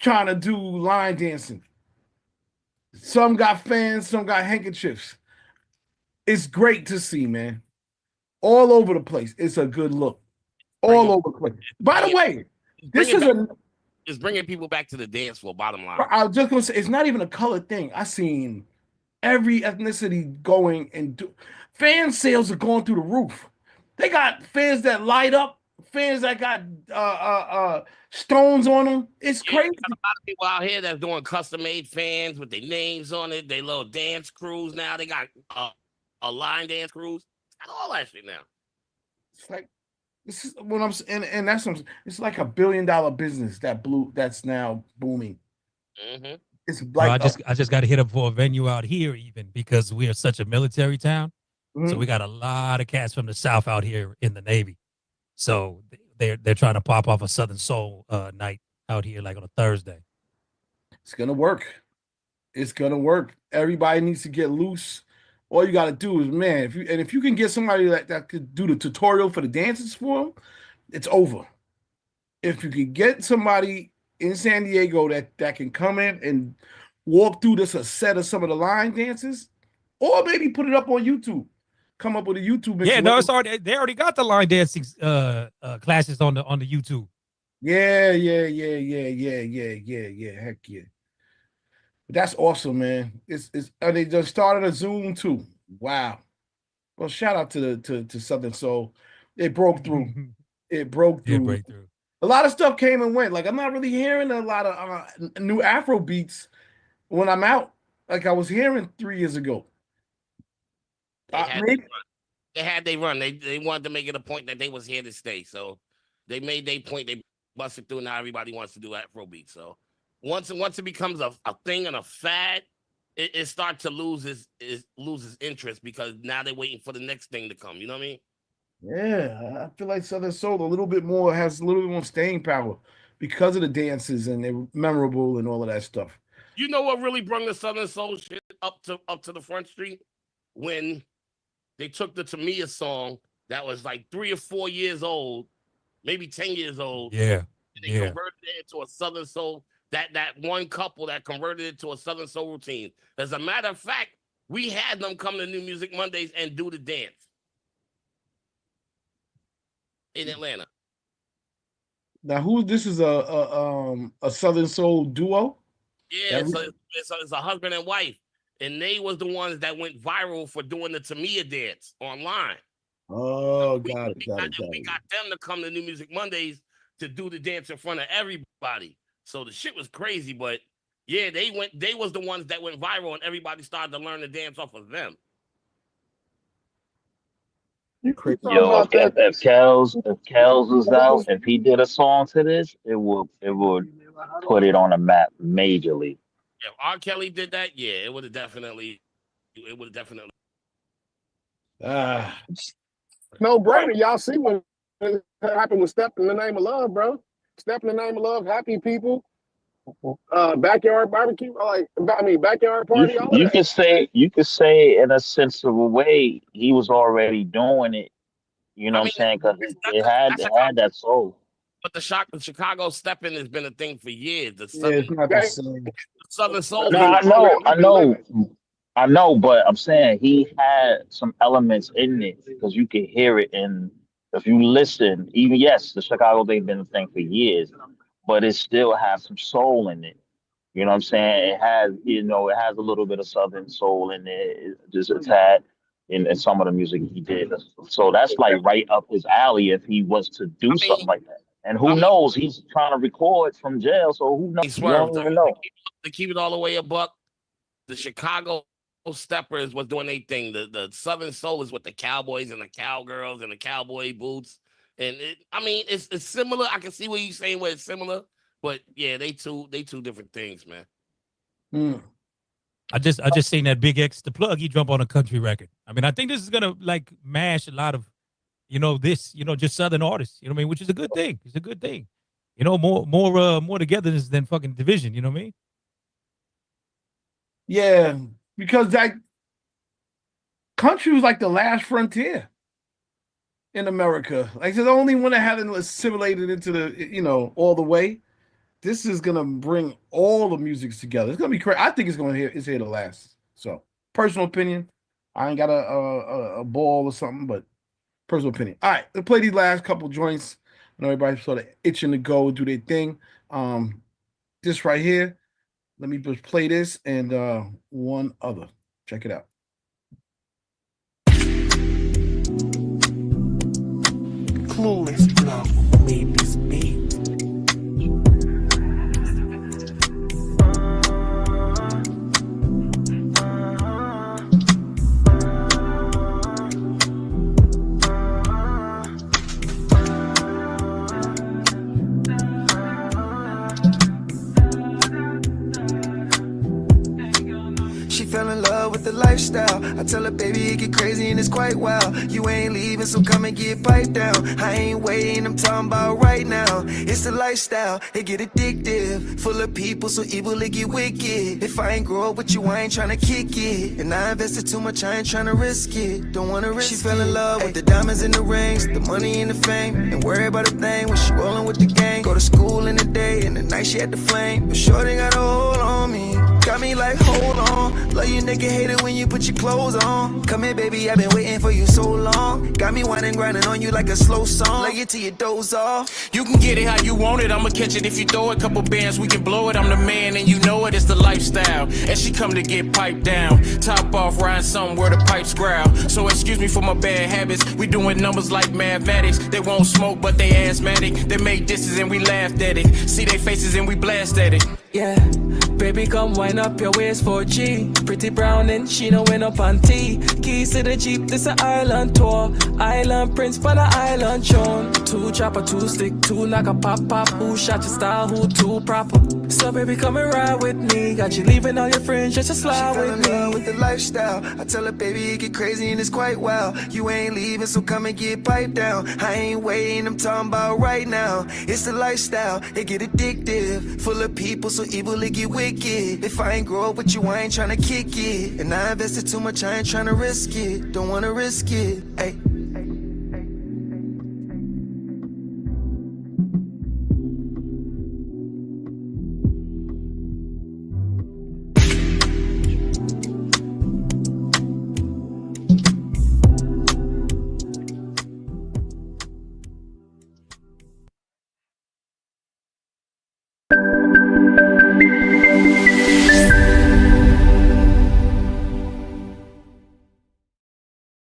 trying to do line dancing. Some got fans, some got handkerchiefs. It's great to see, man. All over the place. It's a good look. All over the place. By the way, it's bringing people back to the dance floor, bottom line. I was just going to say, it's not even a color thing. I seen every ethnicity going and do. Fan sales are going through the roof. They got fans that light up, fans that got stones on them. It's crazy. Got a lot of people out here that's doing custom-made fans with their names on it. They little dance crews now. They got a line dance crews. All that shit now. It's like this is what I'm saying, and that's what it's like $1 billion business that's now booming. Mm-hmm. It's like I just got to hit up for a venue out here, even because we are such a military town. Mm-hmm. So we got a lot of cats from the South out here in the Navy. So they're trying to pop off a Southern Soul night out here, like on a Thursday. It's gonna work. It's gonna work. Everybody needs to get loose. All you gotta do is, man, if you can get somebody that could do the tutorial for the dances for them, it's over. If you can get somebody in San Diego that can come in and walk through this a set of some of the line dances, or maybe put it up on YouTube. Come up with a YouTube mix. Yeah, no, it's already they already got the line dancing classes on the YouTube. Yeah. Heck yeah. That's awesome, man. And they just started a Zoom too. Wow. Well, shout out to Southern Soul. It broke through. It broke through. It broke through. A lot of stuff came and went. Like I'm not really hearing a lot of new Afro beats when I'm out, like I was hearing 3 years ago. They had they run. They wanted to make it a point that they was here to stay. So they made their point. They busted through. Now everybody wants to do Afro beats. So once it becomes a thing and a fad, it starts to lose its interest because now they're waiting for the next thing to come. You know what I mean? Yeah, I feel like Southern Soul has a little bit more staying power because of the dances and they're memorable and all of that stuff. You know what really brought the Southern Soul shit up to the front street? When they took the Tamia song that was like 3 or 4 years old, maybe 10 years old. Yeah. And they converted it into a Southern Soul. That one couple that converted it to a Southern Soul routine. As a matter of fact, we had them come to New Music Mondays and do the dance in Atlanta. Now, this is a Southern Soul duo? Yeah, it's a husband and wife. And they was the ones that went viral for doing the Tamia dance online. Oh, We got them to come to New Music Mondays to do the dance in front of everybody. So the shit was crazy, but yeah, they was the ones that went viral and everybody started to learn the dance off of them. Yo, if Kels was out, if he did a song to this, it would put it on the map majorly. If R. Kelly did that, yeah, it would have definitely. No brainer. Y'all see what happened with Step in the Name of Love, bro. Step in the Name of Love, Happy People, Backyard Barbecue, Backyard Party. You could say in a sense of a way he was already doing it. You know what I'm saying? Because it had that soul. But the Chicago stepping has been a thing for years. The Southern Soul. No, I know, but I'm saying he had some elements in it because you can hear it if you listen. Even yes, the Chicago thing's been a thing for years, but it still has some soul in it. You know what I'm saying? It has a little bit of Southern soul in it, just a tad in some of the music he did. So that's like right up his alley if he was to do something like that. And who knows? He's trying to record from jail, so who knows? You don't even know. To keep it all the way a buck, the Chicago steppers was doing their thing. The Southern soul is with the cowboys and the cowgirls and the cowboy boots. And it's similar. I can see what you're saying where it's similar, but yeah, they two different things, man. I just seen that Big X the Plug. He jump on a country record. I mean, I think this is gonna like mash a lot of, just Southern artists. You know what I mean? Which is a good thing. It's a good thing. More togetherness than fucking division. You know what I mean? Yeah, because that country was like the last frontier in America. Like the only one that hadn't assimilated into the, all the way. This is gonna bring all the musics together. It's gonna be crazy. I think it's here to last. So, personal opinion. I ain't got a ball or something, but personal opinion. All right, let's play these last couple joints. I know everybody's sort of itching to go do their thing. This right here. Let me just play this and one other. Check it out. Clueless Plug made this beat. Fell in love with the lifestyle. I tell her, baby, it get crazy and it's quite wild. You ain't leaving, so come and get piped down. I ain't waiting, I'm talking about right now. It's the lifestyle, it get addictive. Full of people, so evil, it get wicked. If I ain't grow up with you, I ain't tryna kick it. And I invested too much, I ain't tryna risk it. Don't wanna risk it. She fell in love with the diamonds and the rings, the money and the fame. Ain't worry about a thing when she rollin' with the gang. Go to school in the day, and the night she had the flame. But shorty got a hold on me. Got me like, hold on. Love you nigga, hate it when you put your clothes on. Come here, baby, I've been waiting for you so long. Got me whining, grinding on you like a slow song. Lay it till you doze off. You can get it how you want it, I'ma catch it if you throw it. Couple bands, we can blow it. I'm the man and you know it, it's the lifestyle. And she come to get piped down. Top off, riding something where the pipes growl. So excuse me for my bad habits. We doing numbers like mathematics. They won't smoke, but they asthmatic. They make disses and we laughed at it. See they faces and we blast at it. Yeah, baby, come wind up your waist for G. Pretty brown and she know when up on T. Keys to the Jeep, this a island tour. Island prince for the island shown. 2 chopper, 2 stick, 2 knock a pop. Who shot your style, who too proper? So baby, come and ride with me. Got you leaving all your friends just to slide with me. She fell in love with the lifestyle. I tell her, baby, it get crazy and it's quite wild. You ain't leaving, so come and get piped down. I ain't waiting, I'm talking about right now. It's the lifestyle, it get addictive. Full of people, so evil, it get wicked. If I ain't grow up with you, I ain't tryna kick it. And I invested too much, I ain't tryna risk it. Don't wanna risk it. Ay.